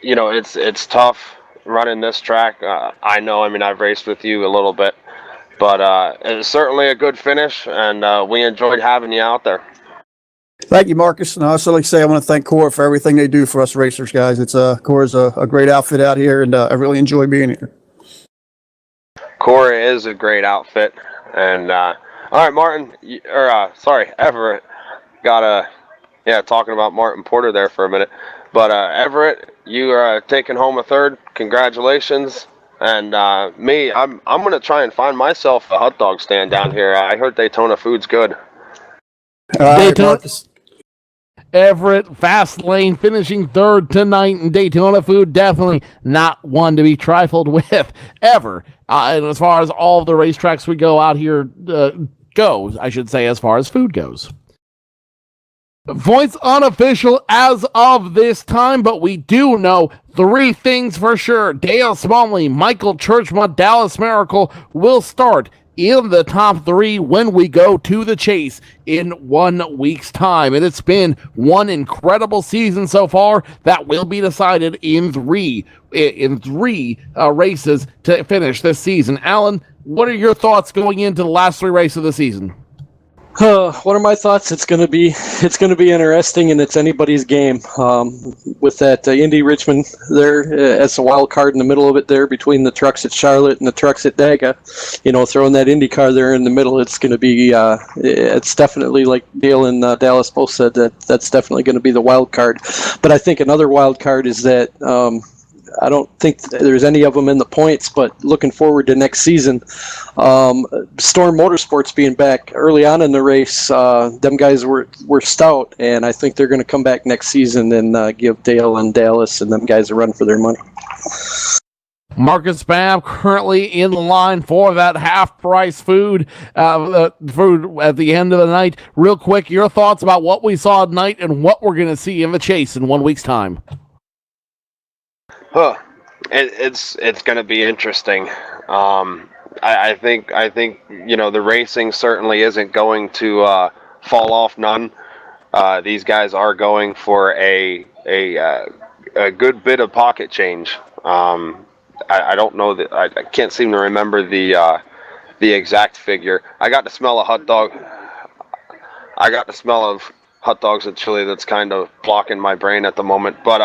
S1: it's tough running this track. I know. I've raced with you a little bit, but it's certainly a good finish, and we enjoyed having you out there.
S12: Thank you, Marcus. And I also like to say I want to thank Cora for everything they do for us racers, guys. Cora's a great outfit out here, and I really enjoy being here.
S1: Cora is a great outfit, and all right, Martin, Everett, talking about Martin Porter there for a minute, but Everett, you are taking home a third. Congratulations, and me, I'm gonna try and find myself a hot dog stand down here. I heard Daytona food's good.
S3: Daytona. Everett, Fast Lane, finishing third tonight in Daytona food. Definitely not one to be trifled with, ever. And as far as all of the racetracks we go out here goes, I should say, as far as food goes. Points unofficial as of this time, but we do know 3 things for sure. Dale Smalley, Michael Churchma, Dallas Miracle will start in the top 3 when we go to the chase in 1 week's time. And it's been one incredible season so far that will be decided in three races to finish this season. Alan, what are your thoughts going into the last 3 races of the season?
S9: What are my thoughts? It's going to be interesting, and it's anybody's game. With that Indy Richmond there as a wild card in the middle of it there between the trucks at Charlotte and the trucks at Daga, throwing that Indy car there in the middle, it's going to be it's definitely, like Dale and Dallas both said, that's definitely going to be the wild card. But I think another wild card is that I don't think there's any of them in the points, but looking forward to next season, Storm Motorsports being back early on in the race, them guys were stout, and I think they're going to come back next season and give Dale and Dallas and them guys a run for their money.
S3: Marcus Babb currently in the line for that half-price food food at the end of the night. Real quick, your thoughts about what we saw tonight and what we're going to see in the chase in 1 week's time.
S1: It's going to be interesting. I think the racing certainly isn't going to fall off none. These guys are going for a good bit of pocket change. I don't know that I can't seem to remember the exact figure. I got the smell of hot dog. I got the smell of hot dogs and chili that's kind of blocking my brain at the moment. But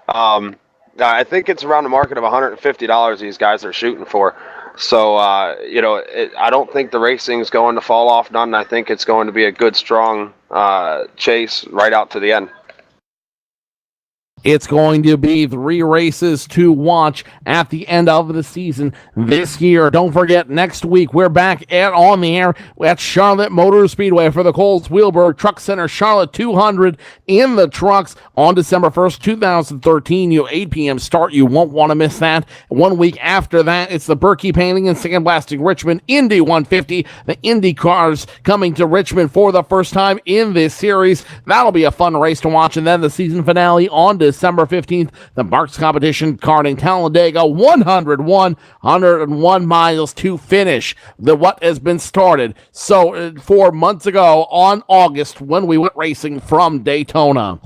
S1: I think it's around the market of $150 these guys are shooting for. So I don't think the racing is going to fall off none. I think it's going to be a good, strong chase right out to the end.
S3: It's going to be 3 races to watch at the end of the season this year. Don't forget, next week we're back on the air at Charlotte Motor Speedway for the Coles Wheelberg Truck Center Charlotte 200 in the trucks on December 1st, 2013. 8 p.m. start. You won't want to miss that. 1 week after that, it's the Berkey Painting and Sandblasting Richmond Indy 150. The Indy cars coming to Richmond for the first time in this series. That'll be a fun race to watch. And then the season finale on December 15th, the Marks Competition karting Talladega, 101 miles to finish what has been started 4 months ago on August when we went racing from Daytona.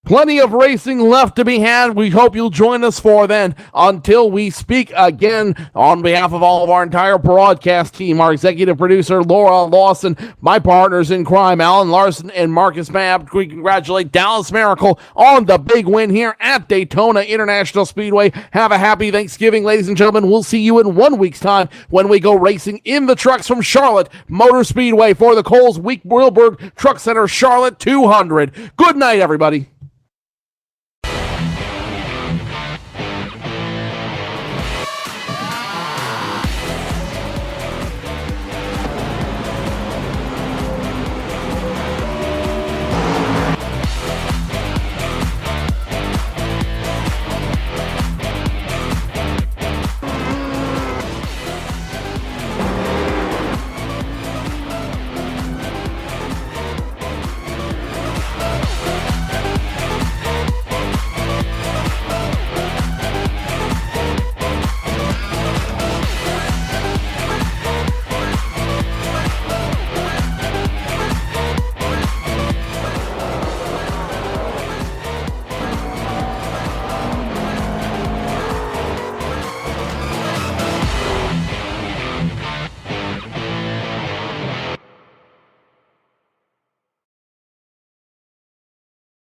S3: Plenty of racing left to be had. We hope you'll join us for then. Until we speak again, on behalf of all of our entire broadcast team, our executive producer, Laura Lawson, my partners in crime, Alan Larson and Marcus Babb, we congratulate Dallas Miracle on the big win here at Daytona International Speedway. Have a happy Thanksgiving, ladies and gentlemen. We'll see you in 1 week's time when we go racing in the trucks from Charlotte Motor Speedway for the Coles Wheelberg Truck Center Charlotte 200. Good night, everybody.